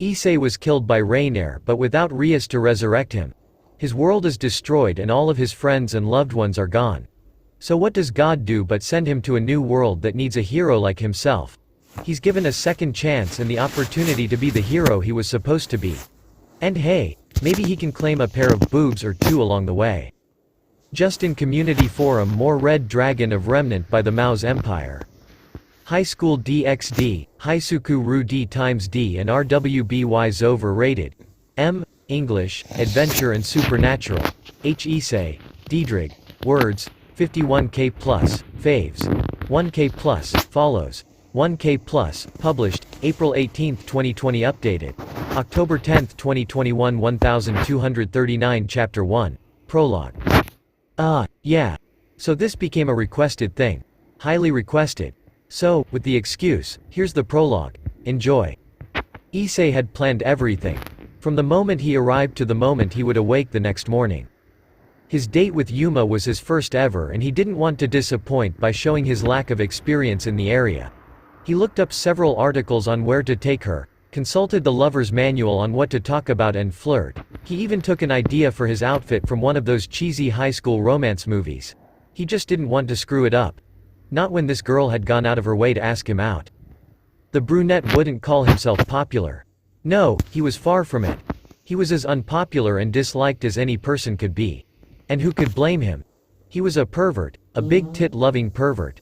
Issei was killed by Raynare but without Rias to resurrect him. His world is destroyed and all of his friends and loved ones are gone. So what does God do but send him to a new world that needs a hero like himself? He's given a second chance and the opportunity to be the hero he was supposed to be. And hey, maybe he can claim a pair of boobs or two along the way. Just in community forum more Red Dragon of Remnant by the Mao's Empire. High School DxD, Haisuku Ru D times D and RWBY's overrated. M. English, Adventure and Supernatural. H. Issei, Diedrich, Words, 51k plus, Faves. 1k plus, Follows. 1k plus, Published, April 18, 2020 Updated. October 10, 2021 1239 Chapter 1. Prologue. Yeah. So this became a requested thing. Highly requested. So, with the excuse, here's the prologue. Enjoy. Issei had planned everything. From the moment he arrived to the moment he would awake the next morning. His date with Yuma was his first ever and he didn't want to disappoint by showing his lack of experience in the area. He looked up several articles on where to take her, consulted the lover's manual on what to talk about and flirt. He even took an idea for his outfit from one of those cheesy high school romance movies. He just didn't want to screw it up. Not when this girl had gone out of her way to ask him out. The brunette wouldn't call himself popular. No, he was far from it. He was as unpopular and disliked as any person could be. And who could blame him? He was a pervert, a big tit-loving pervert.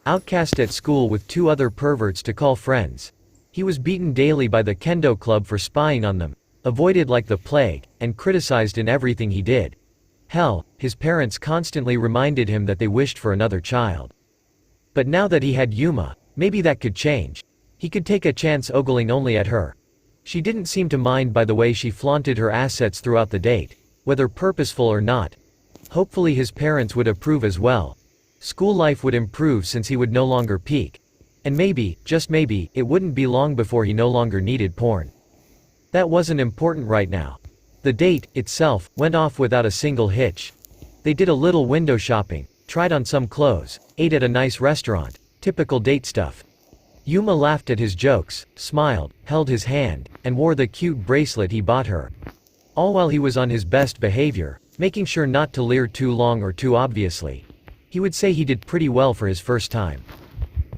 Outcast at school with two other perverts to call friends. He was beaten daily by the kendo club for spying on them, avoided like the plague, and criticized in everything he did. Hell, his parents constantly reminded him that they wished for another child. But now that he had Yuma, maybe that could change. He could take a chance ogling only at her. She didn't seem to mind by the way she flaunted her assets throughout the date, whether purposeful or not. Hopefully his parents would approve as well. School life would improve since he would no longer peak. And maybe, just maybe, it wouldn't be long before he no longer needed porn. That wasn't important right now. The date, itself, went off without a single hitch. They did a little window shopping, tried on some clothes, ate at a nice restaurant, typical date stuff. Yuma laughed at his jokes, smiled, held his hand, and wore the cute bracelet he bought her. All while he was on his best behavior, making sure not to leer too long or too obviously. He would say he did pretty well for his first time.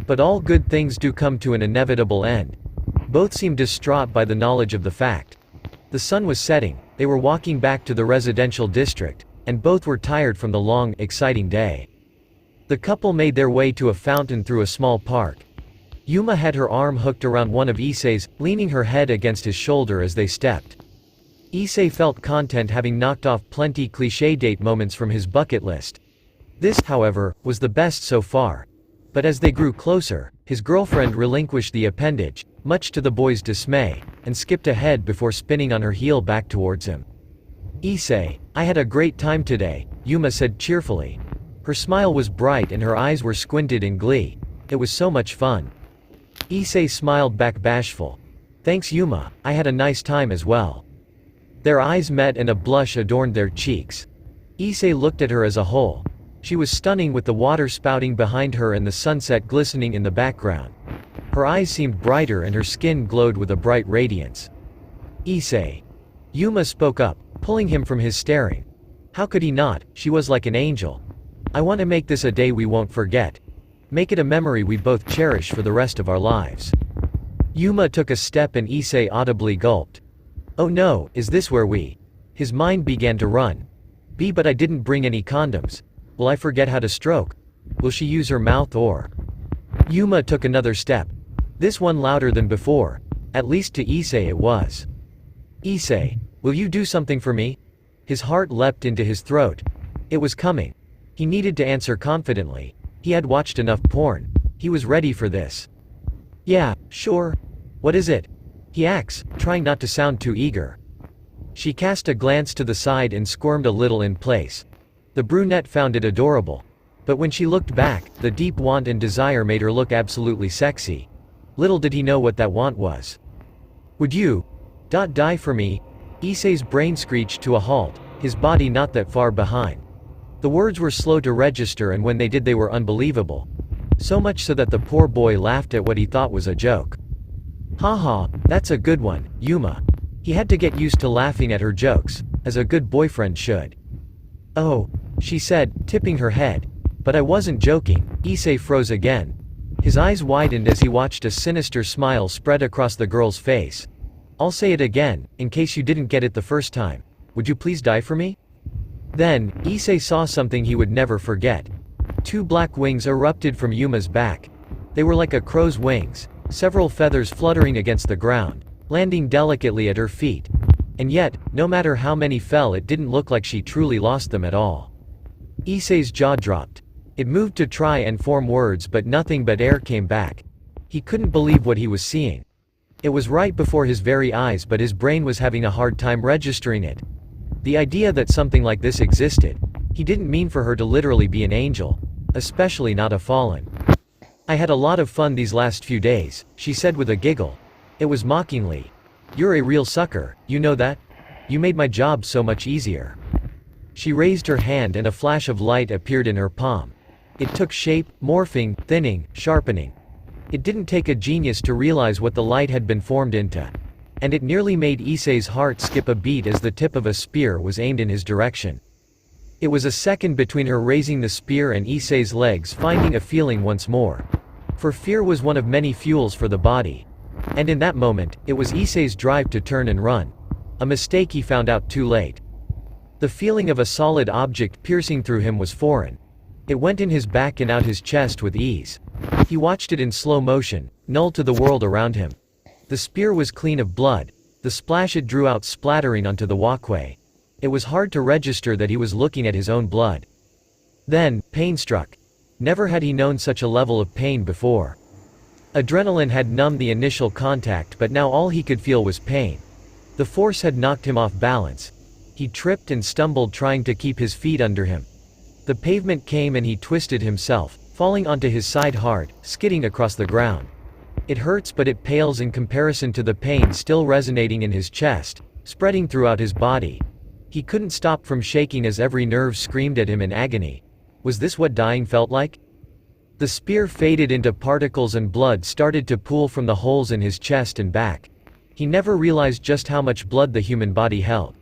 But all good things do come to an inevitable end. Both seemed distraught by the knowledge of the fact. The sun was setting, they were walking back to the residential district, and both were tired from the long, exciting day. The couple made their way to a fountain through a small park. Yuma had her arm hooked around one of Issei's, leaning her head against his shoulder as they stepped. Issei felt content having knocked off plenty cliché date moments from his bucket list. This, however, was the best so far. But as they grew closer, his girlfriend relinquished the appendage, much to the boy's dismay, and skipped ahead before spinning on her heel back towards him. Issei, I had a great time today, Yuma said cheerfully. Her smile was bright and her eyes were squinted in glee. It was so much fun. Issei smiled back bashful. Thanks Yuma, I had a nice time as well. Their eyes met and a blush adorned their cheeks. Issei looked at her as a whole. She was stunning with the water spouting behind her and the sunset glistening in the background. Her eyes seemed brighter and her skin glowed with a bright radiance. Issei. Yuma spoke up, pulling him from his staring. How could he not? She was like an angel. I want to make this a day we won't forget. Make it a memory we both cherish for the rest of our lives. Yuma took a step and Issei audibly gulped. Oh no, is this where we? His mind began to run. But I didn't bring any condoms. Will I forget how to stroke? Will she use her mouth or? Yuma took another step. This one louder than before. At least to Issei it was. Issei, will you do something for me? His heart leapt into his throat. It was coming. He needed to answer confidently. He had watched enough porn. He was ready for this. Yeah, sure. What is it? He asked, trying not to sound too eager. She cast a glance to the side and squirmed a little in place. The brunette found it adorable. But when she looked back, the deep want and desire made her look absolutely sexy. Little did he know what that want was. Would you die for me? Issei's brain screeched to a halt, his body not that far behind. The words were slow to register and when they did they were unbelievable. So much so that the poor boy laughed at what he thought was a joke. Haha, that's a good one, Yuma. He had to get used to laughing at her jokes, as a good boyfriend should. Oh, she said, tipping her head. But I wasn't joking. Issei froze again. His eyes widened as he watched a sinister smile spread across the girl's face. I'll say it again, in case you didn't get it the first time. Would you please die for me? Then, Issei saw something he would never forget. Two black wings erupted from Yuma's back. They were like a crow's wings, several feathers fluttering against the ground, landing delicately at her feet. And yet, no matter how many fell, it didn't look like she truly lost them at all. Issei's jaw dropped. It moved to try and form words, but nothing but air came back. He couldn't believe what he was seeing. It was right before his very eyes, but his brain was having a hard time registering it. The idea that something like this existed. He didn't mean for her to literally be an angel, especially not a fallen. I had a lot of fun these last few days, she said with a giggle. It was mockingly. You're a real sucker, you know that? You made my job so much easier. She raised her hand and a flash of light appeared in her palm. It took shape, morphing, thinning, sharpening. It didn't take a genius to realize what the light had been formed into. And it nearly made Issei's heart skip a beat as the tip of a spear was aimed in his direction. It was a second between her raising the spear and Issei's legs finding a feeling once more. For fear was one of many fuels for the body. And in that moment, it was Issei's drive to turn and run. A mistake he found out too late. The feeling of a solid object piercing through him was foreign. It went in his back and out his chest with ease. He watched it in slow motion, null to the world around him. The spear was clean of blood, the splash it drew out splattering onto the walkway. It was hard to register that he was looking at his own blood. Then, pain struck. Never had he known such a level of pain before. Adrenaline had numbed the initial contact, but now all he could feel was pain. The force had knocked him off balance. He tripped and stumbled trying to keep his feet under him. The pavement came and he twisted himself, falling onto his side hard, skidding across the ground. It hurts, but it pales in comparison to the pain still resonating in his chest, spreading throughout his body. He couldn't stop from shaking as every nerve screamed at him in agony. Was this what dying felt like? The spear faded into particles and blood started to pool from the holes in his chest and back. He never realized just how much blood the human body held.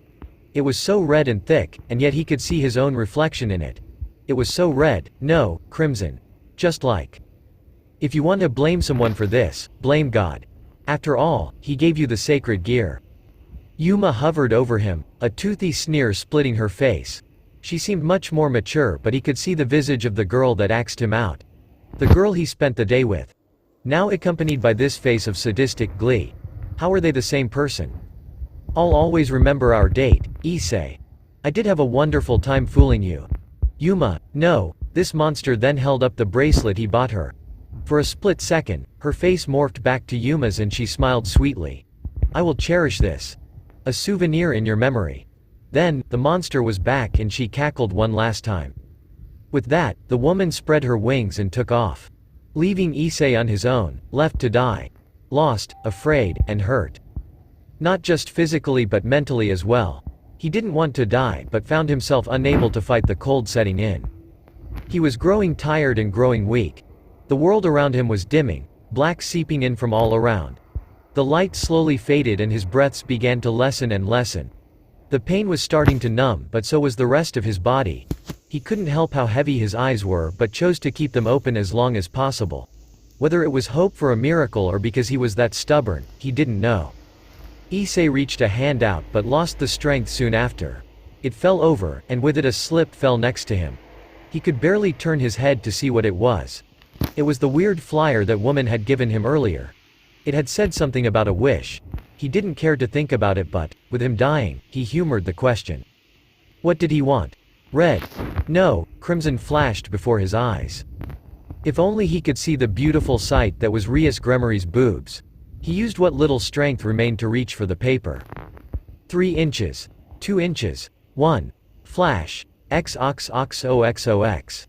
It was so red and thick, and yet he could see his own reflection in it. It was so red, no, crimson. Just like. If you want to blame someone for this, blame God. After all, he gave you the sacred gear. Yuma hovered over him, a toothy sneer splitting her face. She seemed much more mature, but he could see the visage of the girl that axed him out. The girl he spent the day with. Now accompanied by this face of sadistic glee. How are they the same person? I'll always remember our date, Issei. I did have a wonderful time fooling you. Yuma, no. This monster then held up the bracelet he bought her. For a split second, her face morphed back to Yuma's and she smiled sweetly. I will cherish this. A souvenir in your memory. Then, the monster was back and she cackled one last time. With that, the woman spread her wings and took off. Leaving Issei on his own, left to die. Lost, afraid, and hurt. Not just physically but mentally as well. He didn't want to die but found himself unable to fight the cold setting in. He was growing tired and growing weak. The world around him was dimming, black seeping in from all around. The light slowly faded and his breaths began to lessen and lessen. The pain was starting to numb, but so was the rest of his body. He couldn't help how heavy his eyes were but chose to keep them open as long as possible. Whether it was hope for a miracle or because he was that stubborn, he didn't know. Issei reached a hand out but lost the strength soon after. It fell over, and with it a slip fell next to him. He could barely turn his head to see what it was. It was the weird flyer that woman had given him earlier. It had said something about a wish. He didn't care to think about it, but, with him dying, he humored the question. What did he want? Red? No, crimson flashed before his eyes. If only he could see the beautiful sight that was Rias Gremory's boobs. He used what little strength remained to reach for the paper. 3 inches. 2 inches. 1. Flash. XOXOXOX.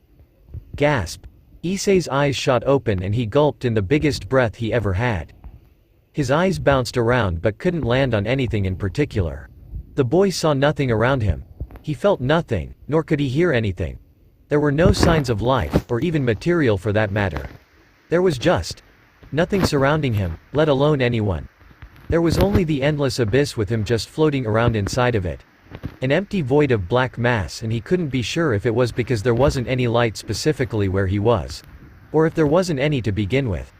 Gasp. Issei's eyes shot open and he gulped in the biggest breath he ever had. His eyes bounced around but couldn't land on anything in particular. The boy saw nothing around him. He felt nothing, nor could he hear anything. There were no signs of life, or even material for that matter. There was just Nothing surrounding him, let alone anyone. There was only the endless abyss with him just floating around inside of it. An empty void of black mass, and he couldn't be sure if it was because there wasn't any light specifically where he was. Or if there wasn't any to begin with.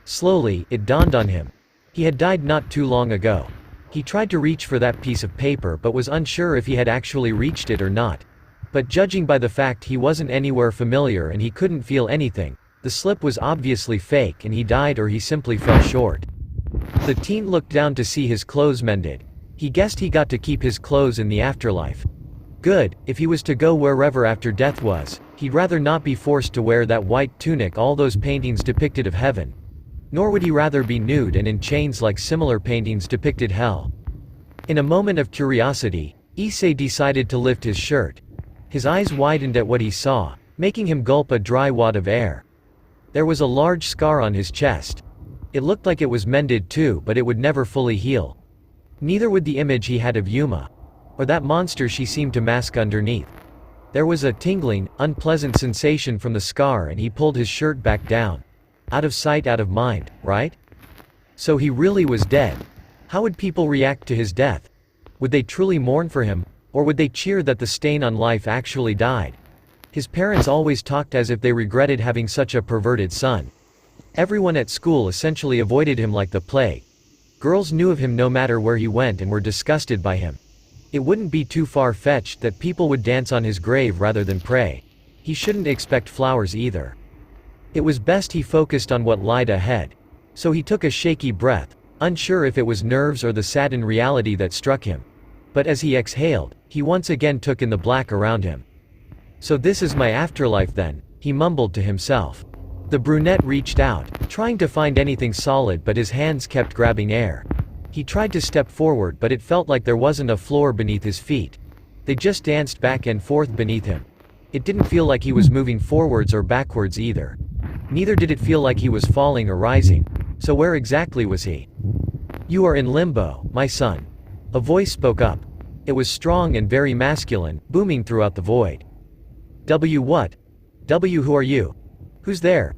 Slowly, it dawned on him. He had died not too long ago. He tried to reach for that piece of paper but was unsure if he had actually reached it or not. But judging by the fact he wasn't anywhere familiar and he couldn't feel anything, the slip was obviously fake and he died or he simply fell short. The teen looked down to see his clothes mended. He guessed he got to keep his clothes in the afterlife. Good, if he was to go wherever after death was, he'd rather not be forced to wear that white tunic all those paintings depicted of heaven. Nor would he rather be nude and in chains like similar paintings depicted hell. In a moment of curiosity, Issei decided to lift his shirt. His eyes widened at what he saw, making him gulp a dry wad of air. There was a large scar on his chest. It looked like it was mended too, but it would never fully heal. Neither would the image he had of Yuma, or that monster she seemed to mask underneath. There was a tingling, unpleasant sensation from the scar and he pulled his shirt back down. Out of sight, out of mind, right? So he really was dead. How would people react to his death? Would they truly mourn for him, or would they cheer that the stain on life actually died? His parents always talked as if they regretted having such a perverted son. Everyone at school essentially avoided him like the plague. Girls knew of him no matter where he went and were disgusted by him. It wouldn't be too far-fetched that people would dance on his grave rather than pray. He shouldn't expect flowers either. It was best he focused on what lied ahead. So he took a shaky breath, unsure if it was nerves or the saddened reality that struck him. But as he exhaled, he once again took in the black around him. So this is my afterlife then, he mumbled to himself. The brunette reached out, trying to find anything solid, but his hands kept grabbing air. He tried to step forward, but it felt like there wasn't a floor beneath his feet. They just danced back and forth beneath him. It didn't feel like he was moving forwards or backwards either. Neither did it feel like he was falling or rising. So where exactly was he? You are in limbo, my son. A voice spoke up. It was strong and very masculine, booming throughout the void. W what? W who are you? Who's there?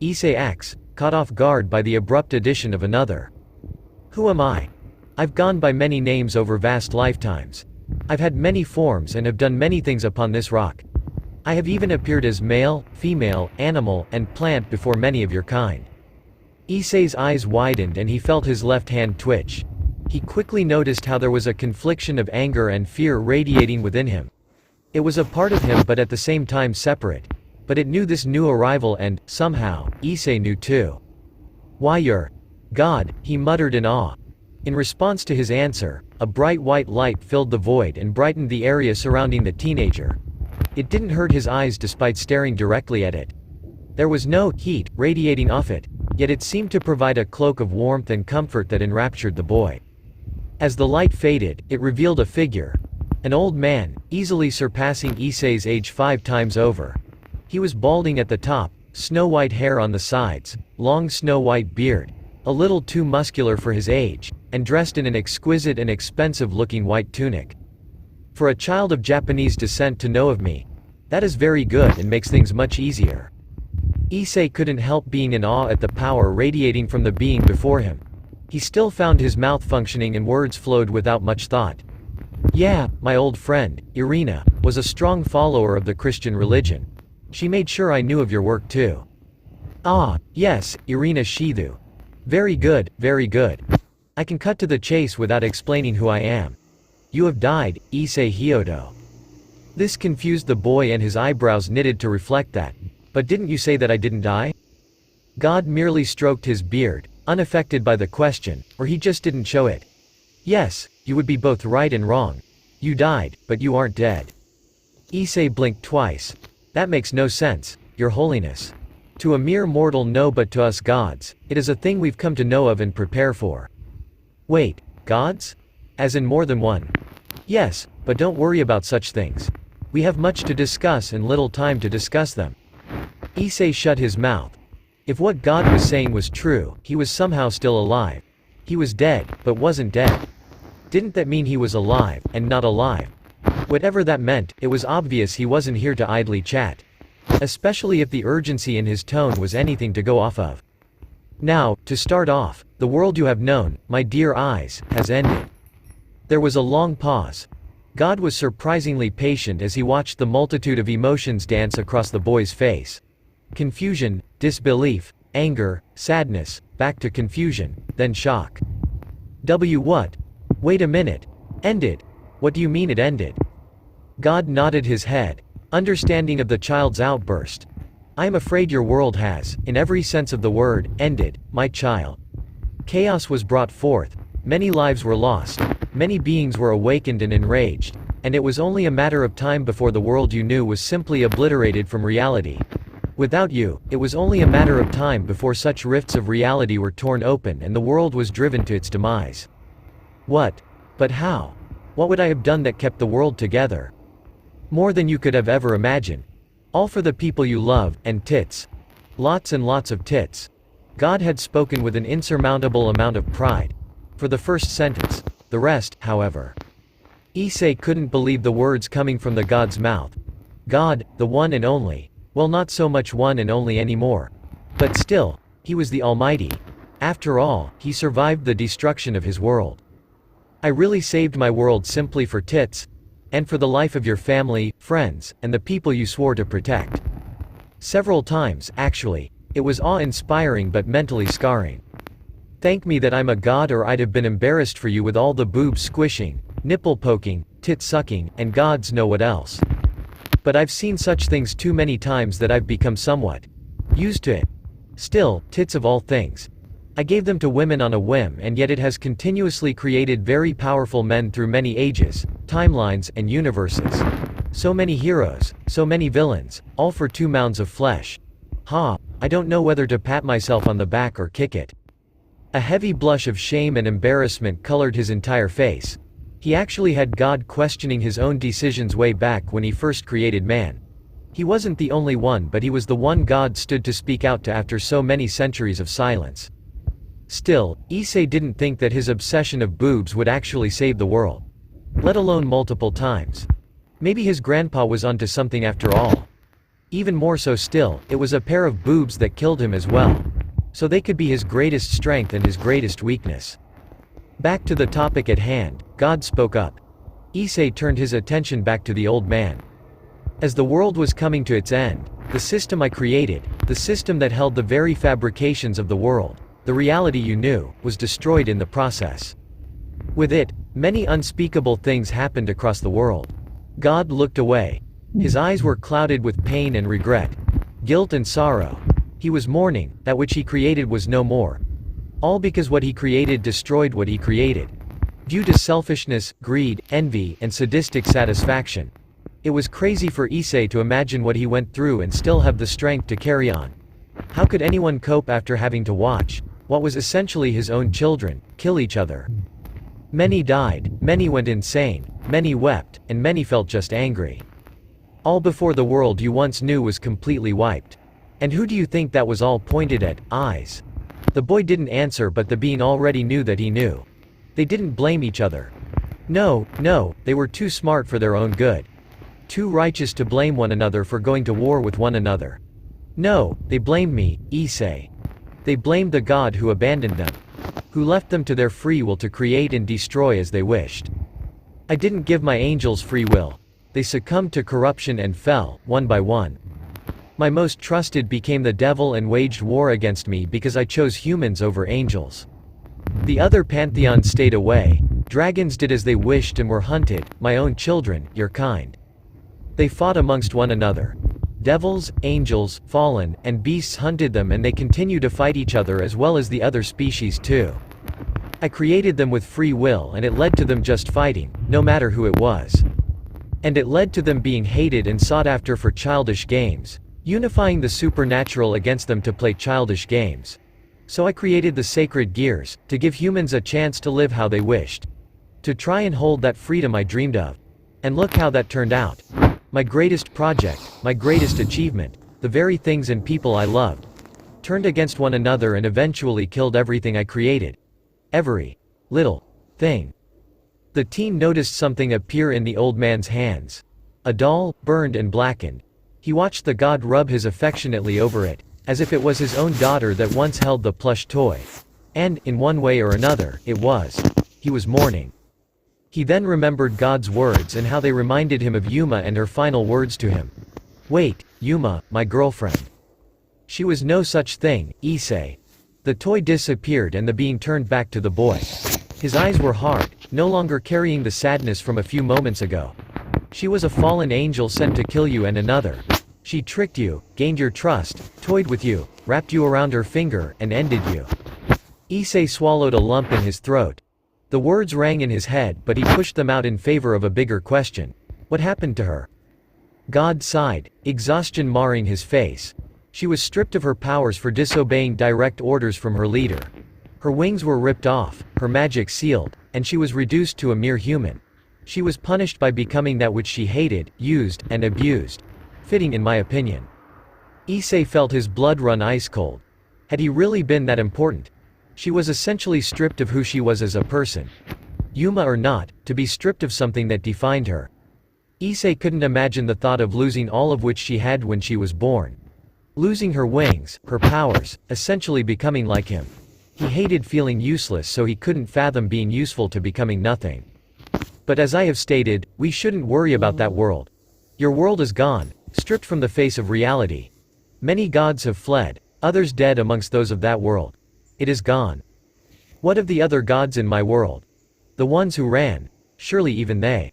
Issei X, caught off guard by the abrupt addition of another. Who am I? I've gone by many names over vast lifetimes. I've had many forms and have done many things upon this rock. I have even appeared as male, female, animal, and plant before many of your kind. Issei's eyes widened and he felt his left hand twitch. He quickly noticed how there was a confliction of anger and fear radiating within him. It was a part of him but at the same time separate. But it knew this new arrival and, somehow, Issei knew too. Why you're God, he muttered in awe. In response to his answer, a bright white light filled the void and brightened the area surrounding the teenager. It didn't hurt his eyes despite staring directly at it. There was no heat radiating off it, yet it seemed to provide a cloak of warmth and comfort that enraptured the boy. As the light faded, it revealed a figure. An old man, easily surpassing Issei's age 5 times over. He was balding at the top, snow-white hair on the sides, long snow-white beard, a little too muscular for his age, and dressed in an exquisite and expensive-looking white tunic. For a child of Japanese descent to know of me, that is very good and makes things much easier. Issei couldn't help being in awe at the power radiating from the being before him. He still found his mouth functioning and words flowed without much thought. Yeah, my old friend, Irina, was a strong follower of the Christian religion. She made sure I knew of your work too. Ah, yes, Irina Shidu. Very good, very good. I can cut to the chase without explaining who I am. You have died, Issei Hyodo. This confused the boy and his eyebrows knitted to reflect that. But didn't you say that I didn't die? God merely stroked his beard, unaffected by the question, or he just didn't show it. Yes, you would be both right and wrong. You died, but you aren't dead. Issei blinked twice. That makes no sense, Your Holiness. To a mere mortal no, but to us gods, it is a thing we've come to know of and prepare for. Wait, gods? As in more than one? Yes, but don't worry about such things. We have much to discuss and little time to discuss them. Issei shut his mouth. If what God was saying was true, he was somehow still alive. He was dead, but wasn't dead. Didn't that mean he was alive, and not alive? Whatever that meant, it was obvious he wasn't here to idly chat. Especially if the urgency in his tone was anything to go off of. Now, to start off, the world you have known, my dear eyes, has ended. There was a long pause. God was surprisingly patient as he watched the multitude of emotions dance across the boy's face. Confusion, disbelief, anger, sadness, back to confusion, then shock. What? Wait a minute. Ended? What do you mean it ended? God nodded his head, understanding of the child's outburst. I am afraid your world has, in every sense of the word, ended, my child. Chaos was brought forth, many lives were lost, many beings were awakened and enraged, and it was only a matter of time before the world you knew was simply obliterated from reality. Without you, it was only a matter of time before such rifts of reality were torn open and the world was driven to its demise. What? But how? What would I have done that kept the world together? More than you could have ever imagined. All for the people you love, and tits. Lots and lots of tits. God had spoken with an insurmountable amount of pride. For the first sentence. The rest, however. Issei couldn't believe the words coming from the God's mouth. God, the one and only. Well, not so much one and only anymore. But still, he was the Almighty. After all, he survived the destruction of his world. I really saved my world simply for tits? And for the life of your family, friends, and the people you swore to protect. Several times, actually. It was awe-inspiring but mentally scarring. Thank me that I'm a god or I'd have been embarrassed for you with all the boob squishing, nipple poking, tit sucking, and gods know what else. But I've seen such things too many times that I've become somewhat used to it. Still, tits of all things. I gave them to women on a whim, and yet it has continuously created very powerful men through many ages, timelines, and universes. So many heroes, so many villains, all for 2 mounds of flesh. I don't know whether to pat myself on the back or kick it. A heavy blush of shame and embarrassment colored his entire face. He actually had God questioning his own decisions way back when he first created man. He wasn't the only one, but he was the one God stood to speak out to after so many centuries of silence. Still, Issei didn't think that his obsession of boobs would actually save the world. Let alone multiple times. Maybe his grandpa was onto something after all. Even more so still, it was a pair of boobs that killed him as well. So they could be his greatest strength and his greatest weakness. Back to the topic at hand, God spoke up. Issei turned his attention back to the old man. As the world was coming to its end, the system I created, the system that held the very fabrications of the world, the reality you knew, was destroyed in the process. With it, many unspeakable things happened across the world. God looked away. His eyes were clouded with pain and regret, guilt and sorrow. He was mourning, that which he created was no more. All because what he created destroyed what he created. Due to selfishness, greed, envy, and sadistic satisfaction. It was crazy for Issei to imagine what he went through and still have the strength to carry on. How could anyone cope after having to watch what was essentially his own children kill each other? Many died, many went insane, many wept, and many felt just angry. All before the world you once knew was completely wiped. And who do you think that was all pointed at? Eyes. The boy didn't answer, but the being already knew that he knew. They didn't blame each other. No, they were too smart for their own good. Too righteous to blame one another for going to war with one another. No, they blamed me, Issei. They blamed the God who abandoned them. Who left them to their free will to create and destroy as they wished. I didn't give my angels free will. They succumbed to corruption and fell, one by one. My most trusted became the devil and waged war against me because I chose humans over angels. The other pantheon stayed away. Dragons did as they wished and were hunted, my own children, your kind. They fought amongst one another. Devils, angels, fallen, and beasts hunted them, and they continue to fight each other as well as the other species too. I created them with free will, and it led to them just fighting, no matter who it was. And it led to them being hated and sought after for childish games, unifying the supernatural against them to play childish games. So I created the sacred gears, to give humans a chance to live how they wished. To try and hold that freedom I dreamed of. And look how that turned out. My greatest project, my greatest achievement, the very things and people I loved, turned against one another and eventually killed everything I created. Every little thing. The teen noticed something appear in the old man's hands. A doll, burned and blackened. He watched the god rub his affectionately over it. as if it was his own daughter that once held the plush toy. And, in one way or another, it was. He was mourning. He then remembered God's words and how they reminded him of Yuma and her final words to him. "Wait, Yuma, my girlfriend." She was no such thing, Issei. The toy disappeared and the being turned back to the boy. His eyes were hard, no longer carrying the sadness from a few moments ago. She was a fallen angel sent to kill you and another. She tricked you, gained your trust, toyed with you, wrapped you around her finger, and ended you. Issei swallowed a lump in his throat. The words rang in his head, but he pushed them out in favor of a bigger question. What happened to her? God sighed, exhaustion marring his face. She was stripped of her powers for disobeying direct orders from her leader. Her wings were ripped off, her magic sealed, and she was reduced to a mere human. She was punished by becoming that which she hated, used, and abused. Fitting in my opinion. Issei felt his blood run ice cold. Had he really been that important? She was essentially stripped of who she was as a person. Yuma or not, to be stripped of something that defined her. Issei couldn't imagine the thought of losing all of which she had when she was born. Losing her wings, her powers, essentially becoming like him. He hated feeling useless, so he couldn't fathom being useful to becoming nothing. But as I have stated, we shouldn't worry about that world. Your world is gone, stripped from the face of reality. Many gods have fled, others dead amongst those of that world. It is gone. What of the other gods in my world? The ones who ran, surely even they.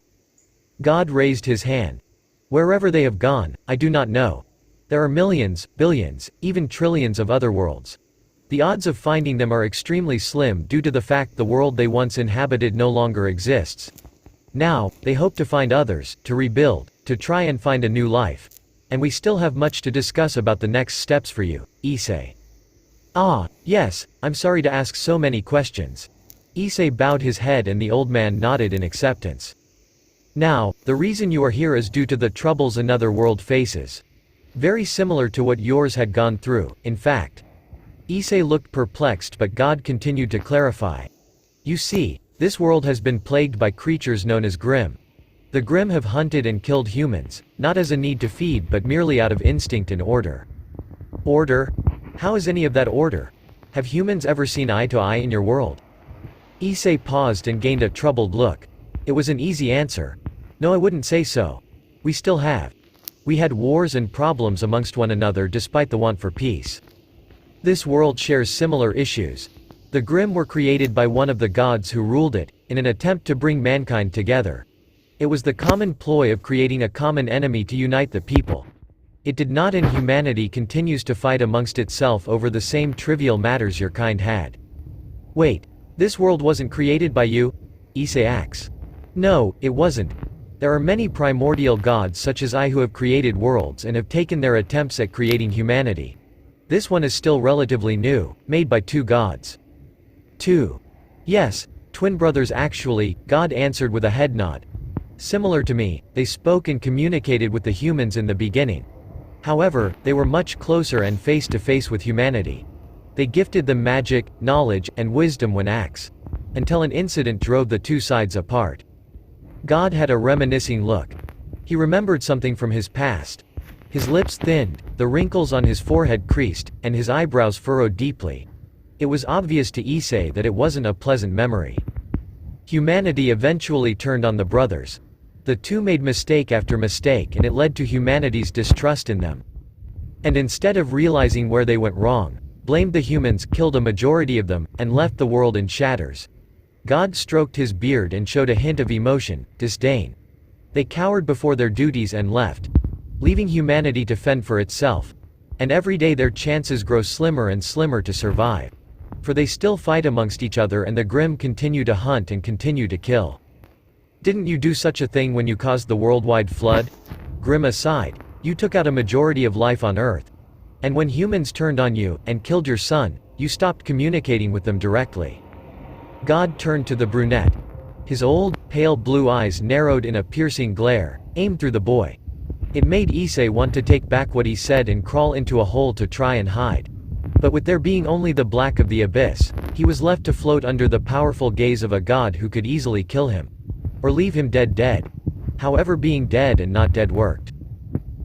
God raised his hand. Wherever they have gone, I do not know. There are millions, billions, even trillions of other worlds. The odds of finding them are extremely slim due to the fact the world they once inhabited no longer exists. Now, they hope to find others, to rebuild, to try and find a new life. And we still have much to discuss about the next steps for you, Issei. Ah, yes, I'm sorry to ask so many questions. Issei bowed his head and the old man nodded in acceptance. Now, the reason you are here is due to the troubles another world faces. Very similar to what yours had gone through, in fact. Issei looked perplexed, but God continued to clarify. You see, this world has been plagued by creatures known as Grimm. The Grimm have hunted and killed humans, not as a need to feed but merely out of instinct and order. Order? How is any of that order? Have humans ever seen eye to eye in your world? Issei paused and gained a troubled look. It was an easy answer. No, I wouldn't say so. We still have. We had wars and problems amongst one another despite the want for peace. This world shares similar issues. The Grimm were created by one of the gods who ruled it, in an attempt to bring mankind together. It was the common ploy of creating a common enemy to unite the people. It did not, and humanity continues to fight amongst itself over the same trivial matters your kind had. Wait, this world wasn't created by you? Issei asks. No, it wasn't. There are many primordial gods such as I who have created worlds and have taken their attempts at creating humanity. This one is still relatively new, made by two gods. Two. Yes, twin brothers actually, God answered with a head nod. Similar to me, they spoke and communicated with the humans in the beginning. However, they were much closer and face to face with humanity. They gifted them magic, knowledge, and wisdom when asked. Until an incident drove the two sides apart. God had a reminiscing look. He remembered something from his past. His lips thinned, the wrinkles on his forehead creased, and his eyebrows furrowed deeply. It was obvious to Issei that it wasn't a pleasant memory. Humanity eventually turned on the brothers. The two made mistake after mistake and it led to humanity's distrust in them. And instead of realizing where they went wrong, blamed the humans, killed a majority of them, and left the world in shatters. God stroked his beard and showed a hint of emotion, disdain. They cowered before their duties and left, leaving humanity to fend for itself. And every day their chances grow slimmer and slimmer to survive. For they still fight amongst each other and the Grimm continue to hunt and continue to kill. Didn't you do such a thing when you caused the worldwide flood? Grimm aside, you took out a majority of life on Earth. And when humans turned on you, and killed your son, you stopped communicating with them directly. God turned to the brunette. His old, pale blue eyes narrowed in a piercing glare, aimed through the boy. It made Issei want to take back what he said and crawl into a hole to try and hide. But with there being only the black of the abyss, he was left to float under the powerful gaze of a god who could easily kill him. Or leave him dead. However, being dead and not dead worked.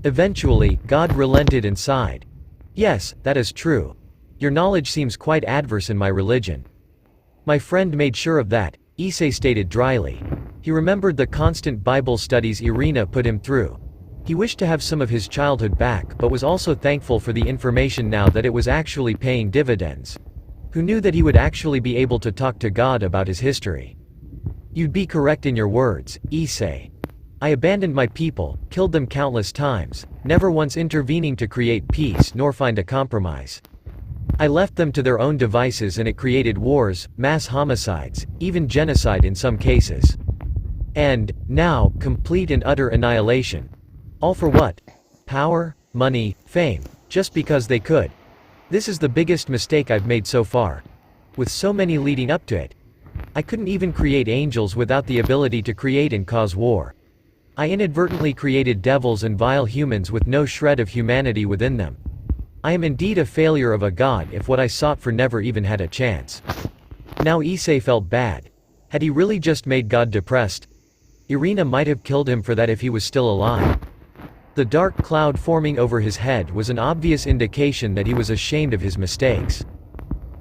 Eventually, God relented and sighed. Yes, that is true. Your knowledge seems quite adverse in my religion. My friend made sure of that, Issei stated dryly. He remembered the constant Bible studies Irina put him through. He wished to have some of his childhood back but was also thankful for the information now that it was actually paying dividends. Who knew that he would actually be able to talk to God about his history? You'd be correct in your words, Issei. I abandoned my people, killed them countless times, never once intervening to create peace nor find a compromise. I left them to their own devices and it created wars, mass homicides, even genocide in some cases. And, now, complete and utter annihilation. All for what? Power, money, fame, just because they could. This is the biggest mistake I've made so far. With so many leading up to it. I couldn't even create angels without the ability to create and cause war. I inadvertently created devils and vile humans with no shred of humanity within them. I am indeed a failure of a god if what I sought for never even had a chance. Now Issei felt bad. Had he really just made God depressed? Irina might have killed him for that if he was still alive. The dark cloud forming over his head was an obvious indication that he was ashamed of his mistakes.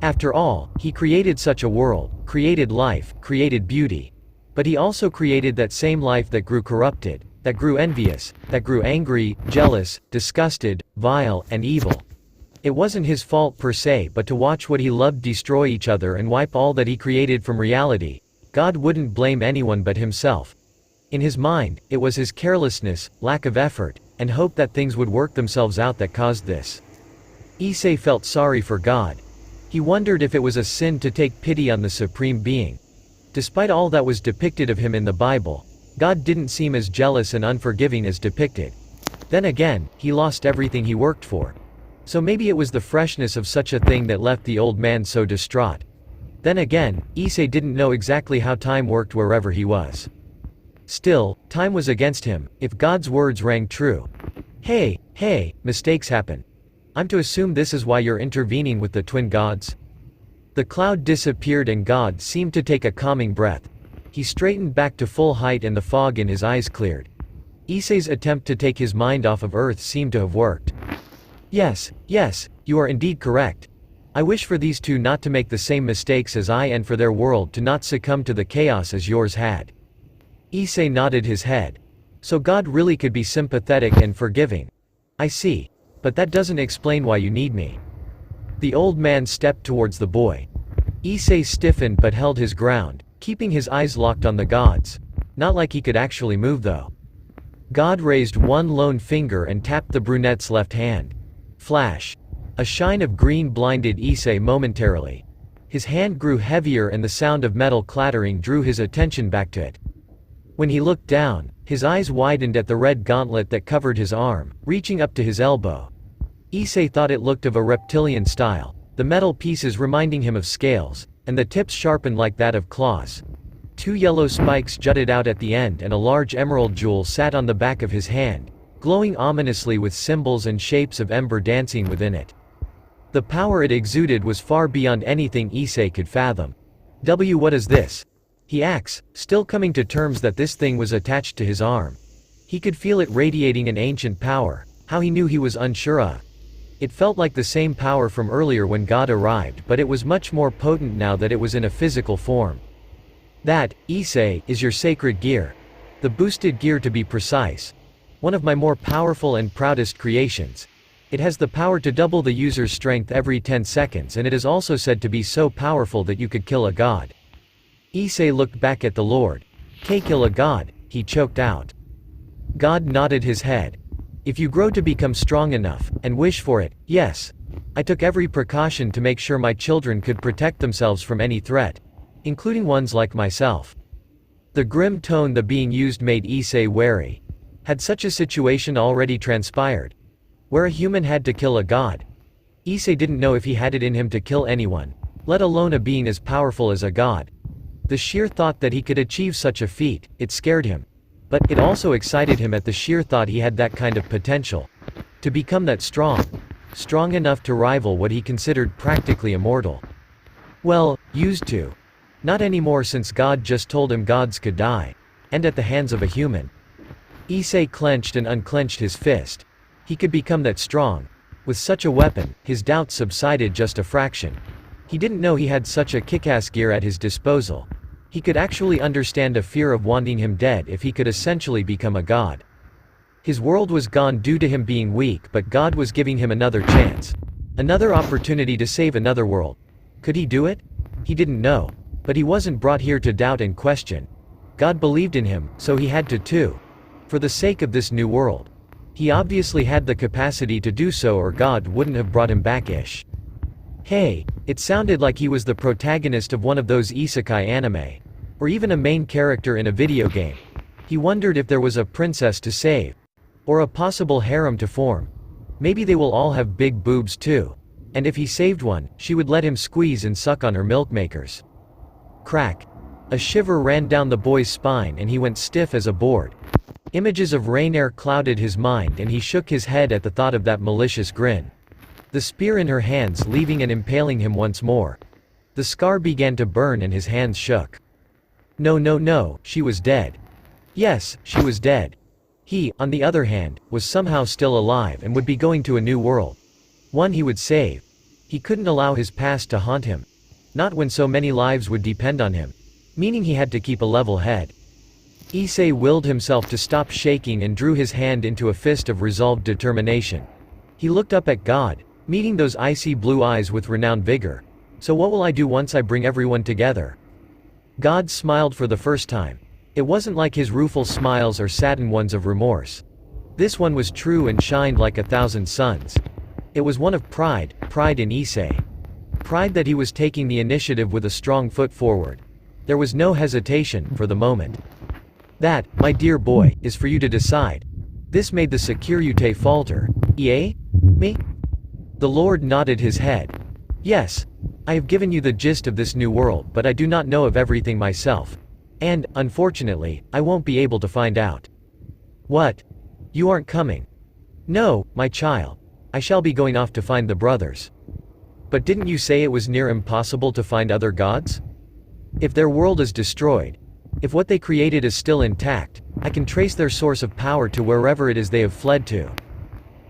After all, he created such a world, created life, created beauty. But he also created that same life that grew corrupted, that grew envious, that grew angry, jealous, disgusted, vile, and evil. It wasn't his fault per se, but to watch what he loved destroy each other and wipe all that he created from reality, God wouldn't blame anyone but himself. In his mind, it was his carelessness, lack of effort, and hope that things would work themselves out that caused this. Issei felt sorry for God. He wondered if it was a sin to take pity on the Supreme Being. Despite all that was depicted of him in the Bible, God didn't seem as jealous and unforgiving as depicted. Then again, he lost everything he worked for. So maybe it was the freshness of such a thing that left the old man so distraught. Then again, Issei didn't know exactly how time worked wherever he was. Still, time was against him, if God's words rang true. Hey, mistakes happen. I'm to assume this is why you're intervening with the twin gods? The cloud disappeared and God seemed to take a calming breath. He straightened back to full height and the fog in his eyes cleared. Issei's attempt to take his mind off of Earth seemed to have worked. Yes, you are indeed correct. I wish for these two not to make the same mistakes as I and for their world to not succumb to the chaos as yours had. Issei nodded his head. So God really could be sympathetic and forgiving. I see. But that doesn't explain why you need me. The old man stepped towards the boy. Issei stiffened but held his ground, keeping his eyes locked on the gods. Not like he could actually move though. God raised one lone finger and tapped the brunette's left hand. Flash. A shine of green blinded Issei momentarily. His hand grew heavier and the sound of metal clattering drew his attention back to it. When he looked down, his eyes widened at the red gauntlet that covered his arm, reaching up to his elbow. Issei thought it looked of a reptilian style, the metal pieces reminding him of scales, and the tips sharpened like that of claws. Two yellow spikes jutted out at the end and a large emerald jewel sat on the back of his hand, glowing ominously with symbols and shapes of ember dancing within it. The power it exuded was far beyond anything Issei could fathom. What is this? He asked, still coming to terms that this thing was attached to his arm. He could feel it radiating an ancient power, how he knew he was unsure of. It felt like the same power from earlier when God arrived, but it was much more potent now that it was in a physical form. That, Issei, is your sacred gear. The boosted gear to be precise. One of my more powerful and proudest creations. It has the power to double the user's strength every 10 seconds and it is also said to be so powerful that you could kill a god. Issei looked back at the Lord. Kill a god, he choked out. God nodded his head. If you grow to become strong enough, and wish for it, yes. I took every precaution to make sure my children could protect themselves from any threat, including ones like myself. The grim tone the being used made Issei wary. Had such a situation already transpired? Where a human had to kill a god? Issei didn't know if he had it in him to kill anyone, let alone a being as powerful as a god. The sheer thought that he could achieve such a feat, it scared him. But it also excited him at the sheer thought he had that kind of potential. To become that strong. Strong enough to rival what he considered practically immortal. Well, used to. Not anymore since God just told him gods could die. And at the hands of a human. Issei clenched and unclenched his fist. He could become that strong. With such a weapon, his doubts subsided just a fraction. He didn't know he had such a kick-ass gear at his disposal. He could actually understand a fear of wanting him dead if he could essentially become a god. His world was gone due to him being weak, but God was giving him another chance. Another opportunity to save another world. Could he do it? He didn't know. But he wasn't brought here to doubt and question. God believed in him, so he had to too. For the sake of this new world. He obviously had the capacity to do so, or God wouldn't have brought him back-ish. Hey, it sounded like he was the protagonist of one of those isekai anime. Or even a main character in a video game. He wondered if there was a princess to save. Or a possible harem to form. Maybe they will all have big boobs too. And if he saved one, she would let him squeeze and suck on her milk makers. Crack. A shiver ran down the boy's spine and he went stiff as a board. Images of Raynare clouded his mind and he shook his head at the thought of that malicious grin. The spear in her hands leaving and impaling him once more. The scar began to burn and his hands shook. No, she was dead. Yes, she was dead. He, on the other hand, was somehow still alive and would be going to a new world. One he would save. He couldn't allow his past to haunt him. Not when so many lives would depend on him. Meaning he had to keep a level head. Issei willed himself to stop shaking and drew his hand into a fist of resolved determination. He looked up at God, meeting those icy blue eyes with renowned vigor. So what will I do once I bring everyone together? God smiled for the first time. It wasn't like his rueful smiles or saddened ones of remorse. This one was true and shined like 1,000 suns. It was one of pride in Issei. Pride that he was taking the initiative with a strong foot forward. There was no hesitation for the moment. That, my dear boy, is for you to decide. This made the Securite falter. Eh? Me? The Lord nodded his head. Yes. I have given you the gist of this new world, but I do not know of everything myself. And, unfortunately, I won't be able to find out. What? You aren't coming? No, my child. I shall be going off to find the brothers. But didn't you say it was near impossible to find other gods? If their world is destroyed, if what they created is still intact, I can trace their source of power to wherever it is they have fled to.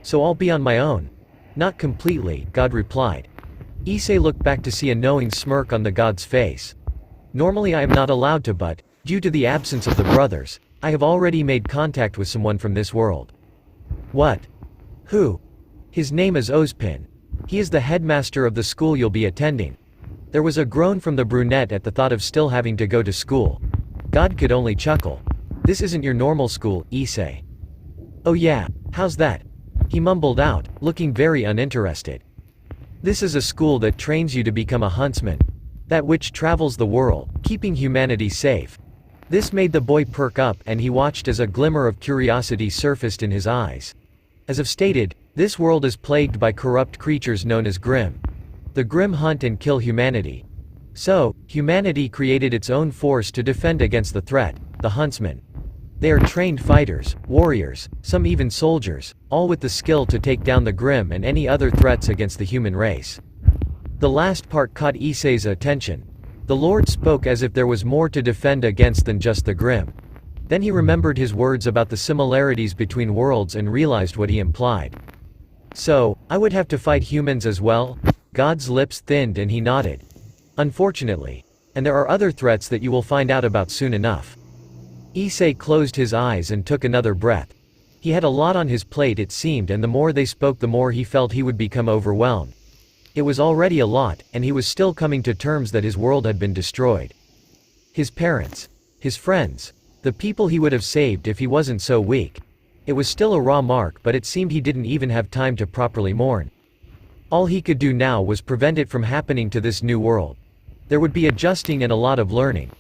So I'll be on my own. Not completely, God replied. Issei looked back to see a knowing smirk on the god's face. Normally I am not allowed to, but, due to the absence of the brothers, I have already made contact with someone from this world. What? Who? His name is Ozpin. He is the headmaster of the school you'll be attending. There was a groan from the brunette at the thought of still having to go to school. God could only chuckle. This isn't your normal school, Issei. Oh yeah, how's that? He mumbled out, looking very uninterested. This is a school that trains you to become a huntsman. That which travels the world, keeping humanity safe. This made the boy perk up and he watched as a glimmer of curiosity surfaced in his eyes. As I've stated, this world is plagued by corrupt creatures known as Grimm. The Grimm hunt and kill humanity. So, humanity created its own force to defend against the threat, the huntsmen. They are trained fighters, warriors, some even soldiers, all with the skill to take down the Grimm and any other threats against the human race. The last part caught Issei's attention. The Lord spoke as if there was more to defend against than just the Grimm. Then he remembered his words about the similarities between worlds and realized what he implied. So, I would have to fight humans as well? God's lips thinned and he nodded. Unfortunately. And there are other threats that you will find out about soon enough. Issei closed his eyes and took another breath. He had a lot on his plate it seemed, and the more they spoke the more he felt he would become overwhelmed. It was already a lot, and he was still coming to terms that his world had been destroyed. His parents. His friends. The people he would have saved if he wasn't so weak. It was still a raw mark, but it seemed he didn't even have time to properly mourn. All he could do now was prevent it from happening to this new world. There would be adjusting and a lot of learning.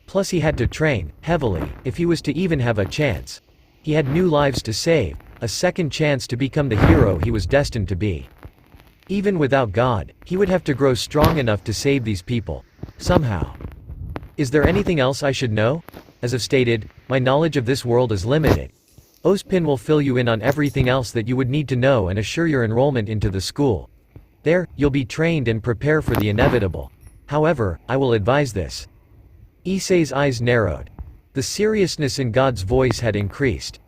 Plus he had to train, heavily, if he was to even have a chance. He had new lives to save, a second chance to become the hero he was destined to be. Even without God, he would have to grow strong enough to save these people. Somehow. Is there anything else I should know? As I've stated, my knowledge of this world is limited. Ozpin will fill you in on everything else that you would need to know and assure your enrollment into the school. There, you'll be trained and prepare for the inevitable. However, I will advise this. Issei's eyes narrowed. The seriousness in God's voice had increased.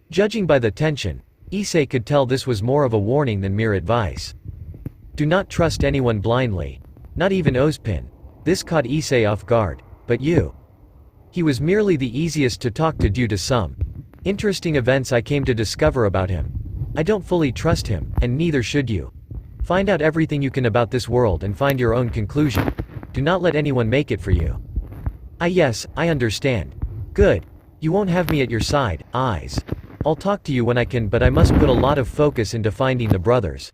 Judging by the tension, Issei could tell this was more of a warning than mere advice. Do not trust anyone blindly. Not even Ozpin. This caught Issei off guard. But you. He was merely the easiest to talk to due to some interesting events I came to discover about him. I don't fully trust him, and neither should you. Find out everything you can about this world and find your own conclusion. Do not let anyone make it for you. Yes, I understand. Good. You won't have me at your side, eyes. I'll talk to you when I can, but I must put a lot of focus into finding the brothers.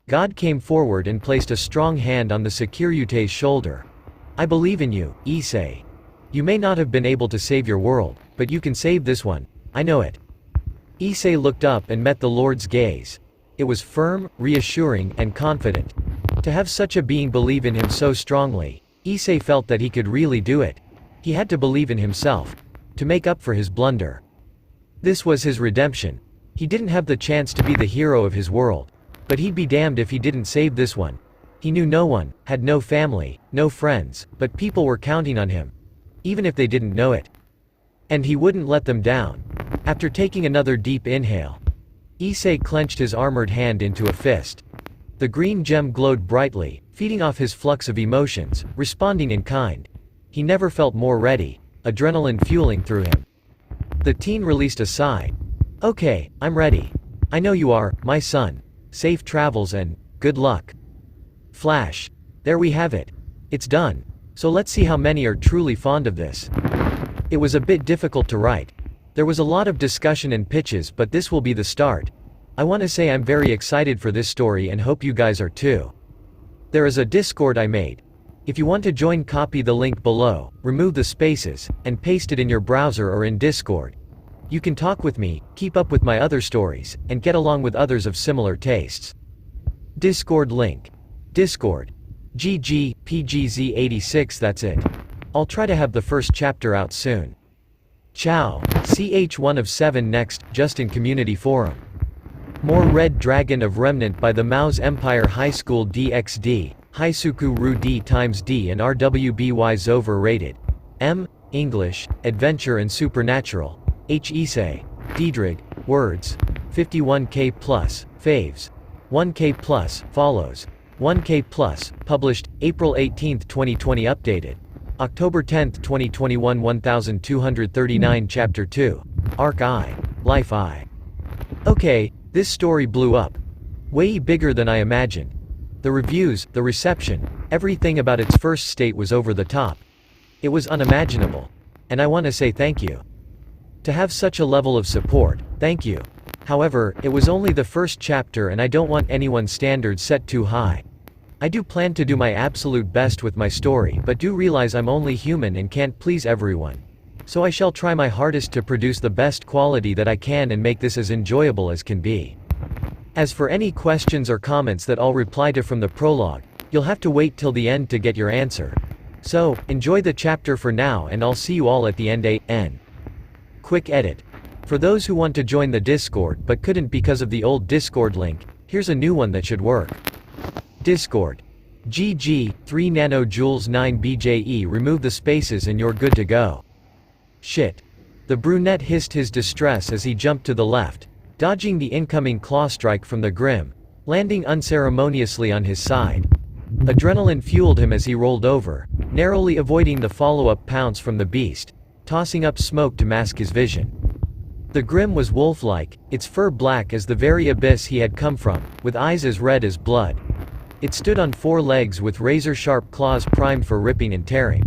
God came forward and placed a strong hand on the Securute's shoulder. I believe in you, Issei. You may not have been able to save your world, but you can save this one. I know it. Issei looked up and met the Lord's gaze. It was firm, reassuring, and confident. To have such a being believe in him so strongly, Issei felt that he could really do it. He had to believe in himself. To make up for his blunder. This was his redemption. He didn't have the chance to be the hero of his world. But he'd be damned if he didn't save this one. He knew no one, had no family, no friends, but people were counting on him. Even if they didn't know it. And he wouldn't let them down. After taking another deep inhale, Issei clenched his armored hand into a fist. The green gem glowed brightly, feeding off his flux of emotions, responding in kind. He never felt more ready, adrenaline fueling through him. The teen released a sigh. Okay, I'm ready. I know you are, my son. Safe travels and good luck. Flash. There we have it. It's done. So let's see how many are truly fond of this. It was a bit difficult to write. There was a lot of discussion and pitches, but this will be the start. I want to say I'm very excited for this story and hope you guys are too. There is a Discord I made. If you want to join, copy the link below, remove the spaces, and paste it in your browser or in Discord. You can talk with me, keep up with my other stories, and get along with others of similar tastes. Discord link. Discord. GG, PGZ86. That's it. I'll try to have the first chapter out soon. Ciao. CH1 of 7 next, just in community forum. More Red Dragon of Remnant by the Mao's Empire High School DXD, Haisuku Ru D times D and RWBY's overrated. M. English, Adventure and Supernatural. H. Issei. Diedrich, words. 51k plus, faves. 1k plus, follows. 1k plus, published, April 18, 2020 updated. October 10, 2021 1239 Chapter 2. Arc I. Life I. Okay, this story blew up. Way bigger than I imagined. The reviews, the reception, everything about its first state was over the top. It was unimaginable. And I want to say thank you. To have such a level of support, thank you. However, it was only the first chapter and I don't want anyone's standards set too high. I do plan to do my absolute best with my story, but do realize I'm only human and can't please everyone. So I shall try my hardest to produce the best quality that I can and make this as enjoyable as can be. As for any questions or comments that I'll reply to from the prologue, you'll have to wait till the end to get your answer. So, enjoy the chapter for now and I'll see you all at the end. N. Quick edit. For those who want to join the Discord but couldn't because of the old Discord link, here's a new one that should work. Discord. GG, 3 nanojoules 9 BJE. Remove the spaces and you're good to go. Shit. The brunette hissed his distress as he jumped to the left, dodging the incoming claw strike from the Grim, landing unceremoniously on his side. Adrenaline fueled him as he rolled over, narrowly avoiding the follow-up pounce from the beast, tossing up smoke to mask his vision. The Grim was wolf-like, its fur black as the very abyss he had come from, with eyes as red as blood. It stood on 4 legs with razor-sharp claws primed for ripping and tearing.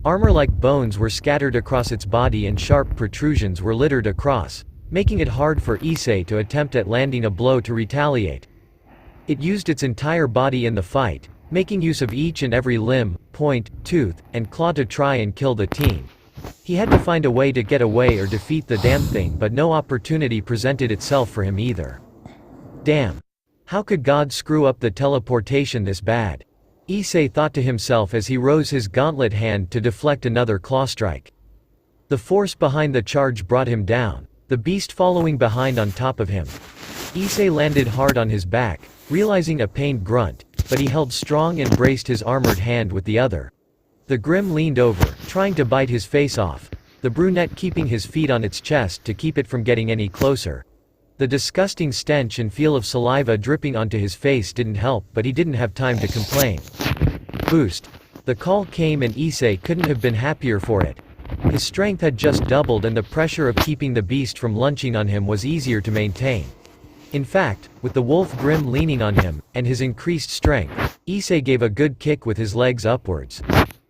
Armor-like bones were scattered across its body and sharp protrusions were littered across, making it hard for Issei to attempt at landing a blow to retaliate. It used its entire body in the fight, making use of each and every limb, point, tooth, and claw to try and kill the teen. He had to find a way to get away or defeat the damn thing, but no opportunity presented itself for him either. Damn. How could God screw up the teleportation this bad? Issei thought to himself as he rose his gauntlet hand to deflect another claw strike. The force behind the charge brought him down, the beast following behind on top of him. Issei landed hard on his back, realizing a pained grunt, but he held strong and braced his armored hand with the other. The Grim leaned over, trying to bite his face off, the brunette keeping his feet on its chest to keep it from getting any closer. The disgusting stench and feel of saliva dripping onto his face didn't help, but he didn't have time to complain. Boost. The call came and Issei couldn't have been happier for it. His strength had just doubled and the pressure of keeping the beast from lunching on him was easier to maintain. In fact, with the wolf Grim leaning on him, and his increased strength, Issei gave a good kick with his legs upwards.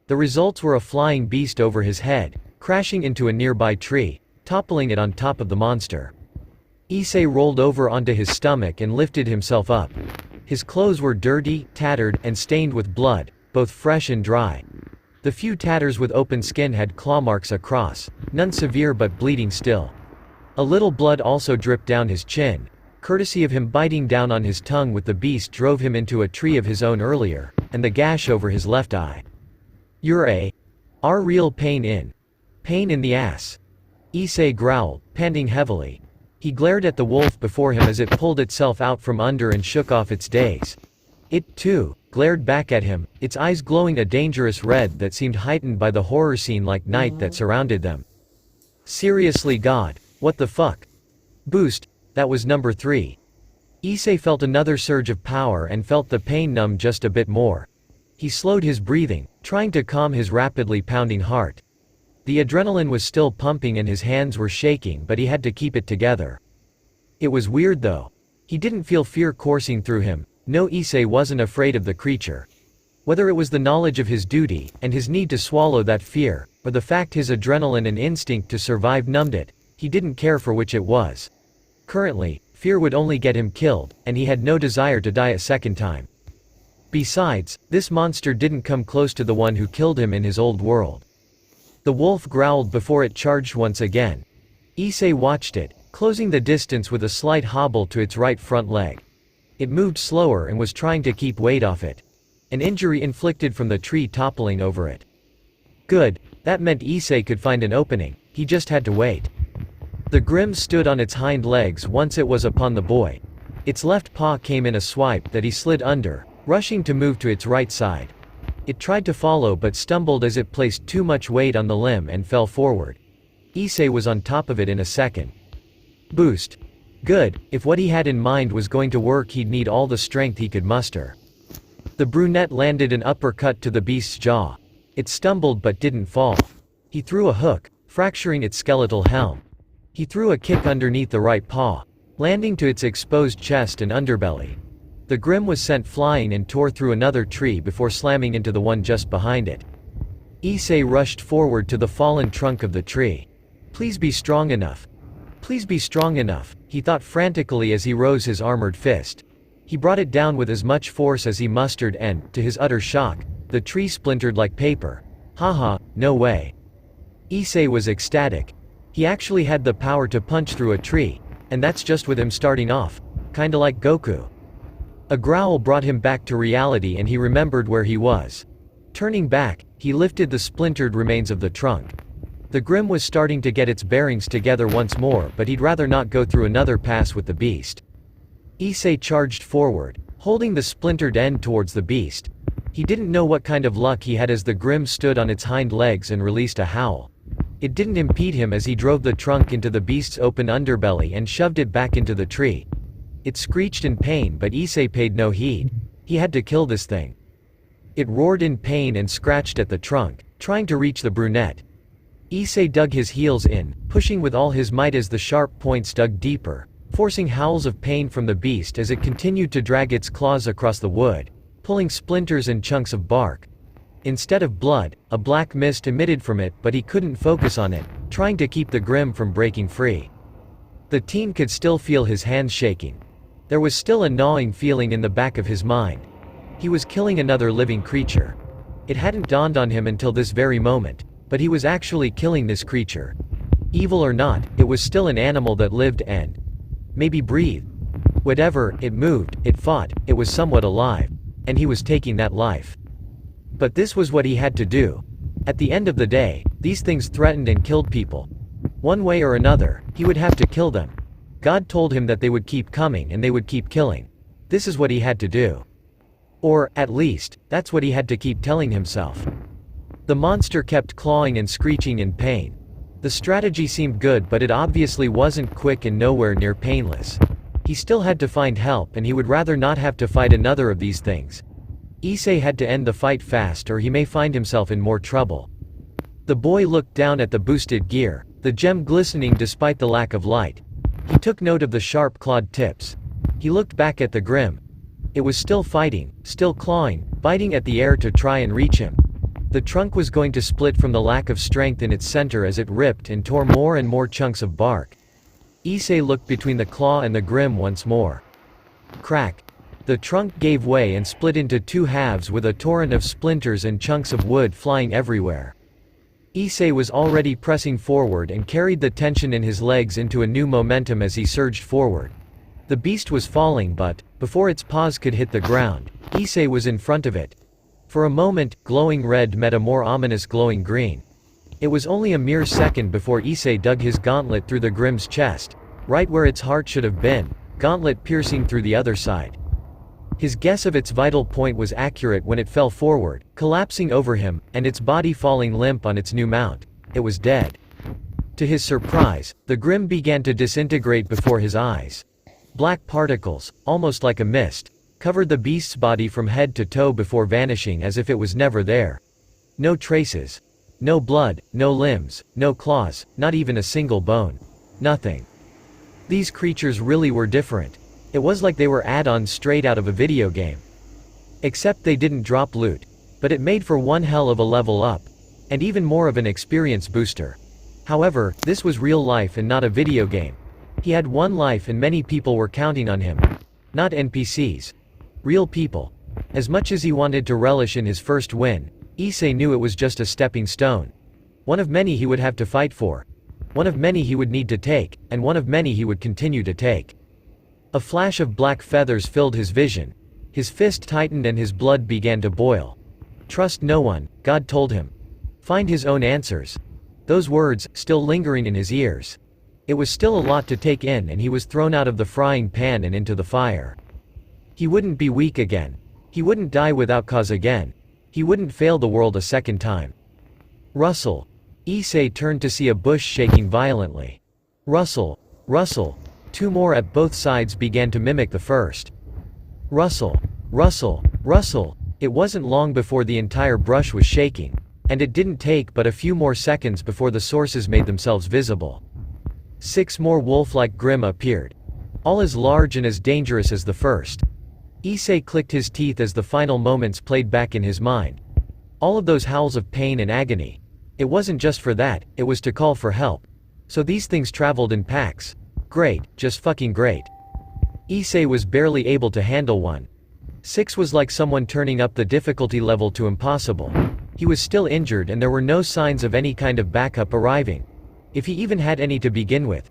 The results were a flying beast over his head, crashing into a nearby tree, toppling it on top of the monster. Issei rolled over onto his stomach and lifted himself up. His clothes were dirty, tattered, and stained with blood, both fresh and dry. The few tatters with open skin had claw marks across, none severe but bleeding still. A little blood also dripped down his chin, courtesy of him biting down on his tongue with the beast drove him into a tree of his own earlier, and the gash over his left eye. You're our real pain in the ass. Issei growled, panting heavily. He glared at the wolf before him as it pulled itself out from under and shook off its daze. It, too, glared back at him, its eyes glowing a dangerous red that seemed heightened by the horror scene like night that surrounded them. Seriously God, what the fuck? Boost, that was number 3. Issei felt another surge of power and felt the pain numb just a bit more. He slowed his breathing, trying to calm his rapidly pounding heart. The adrenaline was still pumping and his hands were shaking, but he had to keep it together. It was weird though. He didn't feel fear coursing through him. No, Issei wasn't afraid of the creature. Whether it was the knowledge of his duty, and his need to swallow that fear, or the fact his adrenaline and instinct to survive numbed it, he didn't care for which it was. Currently, fear would only get him killed, and he had no desire to die a second time. Besides, this monster didn't come close to the one who killed him in his old world. The wolf growled before it charged once again. Issei watched it, closing the distance with a slight hobble to its right front leg. It moved slower and was trying to keep weight off it. An injury inflicted from the tree toppling over it. Good, that meant Issei could find an opening, he just had to wait. The Grim stood on its hind legs once it was upon the boy. Its left paw came in a swipe that he slid under, rushing to move to its right side. It tried to follow but stumbled as it placed too much weight on the limb and fell forward. Issei was on top of it in a second. Boost. Good, if what he had in mind was going to work he'd need all the strength he could muster. The brunette landed an uppercut to the beast's jaw. It stumbled but didn't fall. He threw a hook, fracturing its skeletal helm. He threw a kick underneath the right paw, landing to its exposed chest and underbelly. The Grim was sent flying and tore through another tree before slamming into the one just behind it. Issei rushed forward to the fallen trunk of the tree. Please be strong enough. Please be strong enough, he thought frantically as he rose his armored fist. He brought it down with as much force as he mustered and, to his utter shock, the tree splintered like paper. Haha, no way. Issei was ecstatic. He actually had the power to punch through a tree, and that's just with him starting off. Kinda like Goku. A growl brought him back to reality and he remembered where he was. Turning back, he lifted the splintered remains of the trunk. The Grim was starting to get its bearings together once more, but he'd rather not go through another pass with the beast. Issei charged forward, holding the splintered end towards the beast. He didn't know what kind of luck he had as the Grim stood on its hind legs and released a howl. It didn't impede him as he drove the trunk into the beast's open underbelly and shoved it back into the tree. It screeched in pain, but Issei paid no heed. He had to kill this thing. It roared in pain and scratched at the trunk, trying to reach the brunette. Issei dug his heels in, pushing with all his might as the sharp points dug deeper, forcing howls of pain from the beast as it continued to drag its claws across the wood, pulling splinters and chunks of bark. Instead of blood, a black mist emitted from it, but he couldn't focus on it, trying to keep the Grim from breaking free. The teen could still feel his hands shaking. There was still a gnawing feeling in the back of his mind. He was killing another living creature. It hadn't dawned on him until this very moment, but he was actually killing this creature. Evil or not, it was still an animal that lived and maybe breathed. Whatever, it moved, it fought, it was somewhat alive. And he was taking that life. But this was what he had to do. At the end of the day, these things threatened and killed people. One way or another, he would have to kill them. God told him that they would keep coming and they would keep killing. This is what he had to do. Or, at least, that's what he had to keep telling himself. The monster kept clawing and screeching in pain. The strategy seemed good, but it obviously wasn't quick and nowhere near painless. He still had to find help, and he would rather not have to fight another of these things. Issei had to end the fight fast, or he may find himself in more trouble. The boy looked down at the boosted gear, the gem glistening despite the lack of light. He took note of the sharp clawed tips. He looked back at the Grim. It was still fighting, still clawing, biting at the air to try and reach him. The trunk was going to split from the lack of strength in its center as it ripped and tore more and more chunks of bark. Issei looked between the claw and the Grim once more. Crack. The trunk gave way and split into two halves with a torrent of splinters and chunks of wood flying everywhere. Issei was already pressing forward and carried the tension in his legs into a new momentum as he surged forward. The beast was falling, but, before its paws could hit the ground, Issei was in front of it. For a moment, glowing red met a more ominous glowing green. It was only a mere second before Issei dug his gauntlet through the Grim's chest, right where its heart should have been, gauntlet piercing through the other side. His guess of its vital point was accurate when it fell forward, collapsing over him, and its body falling limp on its new mount. It was dead. To his surprise, the Grim began to disintegrate before his eyes. Black particles, almost like a mist, covered the beast's body from head to toe before vanishing as if it was never there. No traces. No blood, no limbs, no claws, not even a single bone. Nothing. These creatures really were different. It was like they were add-ons straight out of a video game. Except they didn't drop loot. But it made for one hell of a level up. And even more of an experience booster. However, this was real life and not a video game. He had one life and many people were counting on him. Not NPCs. Real people. As much as he wanted to relish in his first win, Issei knew it was just a stepping stone. One of many he would have to fight for. One of many he would need to take, and one of many he would continue to take. A flash of black feathers filled his vision. His fist tightened and his blood began to boil. Trust no one, God told him. Find his own answers. Those words, still lingering in his ears. It was still a lot to take in, and he was thrown out of the frying pan and into the fire. He wouldn't be weak again. He wouldn't die without cause again. He wouldn't fail the world a second time. Rustle. Issei turned to see a bush shaking violently. Rustle. Rustle. Two more at both sides began to mimic the first. Rustle. Rustle. Rustle. It wasn't long before the entire brush was shaking. And it didn't take but a few more seconds before the sources made themselves visible. 6 more wolf-like Grim appeared. All as large and as dangerous as the first. Issei clicked his teeth as the final moments played back in his mind. All of those howls of pain and agony. It wasn't just for that, it was to call for help. So these things traveled in packs. Great, just fucking great. Issei was barely able to handle one. 6 was like someone turning up the difficulty level to impossible. He was still injured and there were no signs of any kind of backup arriving. If he even had any to begin with.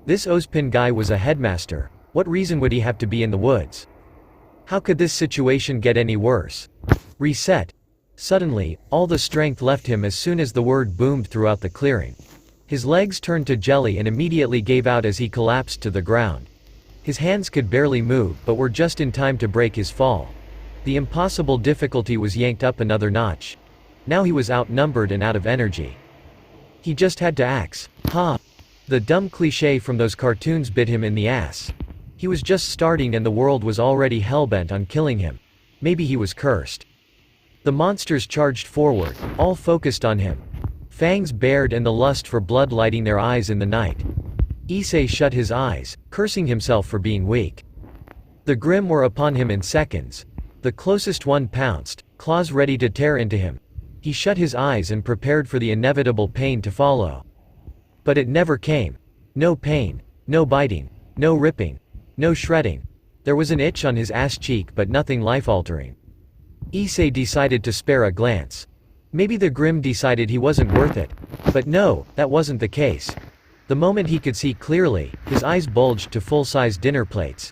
This Ozpin guy was a headmaster. What reason would he have to be in the woods? How could this situation get any worse? Reset. Suddenly, all the strength left him as soon as the word boomed throughout the clearing. His legs turned to jelly and immediately gave out as he collapsed to the ground. His hands could barely move but were just in time to break his fall. The impossible difficulty was yanked up another notch. Now he was outnumbered and out of energy. He just had to axe. Ha! The dumb cliché from those cartoons bit him in the ass. He was just starting and the world was already hellbent on killing him. Maybe he was cursed. The monsters charged forward, all focused on him. Fangs bared and the lust for blood lighting their eyes in the night. Issei shut his eyes, cursing himself for being weak. The Grim were upon him in seconds. The closest one pounced, claws ready to tear into him. He shut his eyes and prepared for the inevitable pain to follow. But it never came. No pain, no biting, no ripping, no shredding. There was an itch on his ass cheek but nothing life-altering. Issei decided to spare a glance. Maybe the Grim decided he wasn't worth it. But no, that wasn't the case. The moment he could see clearly, his eyes bulged to full-size dinner plates.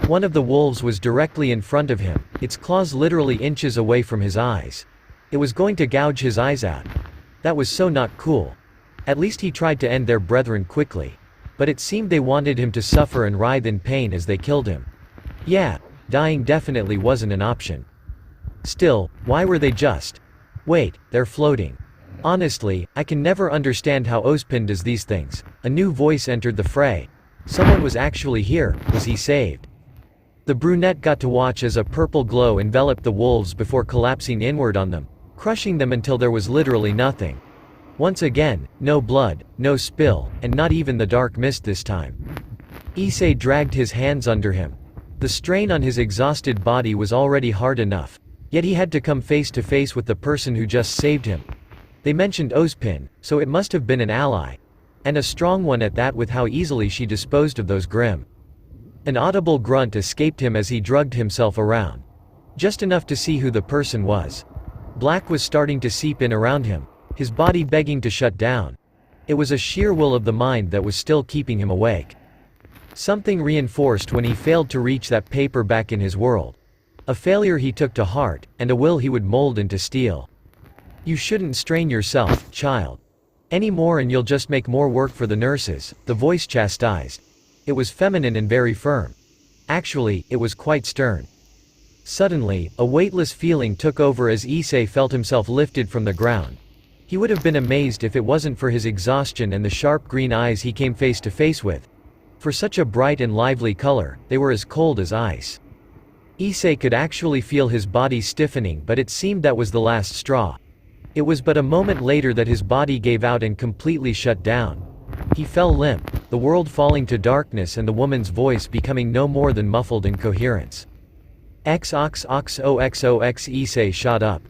One of the wolves was directly in front of him, its claws literally inches away from his eyes. It was going to gouge his eyes out. That was so not cool. At least he tried to end their brethren quickly. But it seemed they wanted him to suffer and writhe in pain as they killed him. Yeah, dying definitely wasn't an option. Still, why were they just? Wait, they're floating. Honestly, I can never understand how Ozpin does these things. A new voice entered the fray. Someone was actually here. Was he saved? The brunette got to watch as a purple glow enveloped the wolves before collapsing inward on them, crushing them until there was literally nothing. Once again, no blood, no spill, and not even the dark mist this time. Issei dragged his hands under him. The strain on his exhausted body was already hard enough, yet he had to come face to face with the person who just saved him. They mentioned Ozpin, so it must have been an ally. And a strong one at that, with how easily she disposed of those Grimm. An audible grunt escaped him as he drugged himself around. Just enough to see who the person was. Black was starting to seep in around him, his body begging to shut down. It was a sheer will of the mind that was still keeping him awake. Something reinforced when he failed to reach that paper back in his world. A failure he took to heart, and a will he would mold into steel. You shouldn't strain yourself, child. Any more and you'll just make more work for the nurses, the voice chastised. It was feminine and very firm. Actually, it was quite stern. Suddenly, a weightless feeling took over as Issei felt himself lifted from the ground. He would have been amazed if it wasn't for his exhaustion and the sharp green eyes he came face to face with. For such a bright and lively color, they were as cold as ice. Issei could actually feel his body stiffening, but it seemed that was the last straw. It was but a moment later that his body gave out and completely shut down. He fell limp, the world falling to darkness and the woman's voice becoming no more than muffled incoherence. XOXOXOX Issei shot up.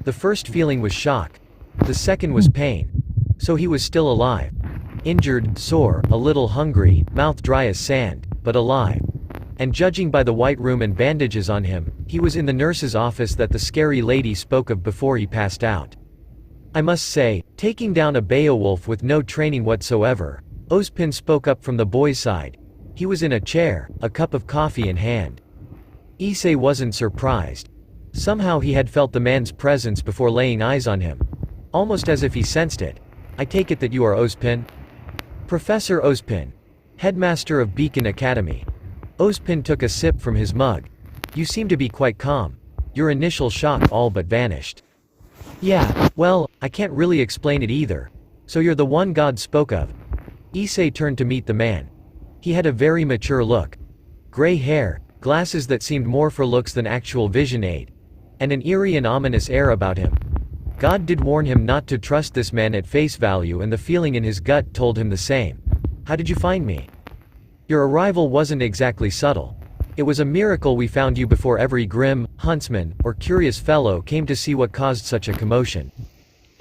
The first feeling was shock. The second was pain. So he was still alive. Injured, sore, a little hungry, mouth dry as sand, but alive. And judging by the white room and bandages on him, he was in the nurse's office that the scary lady spoke of before he passed out. I must say, taking down a Beowulf with no training whatsoever, Ozpin spoke up from the boy's side. He was in a chair, a cup of coffee in hand. Issei wasn't surprised. Somehow he had felt the man's presence before laying eyes on him. Almost as if he sensed it. I take it that you are Ozpin? Professor Ozpin. Headmaster of Beacon Academy. Ozpin took a sip from his mug. You seem to be quite calm. Your initial shock all but vanished. Yeah, well, I can't really explain it either. So you're the one God spoke of. Issei turned to meet the man. He had a very mature look. Gray hair, glasses that seemed more for looks than actual vision aid, and an eerie and ominous air about him. God did warn him not to trust this man at face value, and the feeling in his gut told him the same. How did you find me? Your arrival wasn't exactly subtle. It was a miracle we found you before every Grimm, huntsman, or curious fellow came to see what caused such a commotion.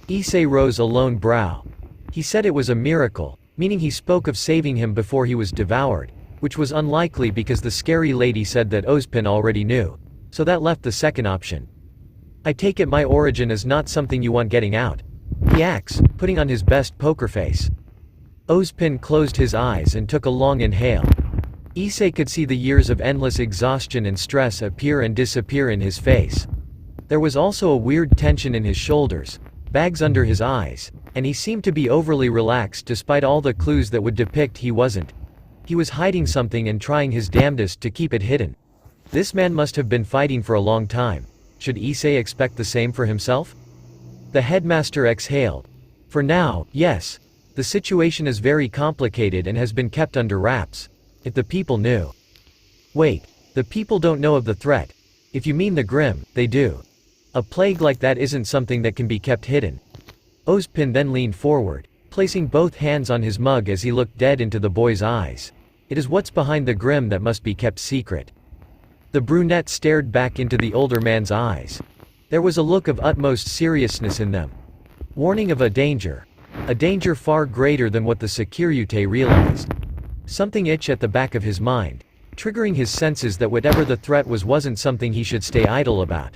Issei rose a lone brow. He said it was a miracle, meaning he spoke of saving him before he was devoured, which was unlikely because the scary lady said that Ozpin already knew. So that left the second option. I take it my origin is not something you want getting out. He acts, putting on his best poker face. Ozpin closed his eyes and took a long inhale. Issei could see the years of endless exhaustion and stress appear and disappear in his face. There was also a weird tension in his shoulders, bags under his eyes, and he seemed to be overly relaxed despite all the clues that would depict he wasn't. He was hiding something and trying his damnedest to keep it hidden. This man must have been fighting for a long time. Should Issei expect the same for himself? The headmaster exhaled. For now, yes. The situation is very complicated and has been kept under wraps. If the people knew. Wait, the people don't know of the threat. If you mean the Grimm, they do. A plague like that isn't something that can be kept hidden. Ozpin then leaned forward, placing both hands on his mug as he looked dead into the boy's eyes. It is what's behind the Grimm that must be kept secret. The brunette stared back into the older man's eyes. There was a look of utmost seriousness in them. Warning of a danger far greater than what the Securite realized. Something itched at the back of his mind, triggering his senses that whatever the threat was wasn't something he should stay idle about.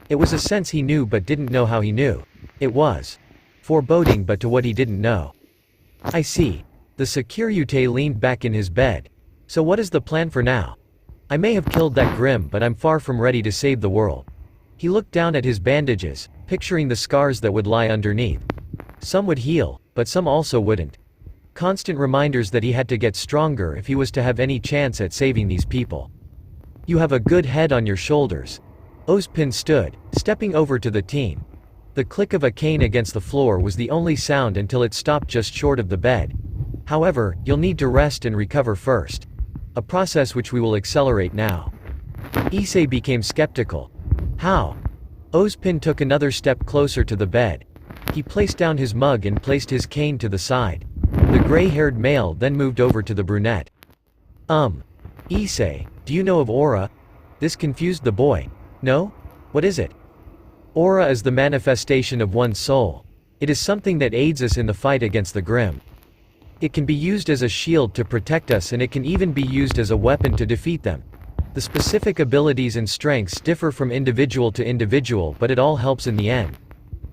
It was a sense he knew but didn't know how he knew. It was foreboding but to what he didn't know. I see. The Securite leaned back in his bed. So what is the plan for now? I may have killed that Grimm, but I'm far from ready to save the world. He looked down at his bandages, picturing the scars that would lie underneath. Some would heal, but some also wouldn't. Constant reminders that he had to get stronger if he was to have any chance at saving these people. You have a good head on your shoulders. Ozpin stood, stepping over to the team. The click of a cane against the floor was the only sound until it stopped just short of the bed. However, you'll need to rest and recover first. A process which we will accelerate now. Issei became skeptical. How? Ozpin took another step closer to the bed. He placed down his mug and placed his cane to the side. The gray-haired male then moved over to the brunette. Issei, do you know of aura? This confused the boy. No? What is it? Aura is the manifestation of one's soul. It is something that aids us in the fight against the Grim. It can be used as a shield to protect us, and it can even be used as a weapon to defeat them. The specific abilities and strengths differ from individual to individual, but it all helps in the end.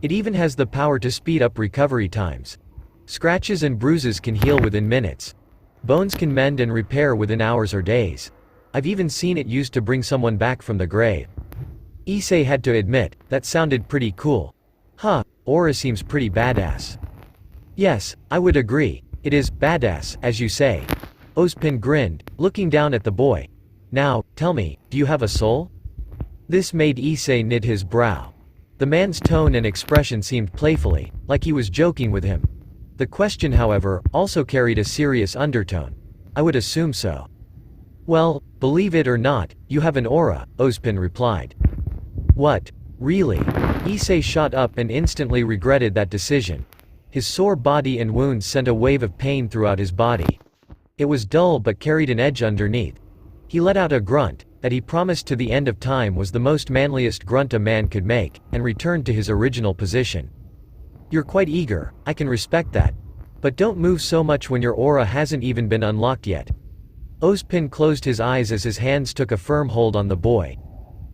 It even has the power to speed up recovery times. Scratches and bruises can heal within minutes. Bones can mend and repair within hours or days. I've even seen it used to bring someone back from the grave. Issei had to admit, that sounded pretty cool. Huh, aura seems pretty badass. Yes, I would agree, it is badass, as you say. Ozpin grinned, looking down at the boy. Now, tell me, do you have a soul? This made Issei knit his brow. The man's tone and expression seemed playfully, like he was joking with him. The question, however, also carried a serious undertone. I would assume so. Well, believe it or not, you have an aura, Ozpin replied. What? Really? Issei shot up and instantly regretted that decision. His sore body and wounds sent a wave of pain throughout his body. It was dull but carried an edge underneath. He let out a grunt, that he promised to the end of time was the most manliest grunt a man could make, and returned to his original position. You're quite eager, I can respect that. But don't move so much when your aura hasn't even been unlocked yet. Ozpin closed his eyes as his hands took a firm hold on the boy.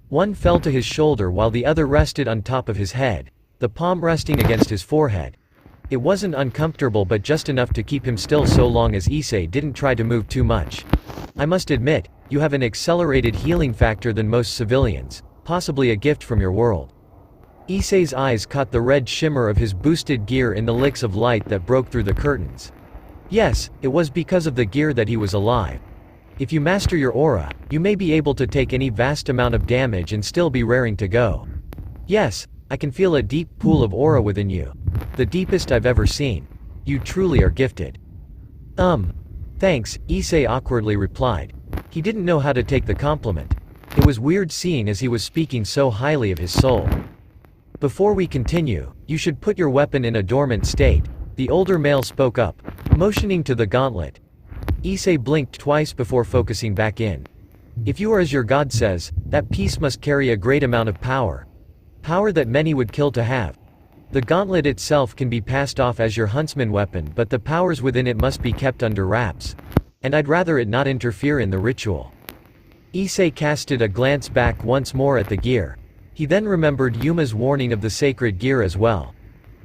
One fell to his shoulder while the other rested on top of his head, the palm resting against his forehead. It wasn't uncomfortable but just enough to keep him still so long as Issei didn't try to move too much. I must admit, you have an accelerated healing factor than most civilians, possibly a gift from your world. Issei's eyes caught the red shimmer of his boosted gear in the licks of light that broke through the curtains. Yes, it was because of the gear that he was alive. If you master your aura, you may be able to take any vast amount of damage and still be raring to go. Yes, I can feel a deep pool of aura within you. The deepest I've ever seen. You truly are gifted. Thanks, Issei awkwardly replied. He didn't know how to take the compliment. It was weird seeing as he was speaking so highly of his soul. Before we continue, you should put your weapon in a dormant state, the older male spoke up, motioning to the gauntlet. Issei blinked twice before focusing back in. If you are as your god says, that piece must carry a great amount of power. Power that many would kill to have. The gauntlet itself can be passed off as your huntsman weapon, but the powers within it must be kept under wraps. And I'd rather it not interfere in the ritual. Issei casted a glance back once more at the gear. He then remembered Yuma's warning of the sacred gear as well.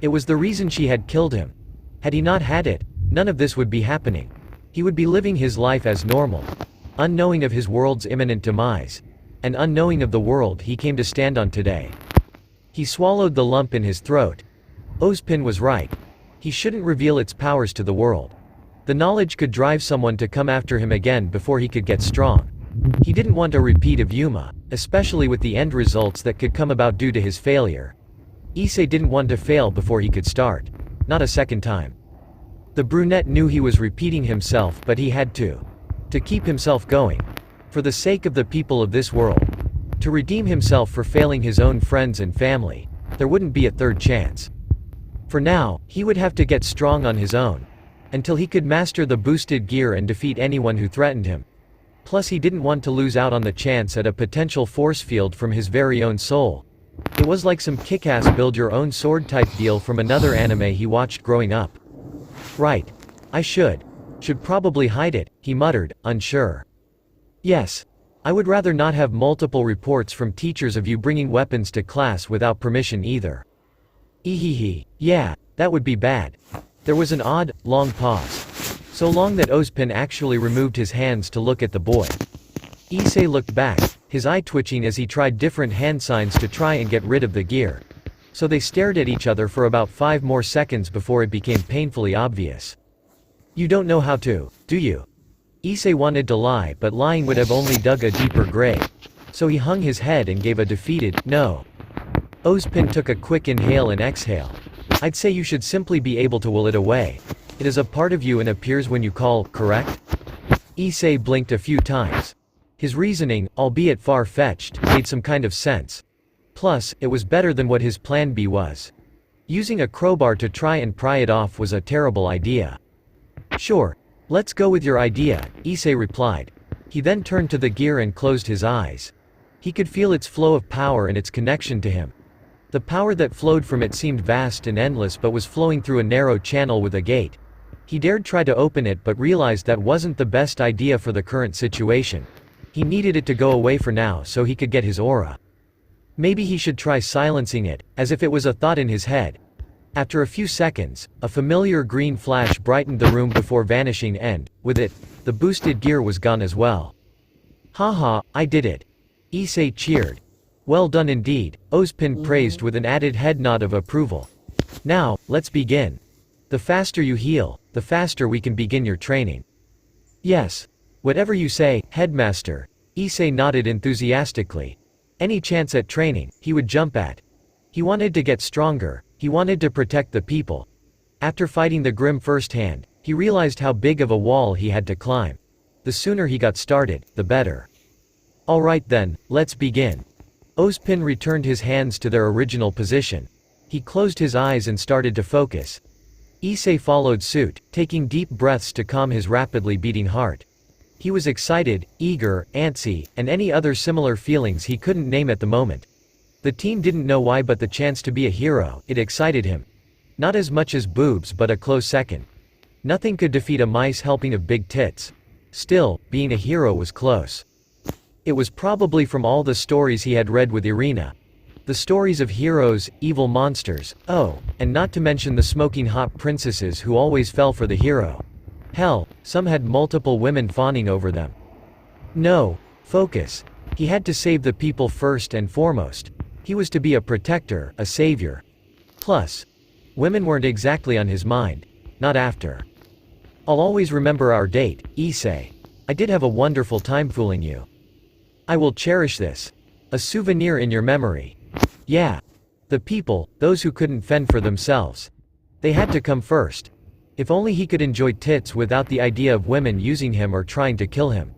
It was the reason she had killed him. Had he not had it, none of this would be happening. He would be living his life as normal, unknowing of his world's imminent demise, and unknowing of the world he came to stand on today. He swallowed the lump in his throat. Ozpin was right. He shouldn't reveal its powers to the world. The knowledge could drive someone to come after him again before he could get strong. He didn't want a repeat of Yuma, especially with the end results that could come about due to his failure. Issei didn't want to fail before he could start. Not a second time. The brunette knew he was repeating himself, but he had to. To keep himself going. For the sake of the people of this world. To redeem himself for failing his own friends and family. There wouldn't be a third chance. For now, he would have to get strong on his own. Until he could master the boosted gear and defeat anyone who threatened him. Plus he didn't want to lose out on the chance at a potential force field from his very own soul. It was like some kick-ass build-your-own-sword type deal from another anime he watched growing up. Right. I should probably hide it, he muttered, unsure. Yes. I would rather not have multiple reports from teachers of you bringing weapons to class without permission either. Ehehe, yeah, that would be bad. There was an odd, long pause. So long that Ozpin actually removed his hands to look at the boy. Issei looked back, his eye twitching as he tried different hand signs to try and get rid of the gear. So they stared at each other for about 5 more seconds before it became painfully obvious. You don't know how to, do you? Issei wanted to lie, but lying would have only dug a deeper grave. So he hung his head and gave a defeated, no. Ozpin took a quick inhale and exhale. I'd say you should simply be able to will it away. It is a part of you and appears when you call, correct? Issei blinked a few times. His reasoning, albeit far-fetched, made some kind of sense. Plus, it was better than what his plan B was. Using a crowbar to try and pry it off was a terrible idea. Sure. Let's go with your idea, Issei replied. He then turned to the gear and closed his eyes. He could feel its flow of power and its connection to him. The power that flowed from it seemed vast and endless but was flowing through a narrow channel with a gate. He dared try to open it but realized that wasn't the best idea for the current situation. He needed it to go away for now so he could get his aura. Maybe he should try silencing it, as if it was a thought in his head. After a few seconds, a familiar green flash brightened the room before vanishing and, with it, the boosted gear was gone as well. Haha, I did it. Issei cheered. Well done indeed, Ozpin praised with an added head nod of approval. Now, let's begin. The faster you heal, the faster we can begin your training. Yes. Whatever you say, headmaster, Issei nodded enthusiastically. Any chance at training, he would jump at. He wanted to get stronger, he wanted to protect the people. After fighting the Grim firsthand, he realized how big of a wall he had to climb. The sooner he got started, the better. Alright then, let's begin. Ozpin returned his hands to their original position. He closed his eyes and started to focus. Issei followed suit, taking deep breaths to calm his rapidly beating heart. He was excited, eager, antsy, and any other similar feelings he couldn't name at the moment. The team didn't know why, but the chance to be a hero, it excited him. Not as much as boobs, but a close second. Nothing could defeat a mice helping of big tits. Still, being a hero was close. It was probably from all the stories he had read with Irina. The stories of heroes, evil monsters, and not to mention the smoking hot princesses who always fell for the hero. Hell, some had multiple women fawning over them. No, focus. He had to save the people first and foremost. He was to be a protector, a savior. Plus, women weren't exactly on his mind. Not after. I'll always remember our date, Issei. I did have a wonderful time fooling you. I will cherish this. A souvenir in your memory. Yeah. The people, those who couldn't fend for themselves. They had to come first. If only he could enjoy tits without the idea of women using him or trying to kill him.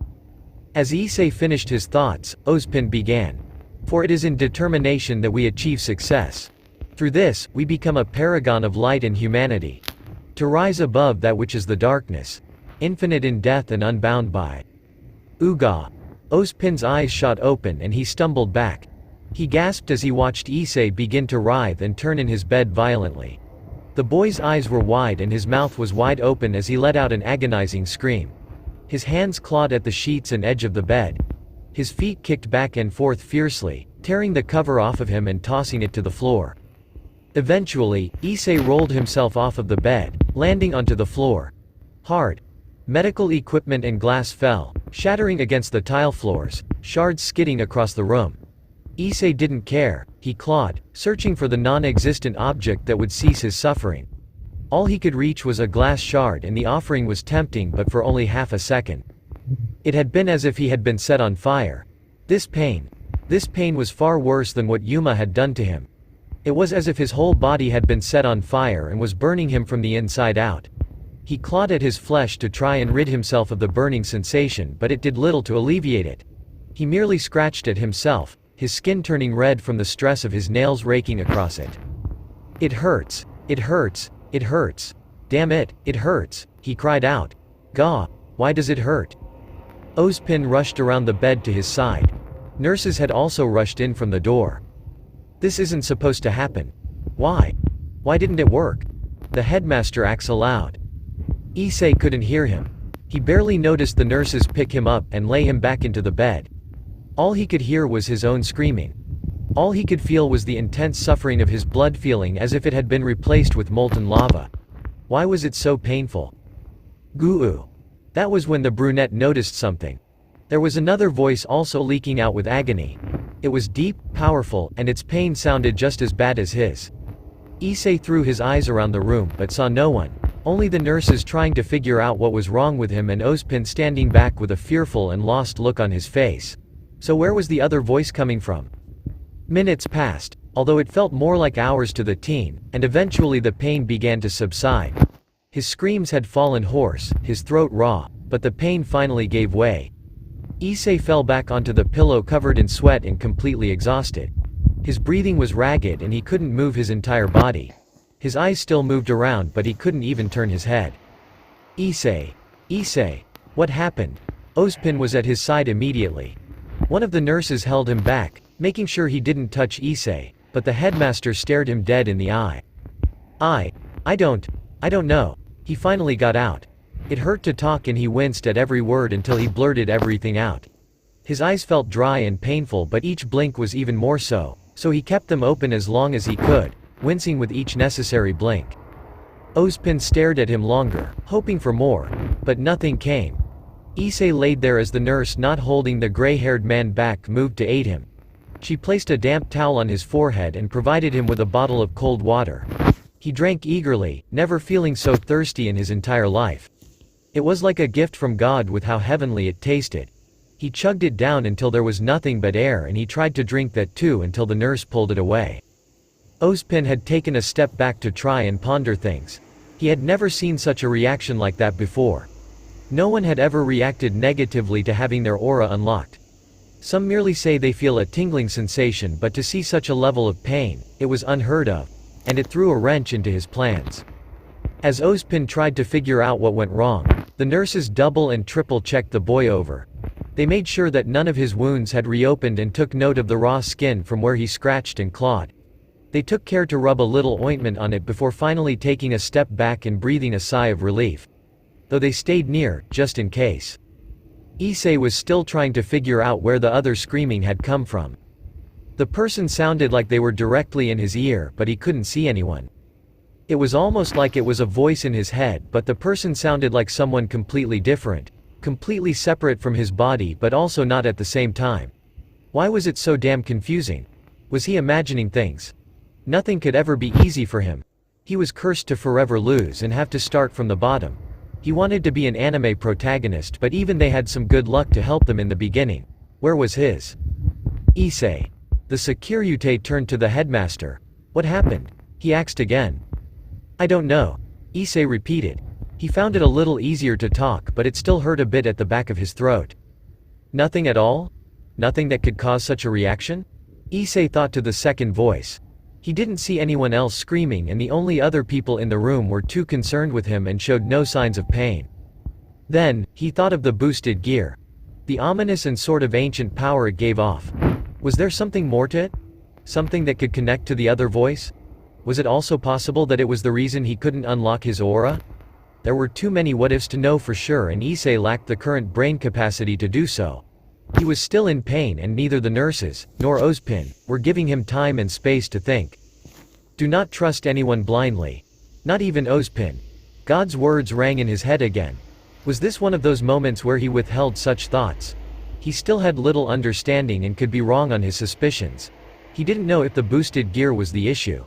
As Issei finished his thoughts, Ozpin began. For it is in determination that we achieve success. Through this, we become a paragon of light and humanity. To rise above that which is the darkness. Infinite in death and unbound by. Uga. Ozpin's eyes shot open and he stumbled back. He gasped as he watched Issei begin to writhe and turn in his bed violently. The boy's eyes were wide and his mouth was wide open as he let out an agonizing scream. His hands clawed at the sheets and edge of the bed. His feet kicked back and forth fiercely, tearing the cover off of him and tossing it to the floor. Eventually, Issei rolled himself off of the bed, landing onto the floor. Hard. Medical equipment and glass fell, shattering against the tile floors, shards skidding across the room. Issei didn't care, he clawed, searching for the non-existent object that would cease his suffering. All he could reach was a glass shard and the offering was tempting but for only half a second. It had been as if he had been set on fire. This pain was far worse than what Yuma had done to him. It was as if his whole body had been set on fire and was burning him from the inside out. He clawed at his flesh to try and rid himself of the burning sensation, but it did little to alleviate it. He merely scratched at himself, his skin turning red from the stress of his nails raking across it. It hurts, it hurts, it hurts. Damn it, it hurts, he cried out. Gah, why does it hurt? Ozpin rushed around the bed to his side. Nurses had also rushed in from the door. This isn't supposed to happen. Why? Why didn't it work? The headmaster acts aloud. Issei couldn't hear him. He barely noticed the nurses pick him up and lay him back into the bed. All he could hear was his own screaming. All he could feel was the intense suffering of his blood, feeling as if it had been replaced with molten lava. Why was it so painful? Goo. That was when the brunette noticed something. There was another voice also leaking out with agony. It was deep, powerful, and its pain sounded just as bad as his. Issei threw his eyes around the room but saw no one, only the nurses trying to figure out what was wrong with him and Ozpin standing back with a fearful and lost look on his face. So where was the other voice coming from? Minutes passed. although it felt more like hours to the teen, and eventually the pain began to subside. His screams had fallen hoarse, his throat raw, but the pain finally gave way. Issei fell back onto the pillow covered in sweat and completely exhausted. His breathing was ragged and he couldn't move his entire body. His eyes still moved around but he couldn't even turn his head. Issei. Issei. What happened? Ozpin was at his side immediately. One of the nurses held him back, making sure he didn't touch Issei, but the headmaster stared him dead in the eye. I don't know. He finally got out. It hurt to talk and he winced at every word until he blurted everything out. His eyes felt dry and painful but each blink was even more so he kept them open as long as he could, wincing with each necessary blink. Ozpin stared at him longer, hoping for more, but nothing came. Issei laid there as the nurse not holding the gray-haired man back moved to aid him. She placed a damp towel on his forehead and provided him with a bottle of cold water. He drank eagerly, never feeling so thirsty in his entire life. It was like a gift from God with how heavenly it tasted. He chugged it down until there was nothing but air and he tried to drink that too until the nurse pulled it away. Ozpin had taken a step back to try and ponder things. He had never seen such a reaction like that before. No one had ever reacted negatively to having their aura unlocked. Some merely say they feel a tingling sensation, but to see such a level of pain, it was unheard of, and it threw a wrench into his plans. As Ozpin tried to figure out what went wrong, the nurses double and triple checked the boy over. They made sure that none of his wounds had reopened and took note of the raw skin from where he scratched and clawed. They took care to rub a little ointment on it before finally taking a step back and breathing a sigh of relief. Though they stayed near, just in case. Issei was still trying to figure out where the other screaming had come from. The person sounded like they were directly in his ear, but he couldn't see anyone. It was almost like it was a voice in his head, but the person sounded like someone completely different, completely separate from his body but also not at the same time. Why was it so damn confusing? Was he imagining things? Nothing could ever be easy for him. He was cursed to forever lose and have to start from the bottom. He wanted to be an anime protagonist, but even they had some good luck to help them in the beginning. Where was his? Issei. The Securite turned to the headmaster. What happened? He asked again. I don't know. Issei repeated. He found it a little easier to talk, but it still hurt a bit at the back of his throat. Nothing at all? Nothing that could cause such a reaction? Issei thought to the second voice. He didn't see anyone else screaming and the only other people in the room were too concerned with him and showed no signs of pain. Then, he thought of the boosted gear. The ominous and sort of ancient power it gave off. Was there something more to it? Something that could connect to the other voice? Was it also possible that it was the reason he couldn't unlock his aura? There were too many what-ifs to know for sure and Issei lacked the current brain capacity to do so. He was still in pain and neither the nurses, nor Ozpin, were giving him time and space to think. Do not trust anyone blindly. Not even Ozpin. God's words rang in his head again. Was this one of those moments where he withheld such thoughts? He still had little understanding and could be wrong on his suspicions. He didn't know if the boosted gear was the issue.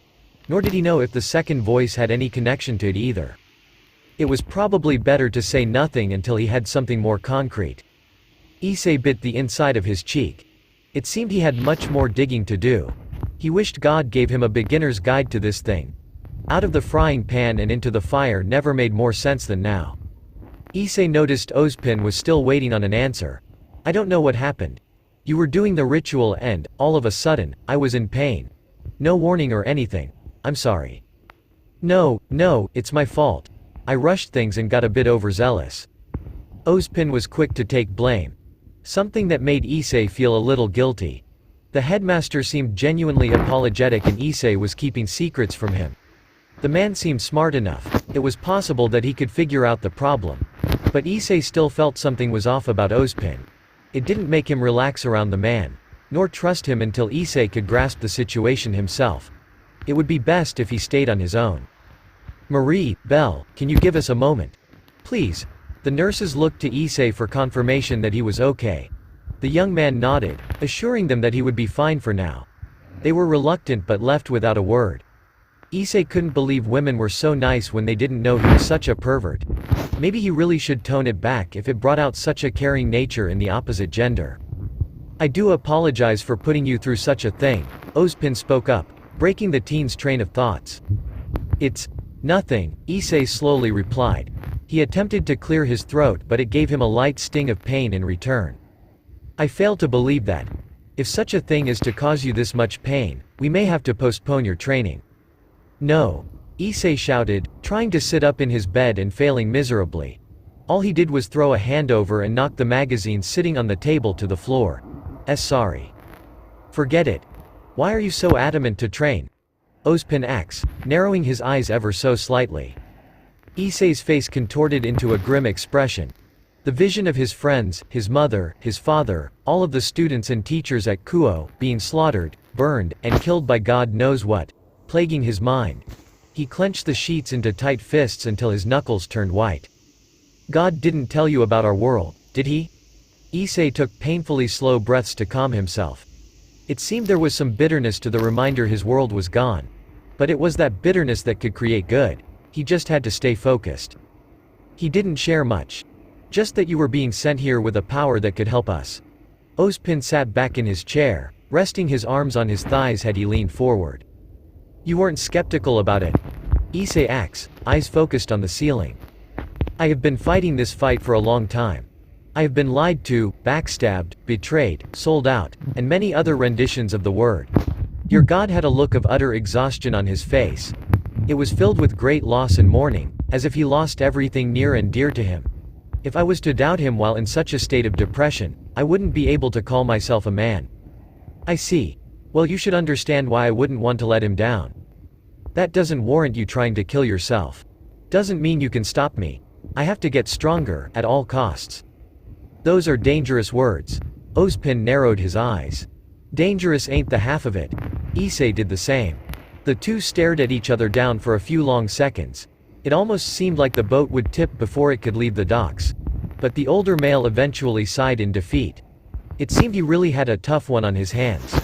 Nor did he know if the second voice had any connection to it either. It was probably better to say nothing until he had something more concrete. Issei bit the inside of his cheek. It seemed he had much more digging to do. He wished God gave him a beginner's guide to this thing. Out of the frying pan and into the fire never made more sense than now. Issei noticed Ozpin was still waiting on an answer. I don't know what happened. You were doing the ritual and, all of a sudden, I was in pain. No warning or anything. I'm sorry. No, it's my fault. I rushed things and got a bit overzealous. Ozpin was quick to take blame. Something that made Issei feel a little guilty. The headmaster seemed genuinely apologetic and Issei was keeping secrets from him. The man seemed smart enough. It was possible that he could figure out the problem. But Issei still felt something was off about Ozpin. It didn't make him relax around the man, nor trust him until Issei could grasp the situation himself. It would be best if he stayed on his own. Marie, Belle, can you give us a moment? Please. The nurses looked to Issei for confirmation that he was okay. The young man nodded, assuring them that he would be fine for now. They were reluctant but left without a word. Issei couldn't believe women were so nice when they didn't know he was such a pervert. Maybe he really should tone it back if it brought out such a caring nature in the opposite gender. I do apologize for putting you through such a thing, Ozpin spoke up, breaking the teen's train of thoughts. It's nothing, Issei slowly replied. He attempted to clear his throat, but it gave him a light sting of pain in return. I fail to believe that. If such a thing is to cause you this much pain, we may have to postpone your training. No, Issei shouted, trying to sit up in his bed and failing miserably. All he did was throw a hand over and knock the magazine sitting on the table to the floor. Sorry. Forget it. Why are you so adamant to train? Ozpin asked, narrowing his eyes ever so slightly. Issei's face contorted into a grim expression. The vision of his friends, his mother, his father, all of the students and teachers at Kuo, being slaughtered, burned, and killed by God knows what, plaguing his mind. He clenched the sheets into tight fists until his knuckles turned white. God didn't tell you about our world, did he? Issei took painfully slow breaths to calm himself. It seemed there was some bitterness to the reminder his world was gone. But it was that bitterness that could create good. He just had to stay focused. He didn't share much. Just that you were being sent here with a power that could help us. Ozpin sat back in his chair, resting his arms on his thighs had he leaned forward. You weren't skeptical about it? Issei asked, eyes focused on the ceiling. I have been fighting this fight for a long time. I have been lied to, backstabbed, betrayed, sold out, and many other renditions of the word. Your god had a look of utter exhaustion on his face. It was filled with great loss and mourning, as if he lost everything near and dear to him. If I was to doubt him while in such a state of depression, I wouldn't be able to call myself a man. I see. Well, you should understand why I wouldn't want to let him down. That doesn't warrant you trying to kill yourself. Doesn't mean you can stop me. I have to get stronger, at all costs. Those are dangerous words. Ozpin narrowed his eyes. Dangerous ain't the half of it. Issei did the same. The two stared at each other down for a few long seconds. It almost seemed like the boat would tip before it could leave the docks. But the older male eventually sighed in defeat. It seemed he really had a tough one on his hands.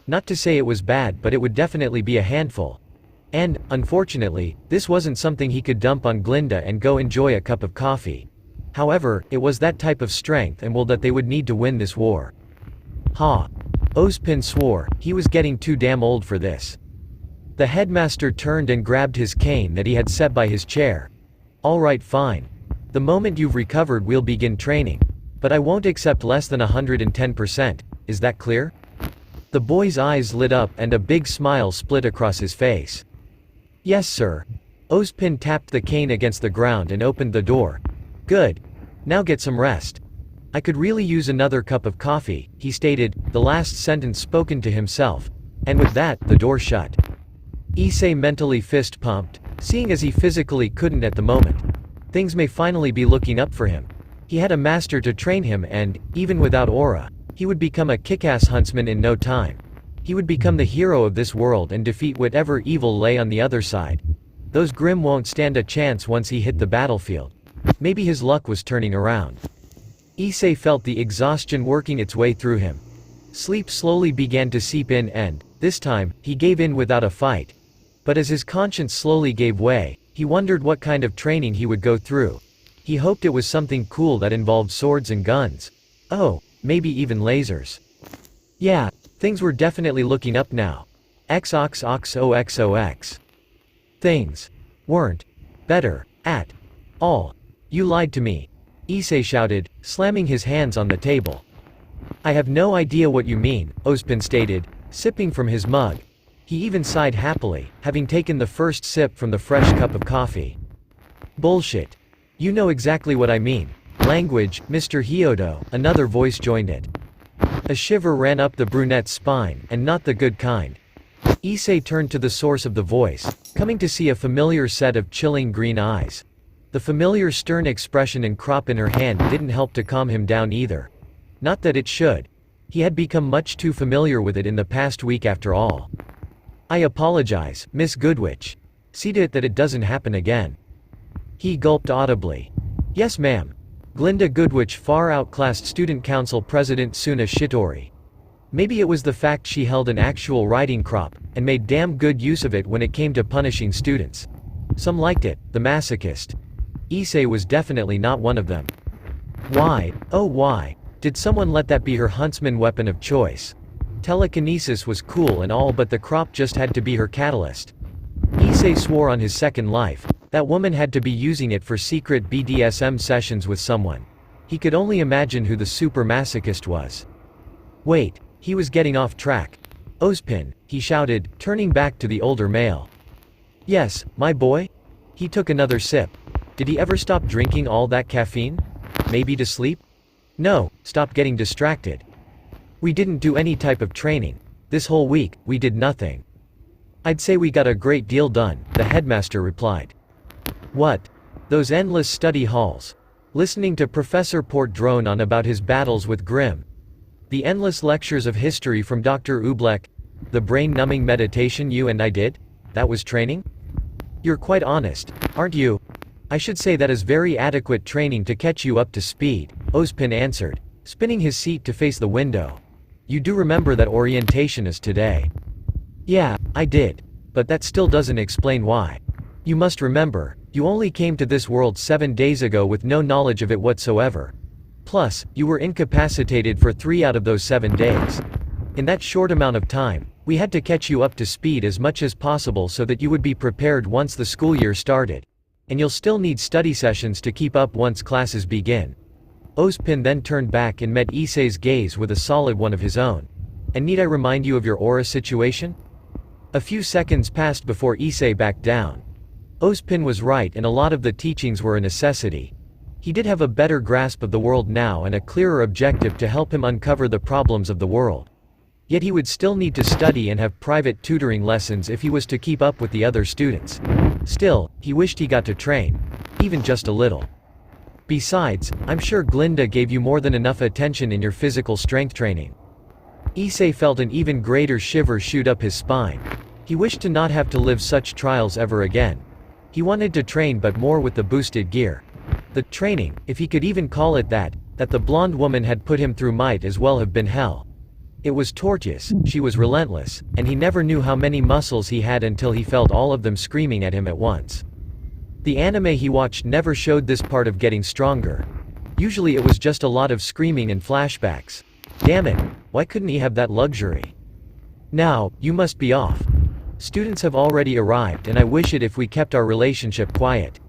Not to say it was bad, but it would definitely be a handful. And, unfortunately, this wasn't something he could dump on Glinda and go enjoy a cup of coffee. However, it was that type of strength and will that they would need to win this war. Ha! Ozpin swore, he was getting too damn old for this. The headmaster turned and grabbed his cane that he had set by his chair. All right, fine. The moment you've recovered we'll begin training. But I won't accept less than 110%, is that clear? The boy's eyes lit up and a big smile split across his face. Yes, sir. Ozpin tapped the cane against the ground and opened the door. Good. Now get some rest. I could really use another cup of coffee, he stated, the last sentence spoken to himself. And with that, the door shut. Issei mentally fist pumped, seeing as he physically couldn't at the moment. Things may finally be looking up for him. He had a master to train him and, even without aura, he would become a kick-ass huntsman in no time. He would become the hero of this world and defeat whatever evil lay on the other side. Those Grimm won't stand a chance once he hit the battlefield. Maybe his luck was turning around. Issei felt the exhaustion working its way through him. Sleep slowly began to seep in and, this time, he gave in without a fight. But as his conscience slowly gave way, he wondered what kind of training he would go through. He hoped it was something cool that involved swords and guns. Oh, maybe even lasers. Yeah, things were definitely looking up now. XOXOXOX. Things weren't better at all. You lied to me. Issei shouted, slamming his hands on the table. I have no idea what you mean, Ozpin stated, sipping from his mug. He even sighed happily, having taken the first sip from the fresh cup of coffee. Bullshit. You know exactly what I mean. Language, Mr. Hyodo, another voice joined it. A shiver ran up the brunette's spine, and not the good kind. Issei turned to the source of the voice, coming to see a familiar set of chilling green eyes. The familiar stern expression and crop in her hand didn't help to calm him down either. Not that it should. He had become much too familiar with it in the past week after all. I apologize, Miss Goodwitch. See to it that it doesn't happen again. He gulped audibly. Yes, ma'am. Glinda Goodwitch far outclassed Student Council President Suna Shitori. Maybe it was the fact she held an actual writing crop, and made damn good use of it when it came to punishing students. Some liked it, the masochist. Issei was definitely not one of them. Why, oh why, did someone let that be her huntsman weapon of choice? Telekinesis was cool and all, but the crop just had to be her catalyst. Issei swore on his second life. That woman had to be using it for secret BDSM sessions with someone. He could only imagine who the super masochist was. Wait, he was getting off track. Ozpin, he shouted, turning back to the older male. Yes, my boy? He took another sip. Did he ever stop drinking all that caffeine? Maybe to sleep? No, stop getting distracted. We didn't do any type of training. This whole week, we did nothing. I'd say we got a great deal done, the headmaster replied. What? Those endless study halls. Listening to Professor Port drone on about his battles with Grimm. The endless lectures of history from Dr. Ublek. The brain-numbing meditation you and I did? That was training? You're quite honest, aren't you? I should say that is very adequate training to catch you up to speed, Ozpin answered, spinning his seat to face the window. You do remember that orientation is today. Yeah, I did. But that still doesn't explain why. You must remember, you only came to this world 7 days ago with no knowledge of it whatsoever. Plus, you were incapacitated for 3 out of those 7 days. In that short amount of time, we had to catch you up to speed as much as possible so that you would be prepared once the school year started. And you'll still need study sessions to keep up once classes begin. Ozpin then turned back and met Issei's gaze with a solid one of his own. And need I remind you of your aura situation? A few seconds passed before Issei backed down. Ozpin was right, and a lot of the teachings were a necessity. He did have a better grasp of the world now and a clearer objective to help him uncover the problems of the world. Yet he would still need to study and have private tutoring lessons if he was to keep up with the other students. Still, he wished he got to train. Even just a little. Besides, I'm sure Glinda gave you more than enough attention in your physical strength training. Issei felt an even greater shiver shoot up his spine. He wished to not have to live such trials ever again. He wanted to train, but more with the boosted gear. The training, if he could even call it that the blonde woman had put him through might as well have been hell. It was tortuous, she was relentless, and he never knew how many muscles he had until he felt all of them screaming at him at once. The anime he watched never showed this part of getting stronger. Usually it was just a lot of screaming and flashbacks. Damn it, why couldn't he have that luxury? Now, you must be off. Students have already arrived, and I wish it if we kept our relationship quiet.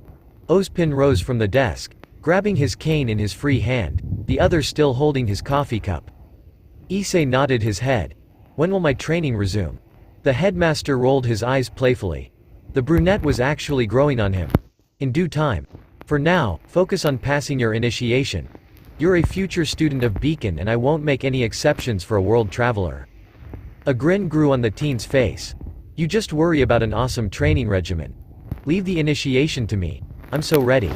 Ozpin rose from the desk, grabbing his cane in his free hand, the other still holding his coffee cup. Issei nodded his head. When will my training resume? The headmaster rolled his eyes playfully. The brunette was actually growing on him. In due time. For now, focus on passing your initiation. You're a future student of Beacon, and I won't make any exceptions for a world traveler. A grin grew on the teen's face. You just worry about an awesome training regimen. Leave the initiation to me. I'm so ready.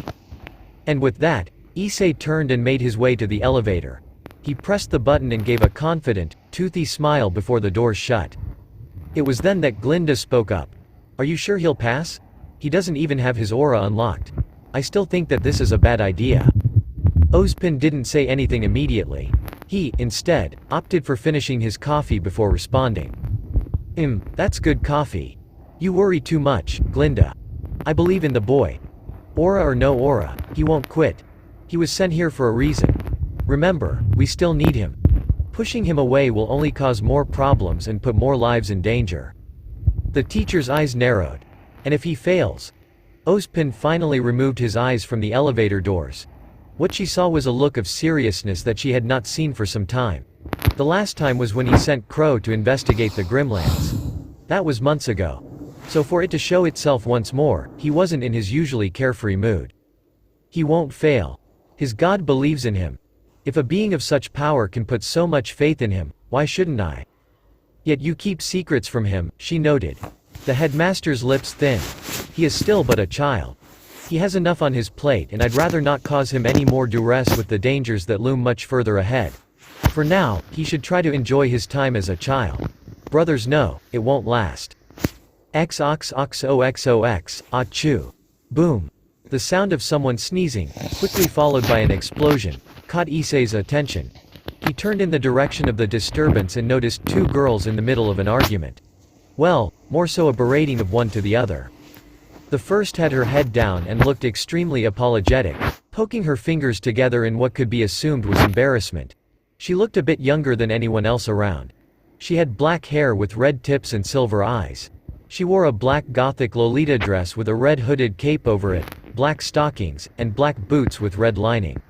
And with that, Issei turned and made his way to the elevator. He pressed the button and gave a confident, toothy smile before the doors shut. It was then that Glinda spoke up. Are you sure he'll pass? He doesn't even have his aura unlocked. I still think that this is a bad idea. Ozpin didn't say anything immediately. He, instead, opted for finishing his coffee before responding. That's good coffee. You worry too much, Glinda. I believe in the boy. Aura or no aura, he won't quit. He was sent here for a reason. Remember, we still need him. Pushing him away will only cause more problems and put more lives in danger. The teacher's eyes narrowed. And if he fails? Ozpin finally removed his eyes from the elevator doors. What she saw was a look of seriousness that she had not seen for some time. The last time was when he sent Crow to investigate the Grimlands. That was months ago. So for it to show itself once more, he wasn't in his usually carefree mood. He won't fail. His god believes in him. If a being of such power can put so much faith in him, why shouldn't I? Yet you keep secrets from him, she noted. The headmaster's lips thinned. He is still but a child. He has enough on his plate, and I'd rather not cause him any more duress with the dangers that loom much further ahead. For now, he should try to enjoy his time as a child. Brothers know, it won't last. XOXOXOX, achoo. Boom. The sound of someone sneezing, quickly followed by an explosion, caught Issei's attention. He turned in the direction of the disturbance and noticed 2 girls in the middle of an argument. Well, more so a berating of one to the other. The first had her head down and looked extremely apologetic, poking her fingers together in what could be assumed was embarrassment. She looked a bit younger than anyone else around. She had black hair with red tips and silver eyes. She wore a black gothic Lolita dress with a red hooded cape over it, black stockings, and black boots with red lining.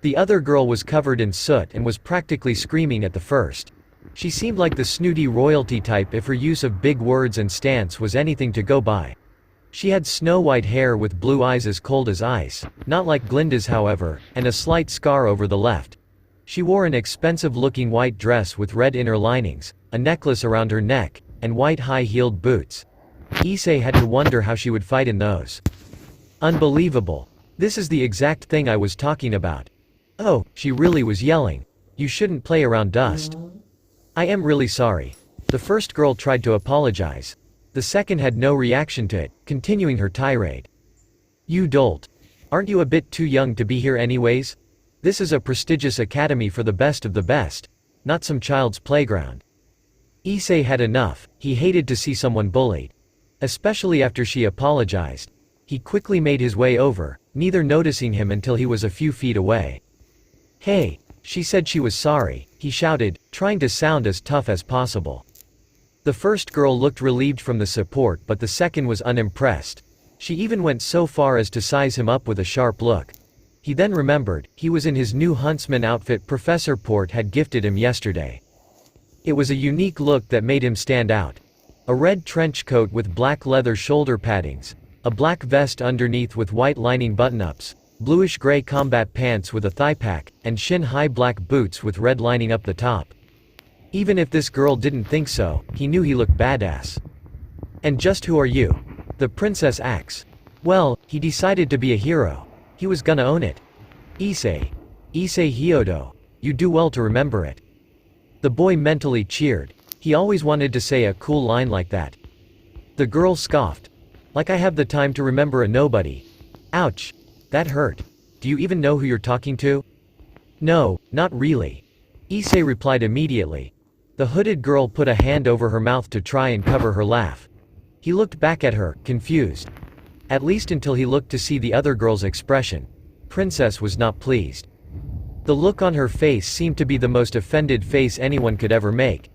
The other girl was covered in soot and was practically screaming at the first. She seemed like the snooty royalty type if her use of big words and stance was anything to go by. She had snow-white hair with blue eyes as cold as ice, not like Glinda's however, and a slight scar over the left. She wore an expensive-looking white dress with red inner linings, a necklace around her neck, and white high-heeled boots. Issei had to wonder how she would fight in those. Unbelievable. This is the exact thing I was talking about. Oh, she really was yelling. You shouldn't play around dust. I am really sorry. The first girl tried to apologize. The second had no reaction to it, continuing her tirade. You dolt. Aren't you a bit too young to be here anyways? This is a prestigious academy for the best of the best, not some child's playground. Issei had enough. He hated to see someone bullied. Especially after she apologized. He quickly made his way over, neither noticing him until he was a few feet away. Hey, she said she was sorry, he shouted, trying to sound as tough as possible. The first girl looked relieved from the support but the second was unimpressed. She even went so far as to size him up with a sharp look. He then remembered, he was in his new huntsman outfit Professor Port had gifted him yesterday. It was a unique look that made him stand out. A red trench coat with black leather shoulder paddings, a black vest underneath with white lining button-ups, bluish-gray combat pants with a thigh pack, and shin-high black boots with red lining up the top. Even if this girl didn't think so, he knew he looked badass. And just who are you? The Princess Axe. Well, he decided to be a hero. He was gonna own it. Issei. Issei Hyodo. You do well to remember it. The boy mentally cheered. He always wanted to say a cool line like that. The girl scoffed. Like I have the time to remember a nobody. Ouch. That hurt. Do you even know who you're talking to? No, not really. Issei replied immediately. The hooded girl put a hand over her mouth to try and cover her laugh. He looked back at her, confused. At least until he looked to see the other girl's expression. Princess was not pleased. The look on her face seemed to be the most offended face anyone could ever make.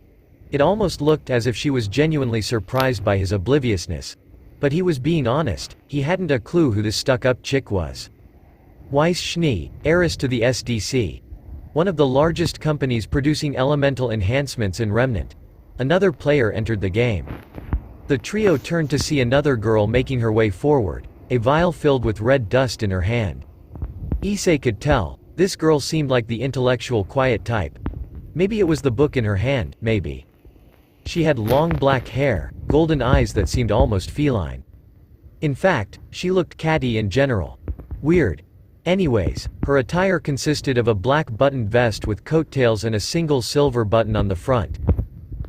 It almost looked as if she was genuinely surprised by his obliviousness. But he was being honest, he hadn't a clue who this stuck-up chick was. Weiss Schnee, heiress to the SDC. One of the largest companies producing elemental enhancements in Remnant. Another player entered the game. The trio turned to see another girl making her way forward, a vial filled with red dust in her hand. Issei could tell, this girl seemed like the intellectual quiet type. Maybe it was the book in her hand, maybe. She had long black hair, golden eyes that seemed almost feline. In fact, she looked catty in general. Weird. Anyways, her attire consisted of a black buttoned vest with coattails and a single silver button on the front.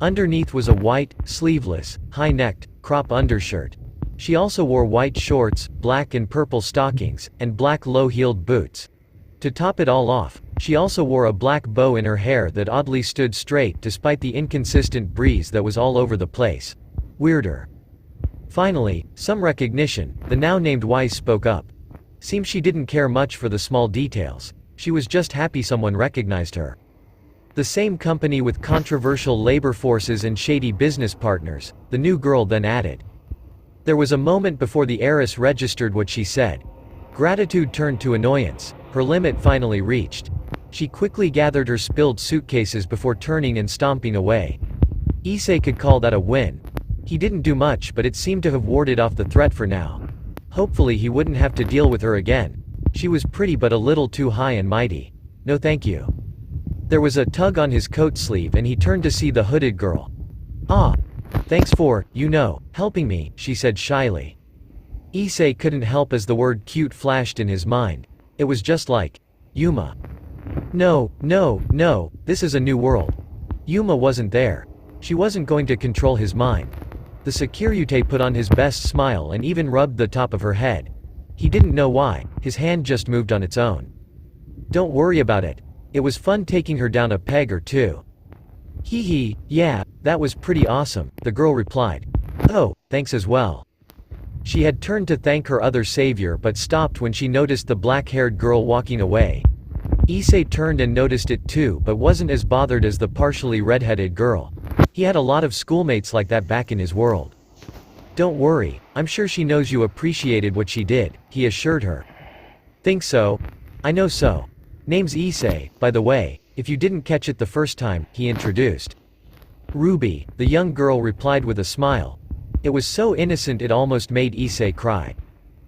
Underneath was a white, sleeveless, high-necked, crop undershirt. She also wore white shorts, black and purple stockings, and black low-heeled boots. To top it all off, she also wore a black bow in her hair that oddly stood straight despite the inconsistent breeze that was all over the place. Weirder. Finally, some recognition, the now named Weiss spoke up. Seems she didn't care much for the small details. She was just happy someone recognized her. The same company with controversial labor forces and shady business partners, the new girl then added. There was a moment before the heiress registered what she said. Gratitude turned to annoyance, her limit finally reached. She quickly gathered her spilled suitcases before turning and stomping away. Issei could call that a win. He didn't do much but it seemed to have warded off the threat for now. Hopefully he wouldn't have to deal with her again. She was pretty but a little too high and mighty. No thank you. There was a tug on his coat sleeve and he turned to see the hooded girl. Ah. Thanks for, helping me, she said shyly. Issei couldn't help as the word cute flashed in his mind. It was just like, Yuma. No, this is a new world. Yuma wasn't there. She wasn't going to control his mind. The Securite put on his best smile and even rubbed the top of her head. He didn't know why, his hand just moved on its own. Don't worry about it. It was fun taking her down a peg or two. Hee hee, yeah, that was pretty awesome, the girl replied. Oh, thanks as well. She had turned to thank her other savior but stopped when she noticed the black-haired girl walking away. Issei turned and noticed it too but wasn't as bothered as the partially red-headed girl. He had a lot of schoolmates like that back in his world. Don't worry, I'm sure she knows you appreciated what she did, he assured her. Think so? I know so. Name's Issei, by the way, if you didn't catch it the first time, he introduced. Ruby, the young girl replied with a smile. It was so innocent it almost made Issei cry.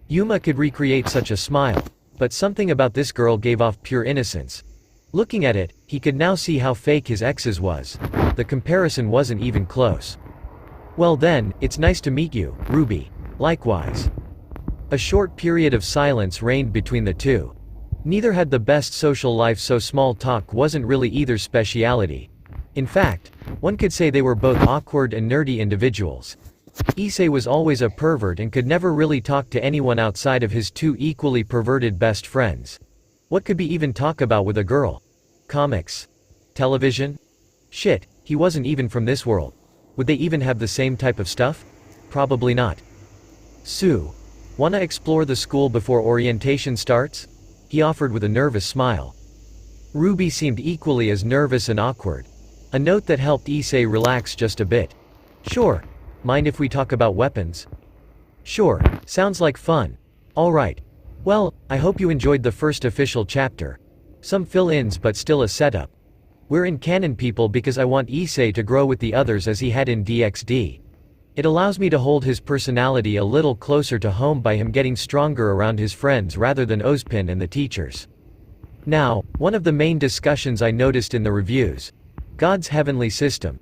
Yuma could recreate such a smile, but something about this girl gave off pure innocence. Looking at it, he could now see how fake his ex's was. The comparison wasn't even close. Well then, it's nice to meet you, Ruby. Likewise. A short period of silence reigned between the two. Neither had the best social life, so small talk wasn't really either's speciality. In fact, one could say they were both awkward and nerdy individuals. Issei was always a pervert and could never really talk to anyone outside of his two equally perverted best friends. What could he even talk about with a girl? Comics? Television? Shit, he wasn't even from this world. Would they even have the same type of stuff? Probably not. Sue. Wanna explore the school before orientation starts? He offered with a nervous smile. Ruby seemed equally as nervous and awkward. A note that helped Issei relax just a bit. Sure. Mind if we talk about weapons? Sure, sounds like fun. Alright. Well, I hope you enjoyed the first official chapter. Some fill-ins but still a setup. We're in canon people because I want Issei to grow with the others as he had in DxD. It allows me to hold his personality a little closer to home by him getting stronger around his friends rather than Ozpin and the teachers. Now, one of the main discussions I noticed in the reviews. God's heavenly system.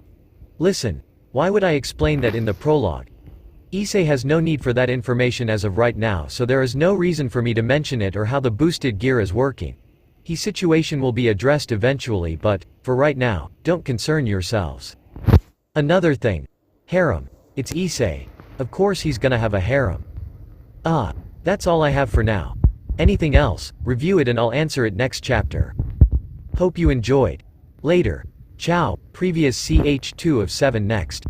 Listen, why would I explain that in the prologue? Issei has no need for that information as of right now, so there is no reason for me to mention it or how the boosted gear is working. His situation will be addressed eventually, but, for right now, don't concern yourselves. Another thing. Harem. It's Issei. Of course he's gonna have a harem. That's all I have for now. Anything else, review it and I'll answer it next chapter. Hope you enjoyed. Later. Ciao, previous CH2 of 7 next.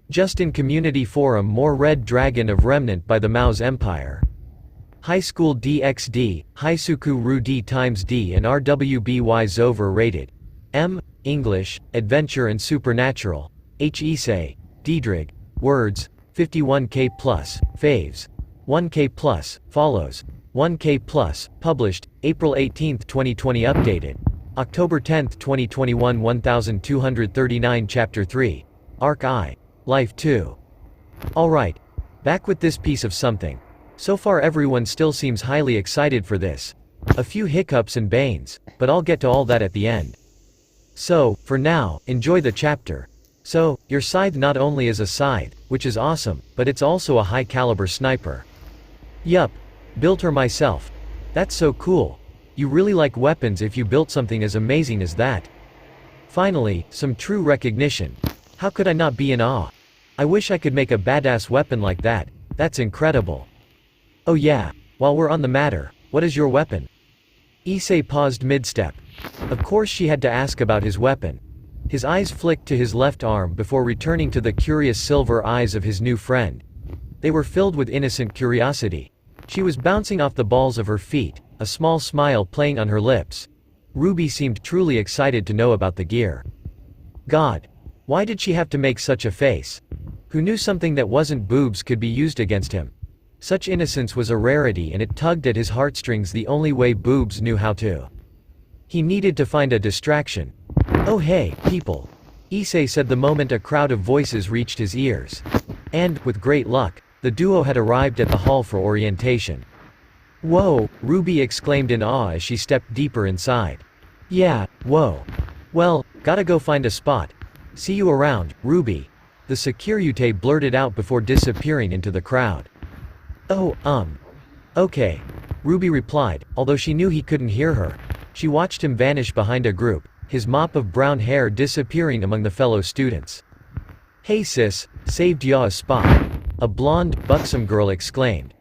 Just in community forum, more Red Dragon of Remnant by the Mao's Empire. High School DxD, Haisuku Ru D times D and RWBY overrated. M. English, Adventure and Supernatural. H. Issei, Diedrich, Words, 51k plus, Faves. 1k plus, follows. 1k plus, published, April 18, 2020 updated. October 10, 2021 1239 Chapter 3. Arc I. Life 2. Alright. Back with this piece of something. So far everyone still seems highly excited for this. A few hiccups and banes, but I'll get to all that at the end. So, for now, enjoy the chapter. So, your scythe not only is a scythe, which is awesome, but it's also a high-caliber sniper. Yup. Built her myself. That's so cool. You really like weapons if you built something as amazing as that. Finally, some true recognition. How could I not be in awe? I wish I could make a badass weapon like that. That's incredible. Oh yeah, while we're on the matter, what is your weapon? Issei paused mid-step. Of course she had to ask about his weapon. His eyes flicked to his left arm before returning to the curious silver eyes of his new friend. They were filled with innocent curiosity. She was bouncing off the balls of her feet, a small smile playing on her lips. Ruby seemed truly excited to know about the gear. God. Why did she have to make such a face? Who knew something that wasn't boobs could be used against him? Such innocence was a rarity and it tugged at his heartstrings the only way boobs knew how to. He needed to find a distraction. Oh hey, people. Issei said the moment a crowd of voices reached his ears. And, with great luck, the duo had arrived at the hall for orientation. Whoa, Ruby exclaimed in awe as she stepped deeper inside. Yeah, whoa. Well, gotta go find a spot. See you around, Ruby. The Securite blurted out before disappearing into the crowd. Oh, okay. Ruby replied, although she knew he couldn't hear her. She watched him vanish behind a group, his mop of brown hair disappearing among the fellow students. Hey sis, saved ya a spot. A blonde, buxom girl exclaimed.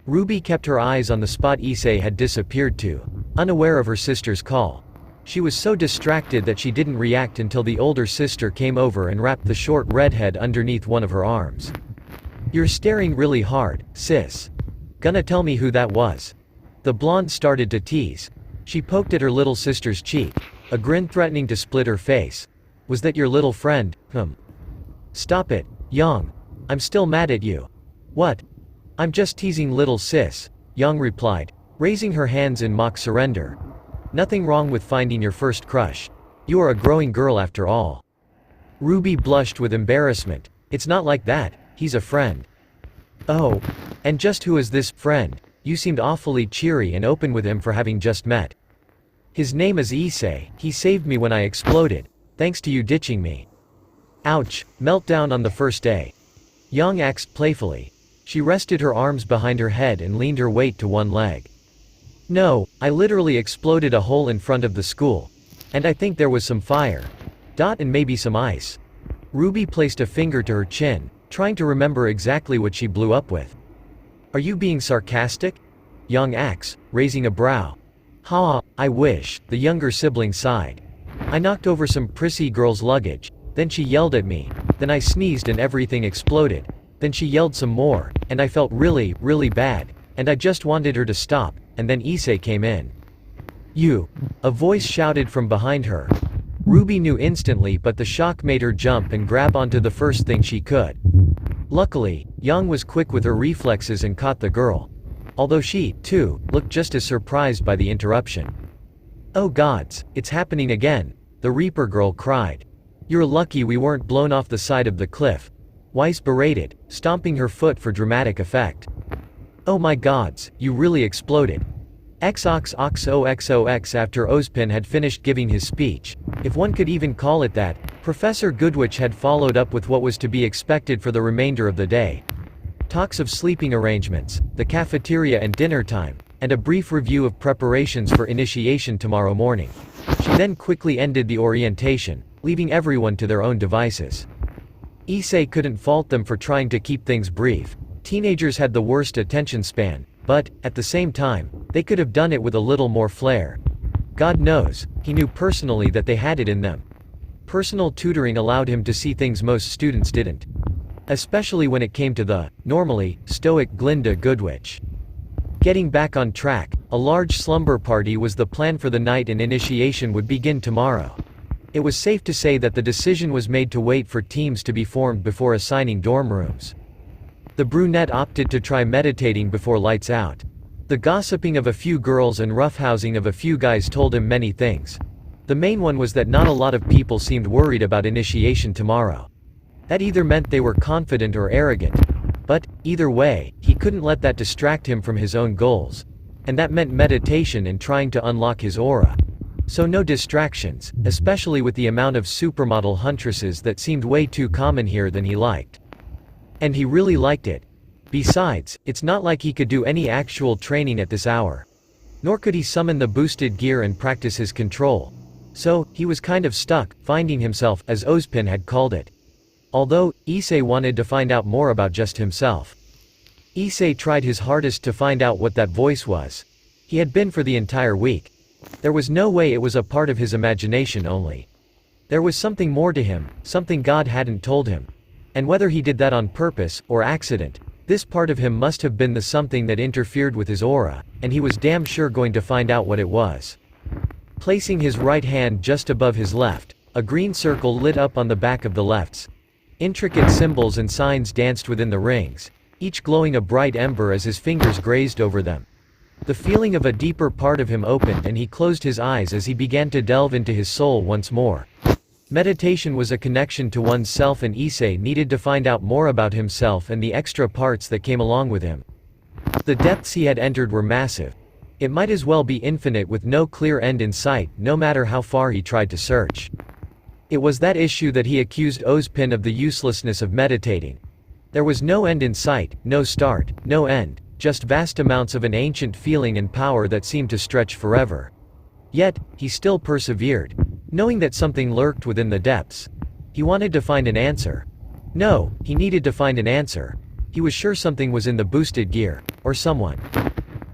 Ruby kept her eyes on the spot Issei had disappeared to, unaware of her sister's call. She was so distracted that she didn't react until the older sister came over and wrapped the short redhead underneath one of her arms. You're staring really hard, sis. Gonna tell me who that was? The blonde started to tease. She poked at her little sister's cheek, a grin threatening to split her face. Was that your little friend? Stop it, Yang. I'm still mad at you. What? I'm just teasing little sis, Yang replied, raising her hands in mock surrender. Nothing wrong with finding your first crush. You are a growing girl after all. Ruby blushed with embarrassment. It's not like that, he's a friend. Oh. And just who is this friend? You seemed awfully cheery and open with him for having just met. His name is Issei, he saved me when I exploded, thanks to you ditching me. Ouch, meltdown on the first day. Yang asked playfully. She rested her arms behind her head and leaned her weight to one leg. No, I literally exploded a hole in front of the school. And I think there was some fire. And maybe some ice. Ruby placed a finger to her chin, trying to remember exactly what she blew up with. Are you being sarcastic? Yang asked, raising a brow. Ha, I wish, the younger sibling sighed. I knocked over some prissy girl's luggage, then she yelled at me, then I sneezed and everything exploded, then she yelled some more, and I felt really, really bad, and I just wanted her to stop, and then Issei came in. You! A voice shouted from behind her. Ruby knew instantly, but the shock made her jump and grab onto the first thing she could. Luckily, Yang was quick with her reflexes and caught the girl. Although she, too, looked just as surprised by the interruption. Oh gods, it's happening again, the Reaper girl cried. You're lucky we weren't blown off the side of the cliff. Weiss berated, stomping her foot for dramatic effect. Oh my gods, you really exploded. XOXOXOX. After Ozpin had finished giving his speech, if one could even call it that, Professor Goodwitch had followed up with what was to be expected for the remainder of the day. Talks of sleeping arrangements, the cafeteria and dinner time, and a brief review of preparations for initiation tomorrow morning. She then quickly ended the orientation, leaving everyone to their own devices. Issei couldn't fault them for trying to keep things brief. Teenagers had the worst attention span, but, at the same time, they could have done it with a little more flair. God knows, he knew personally that they had it in them. Personal tutoring allowed him to see things most students didn't. Especially when it came to the, normally, stoic Glinda Goodwitch. Getting back on track, a large slumber party was the plan for the night and initiation would begin tomorrow. It was safe to say that the decision was made to wait for teams to be formed before assigning dorm rooms. The brunette opted to try meditating before lights out. The gossiping of a few girls and roughhousing of a few guys told him many things. The main one was that not a lot of people seemed worried about initiation tomorrow. That either meant they were confident or arrogant. But, either way, he couldn't let that distract him from his own goals. And that meant meditation and trying to unlock his aura. So no distractions, especially with the amount of supermodel huntresses that seemed way too common here than he liked. And he really liked it. Besides, it's not like he could do any actual training at this hour. Nor could he summon the boosted gear and practice his control. So, he was kind of stuck, finding himself, as Ozpin had called it. Although, Issei wanted to find out more about just himself. Issei tried his hardest to find out what that voice was. He had been for the entire week. There was no way it was a part of his imagination only. There was something more to him, something God hadn't told him. And whether he did that on purpose, or accident, this part of him must have been the something that interfered with his aura, and he was damn sure going to find out what it was. Placing his right hand just above his left, a green circle lit up on the back of the left's. Intricate symbols and signs danced within the rings, each glowing a bright ember as his fingers grazed over them. The feeling of a deeper part of him opened and he closed his eyes as he began to delve into his soul once more. Meditation was a connection to one's self, and Issei needed to find out more about himself and the extra parts that came along with him. The depths he had entered were massive. It might as well be infinite with no clear end in sight, no matter how far he tried to search. It was that issue that he accused Ozpin of the uselessness of meditating. There was no end in sight, no start, no end, just vast amounts of an ancient feeling and power that seemed to stretch forever. Yet, he still persevered, knowing that something lurked within the depths. He wanted to find an answer. No, he needed to find an answer. He was sure something was in the boosted gear, or someone.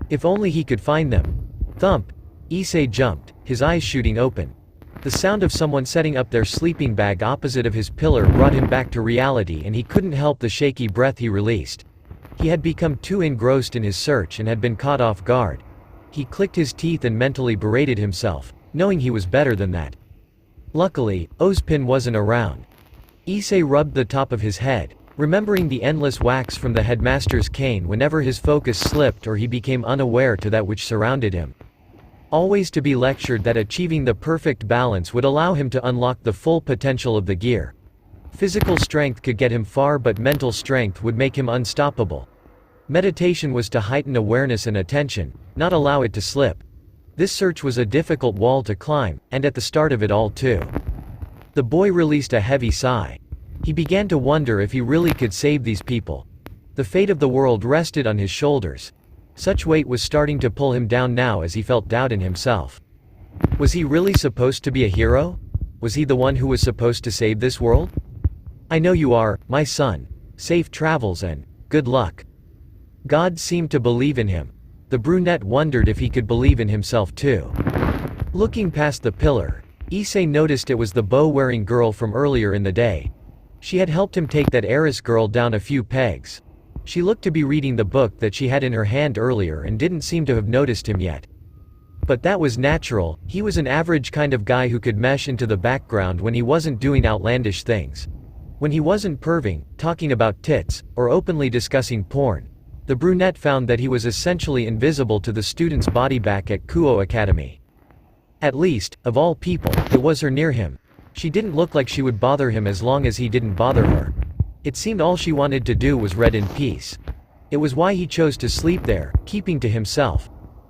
If only he could find them. Thump! Issei jumped, his eyes shooting open. The sound of someone setting up their sleeping bag opposite of his pillar brought him back to reality, and he couldn't help the shaky breath he released. He had become too engrossed in his search and had been caught off guard. He clicked his teeth and mentally berated himself, knowing he was better than that. Luckily, Ozpin wasn't around. Issei rubbed the top of his head, remembering the endless wax from the headmaster's cane whenever his focus slipped or he became unaware to that which surrounded him. Always to be lectured that achieving the perfect balance would allow him to unlock the full potential of the gear. Physical strength could get him far, but mental strength would make him unstoppable. Meditation was to heighten awareness and attention, not allow it to slip. This search was a difficult wall to climb, and at the start of it all too. The boy released a heavy sigh. He began to wonder if he really could save these people. The fate of the world rested on his shoulders. Such weight was starting to pull him down now as he felt doubt in himself. Was he really supposed to be a hero? Was he the one who was supposed to save this world? "I know you are, my son. Safe travels and good luck." God seemed to believe in him. The brunette wondered if he could believe in himself too. Looking past the pillar, Issei noticed it was the bow-wearing girl from earlier in the day. She had helped him take that heiress girl down a few pegs. She looked to be reading the book that she had in her hand earlier and didn't seem to have noticed him yet. But that was natural. He was an average kind of guy who could mesh into the background when he wasn't doing outlandish things. When he wasn't perving, talking about tits, or openly discussing porn. The brunette found that he was essentially invisible to the students' body back at Kuo Academy. At least, of all people, it was her near him. She didn't look like she would bother him as long as he didn't bother her. It seemed all she wanted to do was rest in peace. It was why he chose to sleep there, keeping to himself.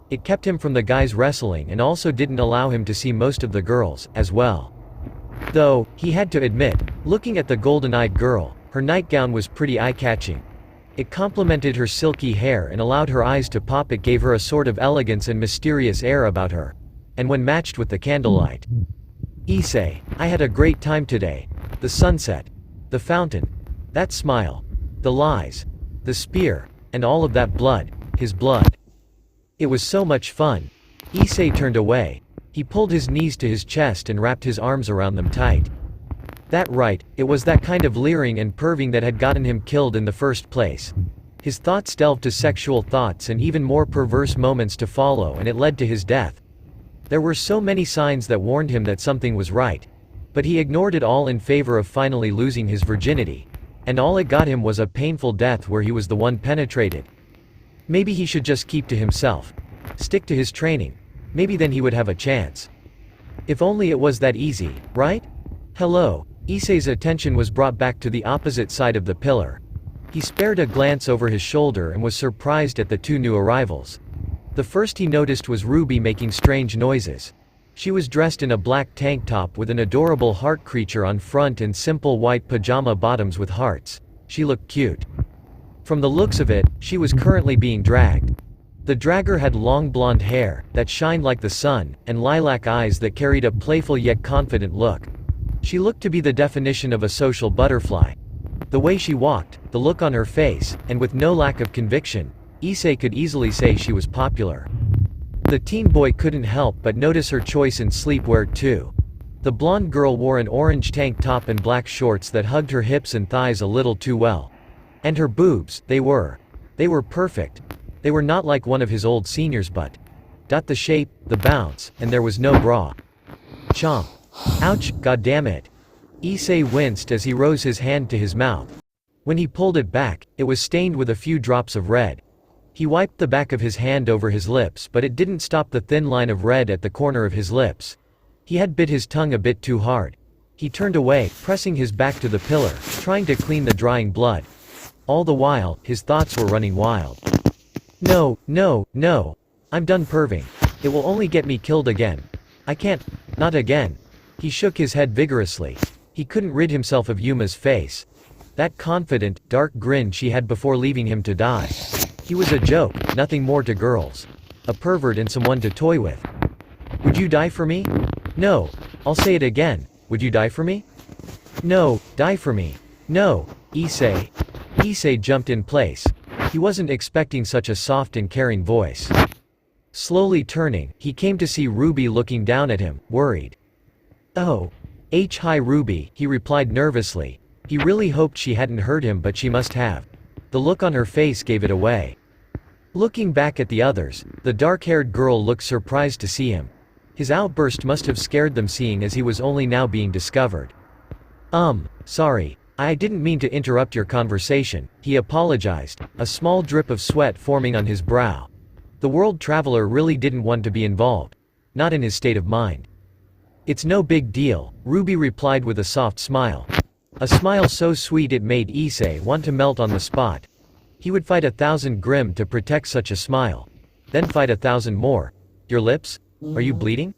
It kept him from the guys wrestling and also didn't allow him to see most of the girls, as well. Though, he had to admit, looking at the golden-eyed girl, her nightgown was pretty eye-catching. It complemented her silky hair and allowed her eyes to pop. It gave her a sort of elegance and mysterious air about her. And when matched with the candlelight. "Issei, I had a great time today. The sunset. The fountain. That smile. The lies. The spear. And all of that blood. His blood. It was so much fun." Issei turned away. He pulled his knees to his chest and wrapped his arms around them tight. That right, it was that kind of leering and perving that had gotten him killed in the first place. His thoughts delved to sexual thoughts and even more perverse moments to follow, and it led to his death. There were so many signs that warned him that something was right. But he ignored it all in favor of finally losing his virginity. And all it got him was a painful death where he was the one penetrated. Maybe he should just keep to himself. Stick to his training. Maybe then he would have a chance. If only it was that easy, right? Hello. Issei's attention was brought back to the opposite side of the pillar. He spared a glance over his shoulder and was surprised at the two new arrivals. The first he noticed was Ruby making strange noises. She was dressed in a black tank top with an adorable heart creature on front and simple white pajama bottoms with hearts. She looked cute. From the looks of it, she was currently being dragged. The dragger had long blonde hair that shined like the sun, and lilac eyes that carried a playful yet confident look. She looked to be the definition of a social butterfly. The way she walked, the look on her face, and with no lack of conviction, Issei could easily say she was popular. The teen boy couldn't help but notice her choice in sleepwear too. The blonde girl wore an orange tank top and black shorts that hugged her hips and thighs a little too well. And her boobs, they were perfect. They were not like one of his old seniors, but the shape, the bounce, and there was no bra. Chomp. Ouch, goddammit. Issei winced as he rose his hand to his mouth. When he pulled it back, it was stained with a few drops of red. He wiped the back of his hand over his lips, but it didn't stop the thin line of red at the corner of his lips. He had bit his tongue a bit too hard. He turned away, pressing his back to the pillar, trying to clean the drying blood. All the while, his thoughts were running wild. No, no, no. I'm done perving. It will only get me killed again. I can't. Not again. He shook his head vigorously. He couldn't rid himself of Yuma's face. That confident, dark grin she had before leaving him to die. He was a joke, nothing more to girls. A pervert and someone to toy with. Would you die for me? No. I'll say it again. Would you die for me? No, die for me. No, Issei. Issei jumped in place. He wasn't expecting such a soft and caring voice. Slowly turning, he came to see Ruby looking down at him, worried. "Oh. Hi Ruby," he replied nervously. He really hoped she hadn't heard him, but she must have. The look on her face gave it away. Looking back at the others, the dark-haired girl looked surprised to see him. His outburst must have scared them, seeing as he was only now being discovered. Sorry. I didn't mean to interrupt your conversation, he apologized, a small drip of sweat forming on his brow. The world traveler really didn't want to be involved. Not in his state of mind. It's no big deal, Ruby replied with a soft smile. A smile so sweet it made Issei want to melt on the spot. He would fight 1,000 Grimm to protect such a smile. Then fight 1,000 more. Your lips? Are you bleeding?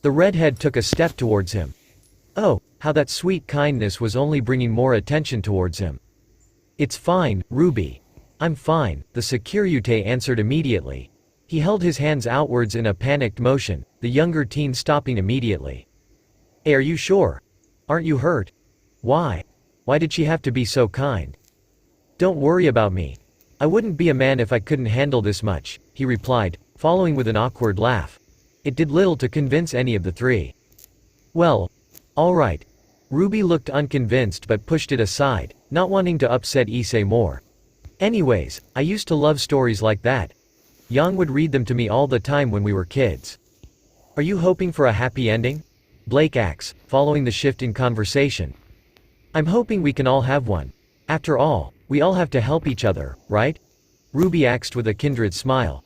The redhead took a step towards him. Oh, how that sweet kindness was only bringing more attention towards him. It's fine, Ruby. I'm fine, the security answered immediately. He held his hands outwards in a panicked motion, the younger teen stopping immediately. Hey, are you sure? Aren't you hurt? Why? Why did she have to be so kind? Don't worry about me. I wouldn't be a man if I couldn't handle this much, he replied, following with an awkward laugh. It did little to convince any of the three. Well, all right. Ruby looked unconvinced but pushed it aside, not wanting to upset Issei more. Anyways, I used to love stories like that. Yang would read them to me all the time when we were kids. Are you hoping for a happy ending? Blake asks, following the shift in conversation. I'm hoping we can all have one. After all, we all have to help each other, right? Ruby asked with a kindred smile.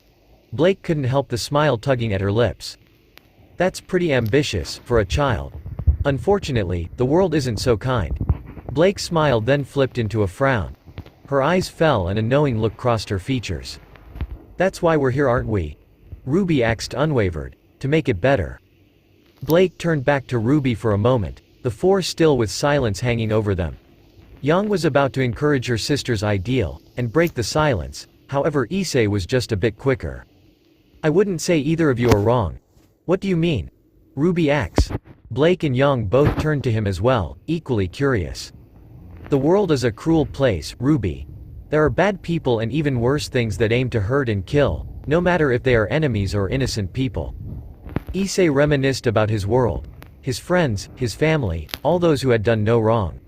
Blake couldn't help the smile tugging at her lips. That's pretty ambitious, for a child. Unfortunately, the world isn't so kind. Blake's smile then flipped into a frown. Her eyes fell and a knowing look crossed her features. That's why we're here, aren't we? Ruby asked unwavered, to make it better. Blake turned back to Ruby for a moment, the four still with silence hanging over them. Yang was about to encourage her sister's ideal, and break the silence, however Issei was just a bit quicker. I wouldn't say either of you are wrong. What do you mean? Ruby asks. Blake and Yang both turned to him as well, equally curious. The world is a cruel place, Ruby. There are bad people and even worse things that aim to hurt and kill, no matter if they are enemies or innocent people. Issei reminisced about his world, his friends, his family, all those who had done no wrong.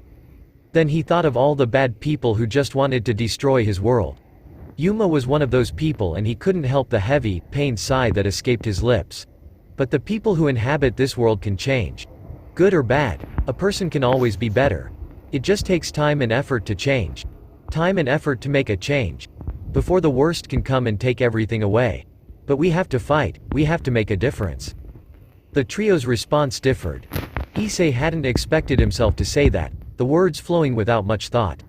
Then he thought of all the bad people who just wanted to destroy his world. Yuma was one of those people and he couldn't help the heavy, pained sigh that escaped his lips. But the people who inhabit this world can change. Good or bad, a person can always be better. It just takes time and effort to change. Time and effort to make a change. Before the worst can come and take everything away. But we have to fight, we have to make a difference. The trio's response differed. Issei hadn't expected himself to say that, the words flowing without much thought.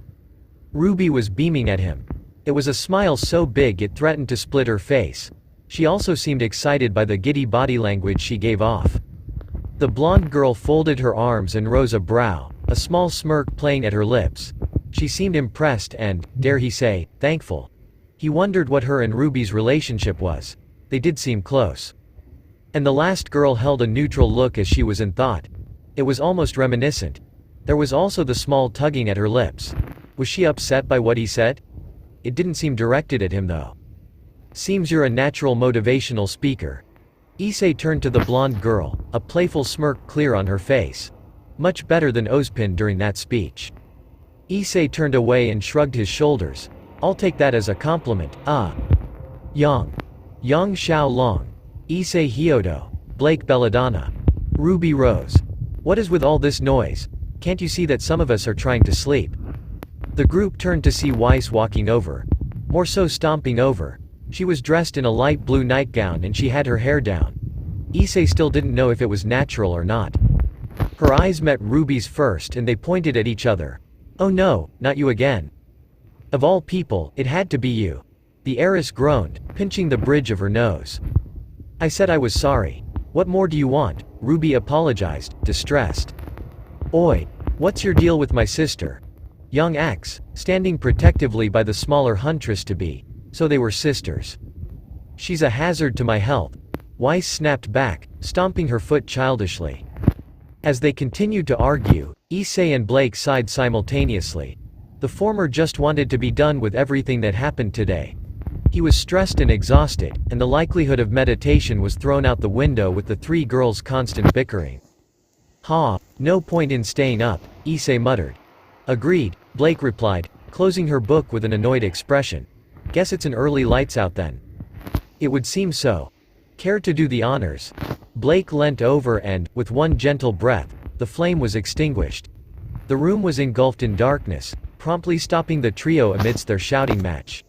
Ruby was beaming at him. It was a smile so big it threatened to split her face. She also seemed excited by the giddy body language she gave off. The blonde girl folded her arms and rose a brow, a small smirk playing at her lips. She seemed impressed and, dare he say, thankful. He wondered what her and Ruby's relationship was. They did seem close. And the last girl held a neutral look as she was in thought. It was almost reminiscent. There was also the small tugging at her lips. Was she upset by what he said? It didn't seem directed at him though. Seems you're a natural motivational speaker. Issei turned to the blonde girl, a playful smirk clear on her face. Much better than Ozpin during that speech. Issei turned away and shrugged his shoulders. I'll take that as a compliment, Yang. Yang Xiao Long. Issei Hyodo. Blake Belladonna. Ruby Rose. What is with all this noise? Can't you see that some of us are trying to sleep? The group turned to see Weiss walking over. More so stomping over. She was dressed in a light blue nightgown and she had her hair down. Issei still didn't know if it was natural or not. Her eyes met Ruby's first and they pointed at each other. Oh no, not you again. Of all people, it had to be you. The heiress groaned, pinching the bridge of her nose. I said I was sorry. What more do you want? Ruby apologized, distressed. Oi, what's your deal with my sister? Young Axe, standing protectively by the smaller huntress-to-be. So they were sisters. She's a hazard to my health. Weiss snapped back, stomping her foot childishly. As they continued to argue, Issei and Blake sighed simultaneously. The former just wanted to be done with everything that happened today. He was stressed and exhausted, and the likelihood of meditation was thrown out the window with the three girls' constant bickering. No point in staying up, Issei muttered. Agreed, Blake replied, closing her book with an annoyed expression. Guess it's an early lights out then. It would seem so. Care to do the honors? Blake leant over and, with one gentle breath, the flame was extinguished. The room was engulfed in darkness, promptly stopping the trio amidst their shouting match.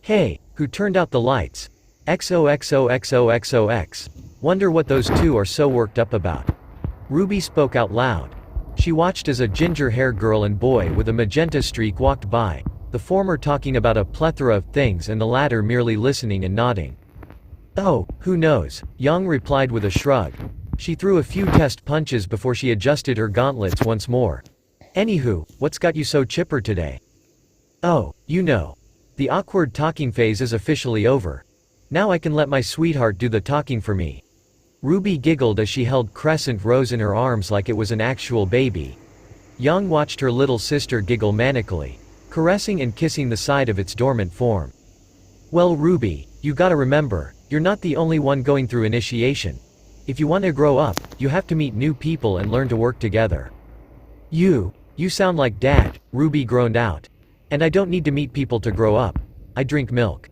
"Hey, who turned out the lights? XOXOXOXOX. Wonder what those two are so worked up about." Ruby spoke out loud. She watched as a ginger-haired girl and boy with a magenta streak walked by, the former talking about a plethora of things and the latter merely listening and nodding. "Oh, who knows," Young replied with a shrug. She threw a few test punches before she adjusted her gauntlets once more. "Anywho, what's got you so chipper today?" "Oh, you know. The awkward talking phase is officially over. Now I can let my sweetheart do the talking for me." Ruby giggled as she held Crescent Rose in her arms like it was an actual baby. Young watched her little sister giggle manically, caressing and kissing the side of its dormant form. "Well, Ruby, you gotta remember, you're not the only one going through initiation. If you want to grow up, you have to meet new people and learn to work together." You sound like Dad," Ruby groaned out. "And I don't need to meet people to grow up. I drink milk."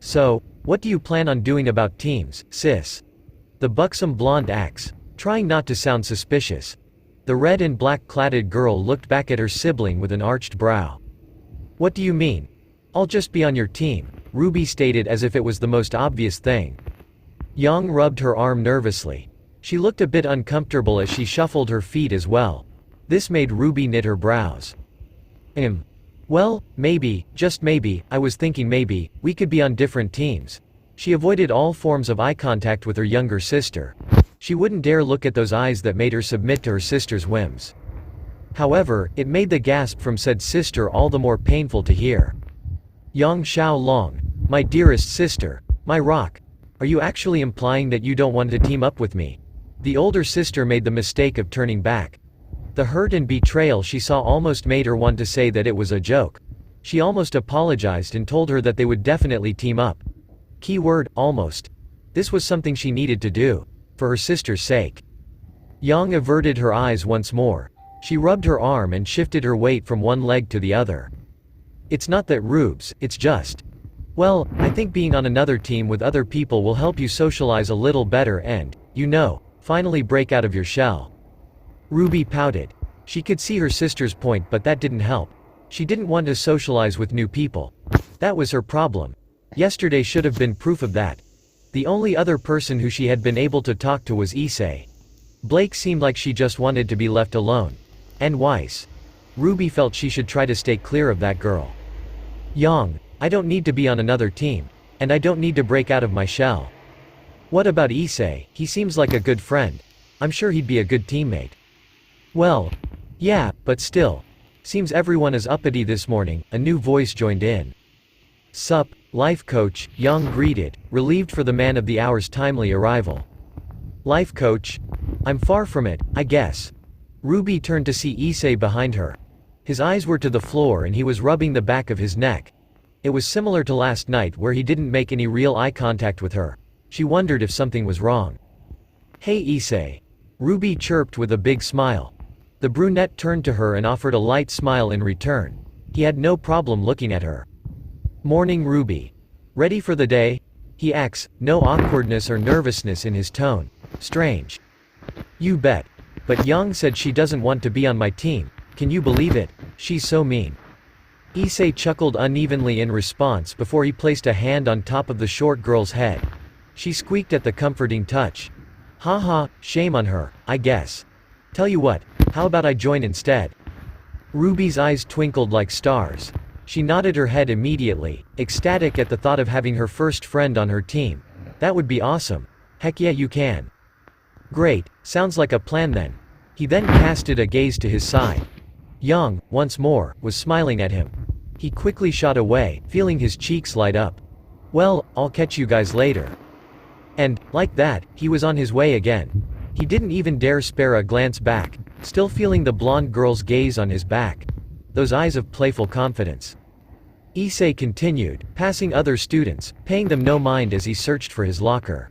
So, what do you plan on doing about teams, sis?" The buxom blonde asked, trying not to sound suspicious. The red and black-cladded girl looked back at her sibling with an arched brow. "What do you mean?" "I'll just be on your team," Ruby stated as if it was the most obvious thing. Young rubbed her arm nervously. She looked a bit uncomfortable as she shuffled her feet as well. This made Ruby knit her brows. Well, maybe, just maybe, I was thinking maybe, we could be on different teams." She avoided all forms of eye contact with her younger sister. She wouldn't dare look at those eyes that made her submit to her sister's whims. However, it made the gasp from said sister all the more painful to hear. "Yang Xiaolong, my dearest sister, my rock. Are you actually implying that you don't want to team up with me?" The older sister made the mistake of turning back. The hurt and betrayal she saw almost made her want to say that it was a joke. She almost apologized and told her that they would definitely team up. Keyword, almost. This was something she needed to do, for her sister's sake. Yang averted her eyes once more. She rubbed her arm and shifted her weight from one leg to the other. "It's not that, Rubes, it's just. Well, I think being on another team with other people will help you socialize a little better and, finally break out of your shell." Ruby pouted. She could see her sister's point, but that didn't help. She didn't want to socialize with new people. That was her problem. Yesterday should have been proof of that. The only other person who she had been able to talk to was Issei. Blake seemed like she just wanted to be left alone. And Weiss. Ruby felt she should try to stay clear of that girl. "Yang, I don't need to be on another team. And I don't need to break out of my shell." "What about Issei? He seems like a good friend. I'm sure he'd be a good teammate." "Well, yeah, but still. Seems everyone is uppity this morning," a new voice joined in. "Sup, life coach," Young greeted, relieved for the man of the hour's timely arrival. "Life coach? I'm far from it, I guess." Ruby turned to see Issei behind her. His eyes were to the floor and he was rubbing the back of his neck. It was similar to last night where he didn't make any real eye contact with her. She wondered if something was wrong. "Hey Issei." Ruby chirped with a big smile. The brunette turned to her and offered a light smile in return. He had no problem looking at her. "Morning, Ruby. Ready for the day?" he asked, no awkwardness or nervousness in his tone. Strange. "You bet. But Young said she doesn't want to be on my team. Can you believe it? She's so mean." Issei chuckled unevenly in response before he placed a hand on top of the short girl's head. She squeaked at the comforting touch. "Haha, shame on her, I guess. Tell you what, how about I join instead?" Ruby's eyes twinkled like stars. She nodded her head immediately, ecstatic at the thought of having her first friend on her team. That would be awesome. Heck yeah, you can. "Great, sounds like a plan then." He then casted a gaze to his side. Young, once more, was smiling at him. He quickly shot away, feeling his cheeks light up. "Well, I'll catch you guys later." And, like that, he was on his way again. He didn't even dare spare a glance back, still feeling the blonde girl's gaze on his back. Those eyes of playful confidence. Issei continued, passing other students, paying them no mind as he searched for his locker.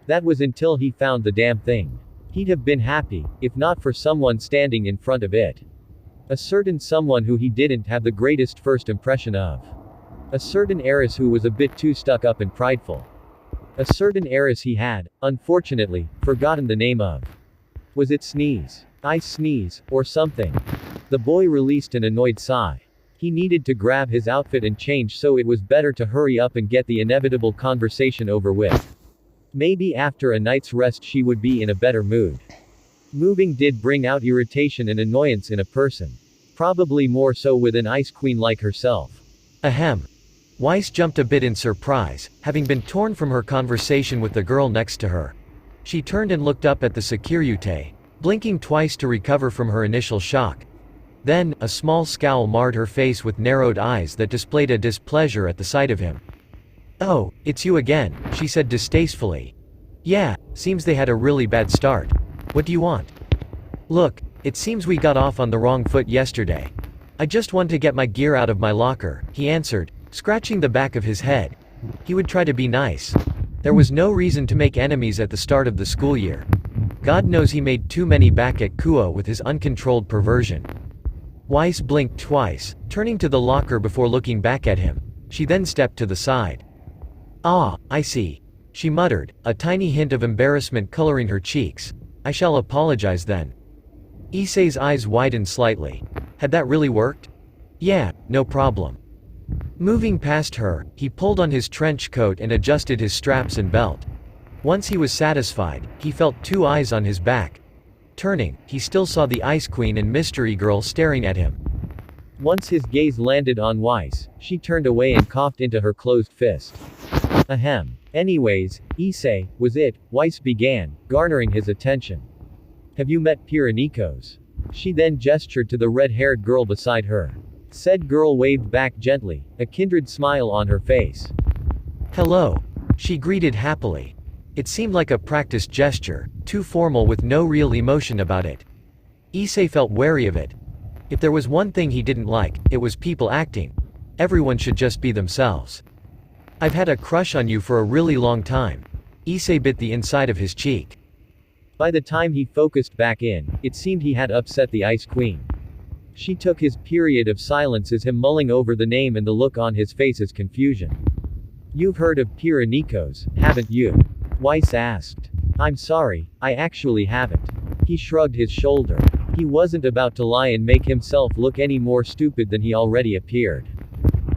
That was until he found the damn thing. He'd have been happy, if not for someone standing in front of it. A certain someone who he didn't have the greatest first impression of. A certain heiress who was a bit too stuck up and prideful. A certain heiress he had, unfortunately, forgotten the name of. Was it sneeze? Ice sneeze, or something? The boy released an annoyed sigh. He needed to grab his outfit and change, so it was better to hurry up and get the inevitable conversation over with. Maybe after a night's rest she would be in a better mood. Moving did bring out irritation and annoyance in a person. Probably more so with an ice queen like herself. Ahem. Weiss jumped a bit in surprise, having been torn from her conversation with the girl next to her. She turned and looked up at the securite, blinking twice to recover from her initial shock. Then, a small scowl marred her face with narrowed eyes that displayed a displeasure at the sight of him. "Oh, it's you again," she said distastefully. "Yeah, seems they had a really bad start. What do you want?" "Look, it seems we got off on the wrong foot yesterday. I just want to get my gear out of my locker," he answered, scratching the back of his head. He would try to be nice. There was no reason to make enemies at the start of the school year. God knows he made too many back at Kuo with his uncontrolled perversion. Weiss blinked twice, turning to the locker before looking back at him. She then stepped to the side. "Ah, I see," she muttered, a tiny hint of embarrassment coloring her cheeks. "I shall apologize then." Issei's eyes widened slightly. Had that really worked? "Yeah, no problem." Moving past her, he pulled on his trench coat and adjusted his straps and belt. Once he was satisfied, he felt two eyes on his back. Turning, he still saw the Ice Queen and Mystery Girl staring at him. Once his gaze landed on Weiss, she turned away and coughed into her closed fist. Ahem. Anyways, Issei, was it? Weiss began, garnering his attention. "Have you met Pyrenikos?" She then gestured to the red-haired girl beside her. Said girl waved back gently, a kindred smile on her face. "Hello," she greeted happily. It seemed like a practiced gesture, too formal with no real emotion about it. Issei felt wary of it. If there was one thing he didn't like, it was people acting. Everyone should just be themselves. "I've had a crush on you for a really long time." Issei bit the inside of his cheek. By the time he focused back in, it seemed he had upset the Ice Queen. She took his period of silence as him mulling over the name, and the look on his face as confusion. "You've heard of Pyrenikos, haven't you?" Weiss asked. "I'm sorry, I actually haven't." He shrugged his shoulder. He wasn't about to lie and make himself look any more stupid than he already appeared.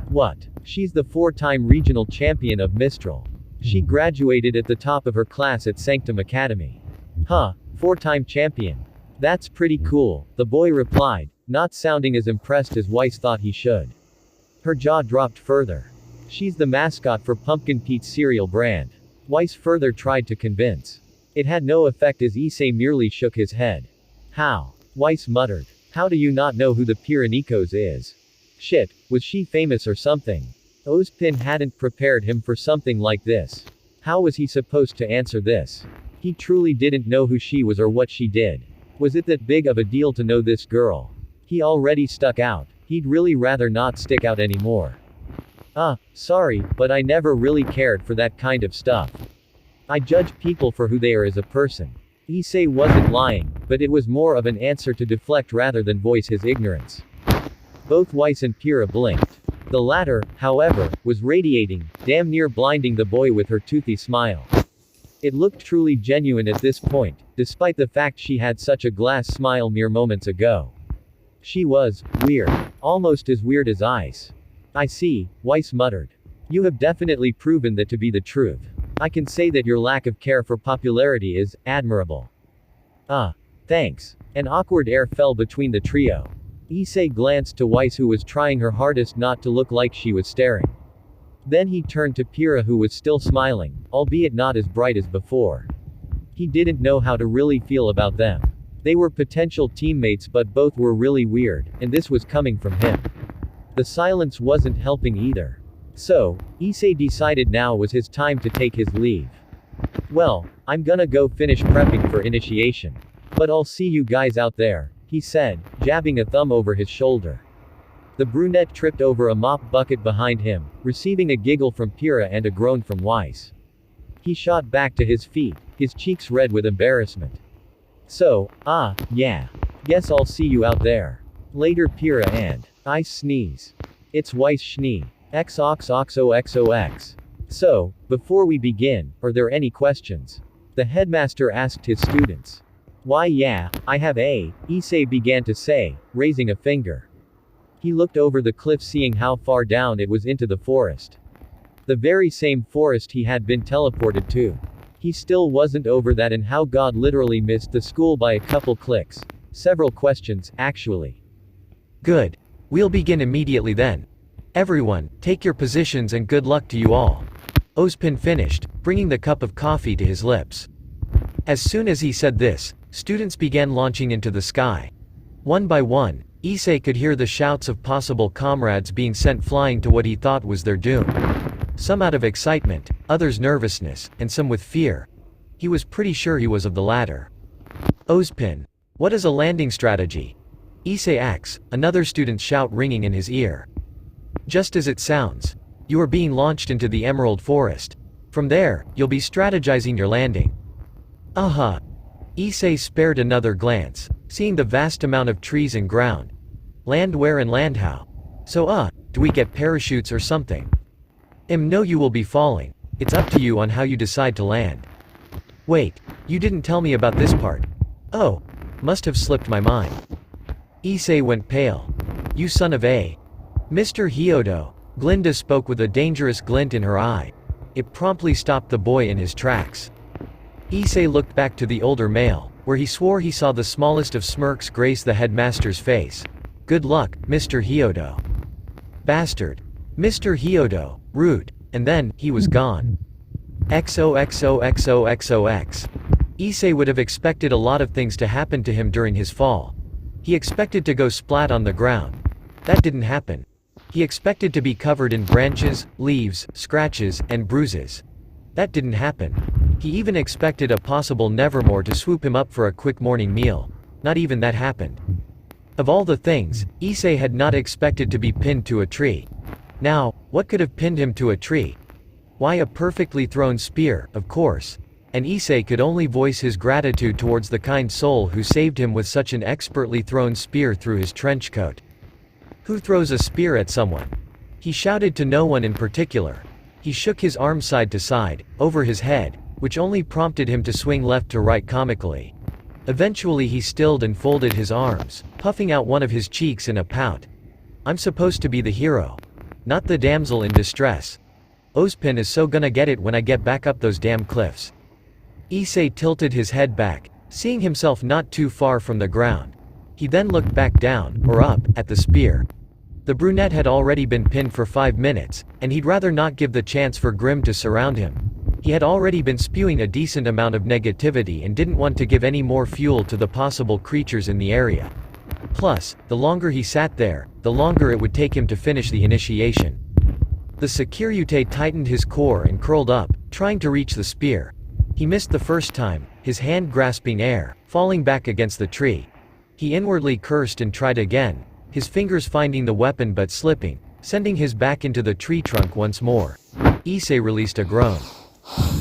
"What? She's the 4-time regional champion of Mistral. She graduated at the top of her class at Sanctum Academy." "Huh, 4-time champion. That's pretty cool," the boy replied, not sounding as impressed as Weiss thought he should. Her jaw dropped further. "She's the mascot for Pumpkin Pete's cereal brand." Weiss further tried to convince. It had no effect as Issei merely shook his head. "How?" Weiss muttered. "How do you not know who the Pyrenikos is?" Shit, was she famous or something? Ozpin hadn't prepared him for something like this. How was he supposed to answer this? He truly didn't know who she was or what she did. Was it that big of a deal to know this girl? He already stuck out. He'd really rather not stick out anymore. Sorry, but I never really cared for that kind of stuff. I judge people for who they are as a person. Issei wasn't lying, but it was more of an answer to deflect rather than voice his ignorance. Both Weiss and Pyrrha blinked. The latter, however, was radiating, damn near blinding the boy with her toothy smile. It looked truly genuine at this point, despite the fact she had such a glass smile mere moments ago. She was weird. Almost as weird as Ice. "I see," Weiss muttered. "You have definitely proven that to be the truth. I can say that your lack of care for popularity is admirable." Thanks." An awkward air fell between the trio. Issei glanced to Weiss, who was trying her hardest not to look like she was staring. Then he turned to Pyrrha, who was still smiling, albeit not as bright as before. He didn't know how to really feel about them. They were potential teammates, but both were really weird, and this was coming from him. The silence wasn't helping either. So, Issei decided now was his time to take his leave. "Well, I'm gonna go finish prepping for initiation. But I'll see you guys out there," he said, jabbing a thumb over his shoulder. The brunette tripped over a mop bucket behind him, receiving a giggle from Pyrrha and a groan from Weiss. He shot back to his feet, his cheeks red with embarrassment. "So, yeah. Guess I'll see you out there. Later, Pyrrha and Ice sneeze. It's Weiss Schnee. XOXOXOXOX. So, before we begin, are there any questions?" The headmaster asked his students. Why yeah, I have a, Issei began to say, raising a finger. He looked over the cliff seeing how far down it was into the forest. The very same forest he had been teleported to. He still wasn't over that and how God literally missed the school by a couple clicks. Several questions, actually. Good. We'll begin immediately then. Everyone, take your positions and good luck to you all. Ozpin finished, bringing the cup of coffee to his lips. As soon as he said this, students began launching into the sky. One by one, Issei could hear the shouts of possible comrades being sent flying to what he thought was their doom. Some out of excitement, others nervousness, and some with fear. He was pretty sure he was of the latter. Ozpin, what is a landing strategy? Issei asks, another student's shout ringing in his ear. Just as it sounds. You are being launched into the Emerald Forest. From there, you'll be strategizing your landing. Issei spared another glance, seeing the vast amount of trees and ground. Land where and land how? So do we get parachutes or something? No, you will be falling. It's up to you on how you decide to land. Wait, you didn't tell me about this part. Oh, must have slipped my mind. Issei went pale. You son of a. Mr. Hyodo, Glinda spoke with a dangerous glint in her eye. It promptly stopped the boy in his tracks. Issei looked back to the older male, where he swore he saw the smallest of smirks grace the headmaster's face. Good luck, Mr. Hyodo. Bastard. Mr. Hyodo, rude, and then, he was gone. XOXOXOXOX. Issei would have expected a lot of things to happen to him during his fall. He expected to go splat on the ground. That didn't happen. He expected to be covered in branches, leaves, scratches, and bruises. That didn't happen. He even expected a possible Nevermore to swoop him up for a quick morning meal. Not even that happened. Of all the things, Issei had not expected to be pinned to a tree. Now, what could have pinned him to a tree? Why, a perfectly thrown spear, of course. And Issei could only voice his gratitude towards the kind soul who saved him with such an expertly thrown spear through his trench coat. Who throws a spear at someone? He shouted to no one in particular. He shook his arm side to side, over his head, which only prompted him to swing left to right comically. Eventually he stilled and folded his arms, puffing out one of his cheeks in a pout. I'm supposed to be the hero. Not the damsel in distress. Ozpin is so gonna get it when I get back up those damn cliffs. Issei tilted his head back, seeing himself not too far from the ground. He then looked back down, or up, at the spear. The brunette had already been pinned for 5 minutes, and he'd rather not give the chance for Grimm to surround him. He had already been spewing a decent amount of negativity and didn't want to give any more fuel to the possible creatures in the area. Plus, the longer he sat there, the longer it would take him to finish the initiation. The Securite tightened his core and curled up, trying to reach the spear. He missed the first time, his hand grasping air, falling back against the tree. He inwardly cursed and tried again, his fingers finding the weapon but slipping, sending his back into the tree trunk once more. Issei released a groan.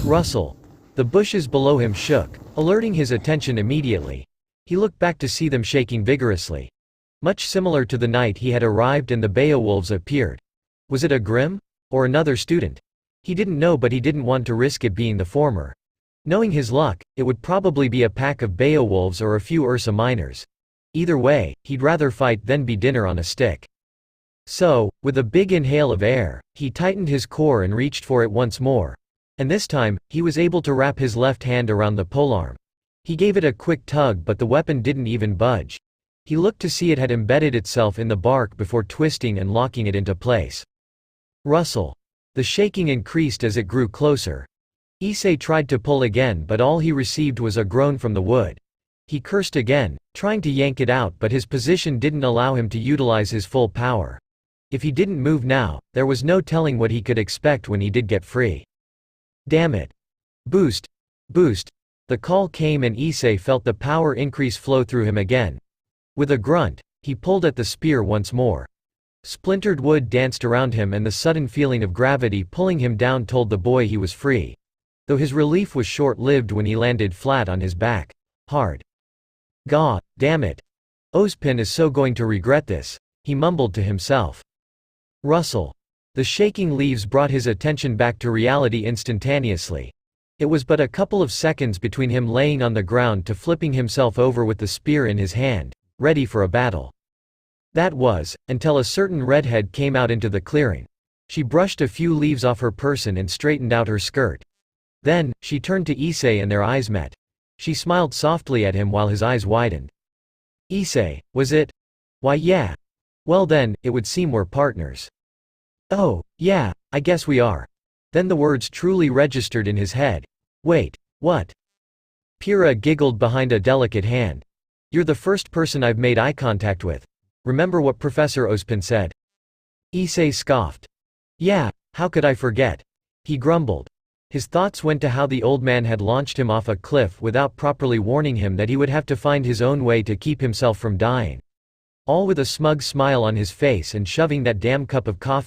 Rustle. The bushes below him shook, alerting his attention immediately. He looked back to see them shaking vigorously. Much similar to the night he had arrived and the Beowulfs appeared. Was it a Grimm? Or another student? He didn't know, but he didn't want to risk it being the former. Knowing his luck, it would probably be a pack of Beowulfs or a few Ursa miners. Either way, he'd rather fight than be dinner on a stick. So, with a big inhale of air, he tightened his core and reached for it once more. And this time, he was able to wrap his left hand around the polearm. He gave it a quick tug, but the weapon didn't even budge. He looked to see it had embedded itself in the bark before twisting and locking it into place. Rustle. The shaking increased as it grew closer. Issei tried to pull again, but all he received was a groan from the wood. He cursed again, trying to yank it out, but his position didn't allow him to utilize his full power. If he didn't move now, there was no telling what he could expect when he did get free. Damn it. Boost. Boost. The call came and Issei felt the power increase flow through him again. With a grunt, he pulled at the spear once more. Splintered wood danced around him and the sudden feeling of gravity pulling him down told the boy he was free. Though his relief was short-lived when he landed flat on his back. Hard. God damn it. Ozpin is so going to regret this, he mumbled to himself. Rustle. The shaking leaves brought his attention back to reality instantaneously. It was but a couple of seconds between him laying on the ground to flipping himself over with the spear in his hand, ready for a battle. That was, until a certain redhead came out into the clearing. She brushed a few leaves off her person and straightened out her skirt. Then, she turned to Issei and their eyes met. She smiled softly at him while his eyes widened. "Issei, was it? Why yeah. Well then, it would seem we're partners." "Oh, yeah, I guess we are." Then the words truly registered in his head. "Wait, what?" Pyrrha giggled behind a delicate hand. "You're the first person I've made eye contact with. Remember what Professor Ospin said?" Issei scoffed. "Yeah, how could I forget?" He grumbled. His thoughts went to how the old man had launched him off a cliff without properly warning him that he would have to find his own way to keep himself from dying. All with a smug smile on his face and shoving that damn cup of coffee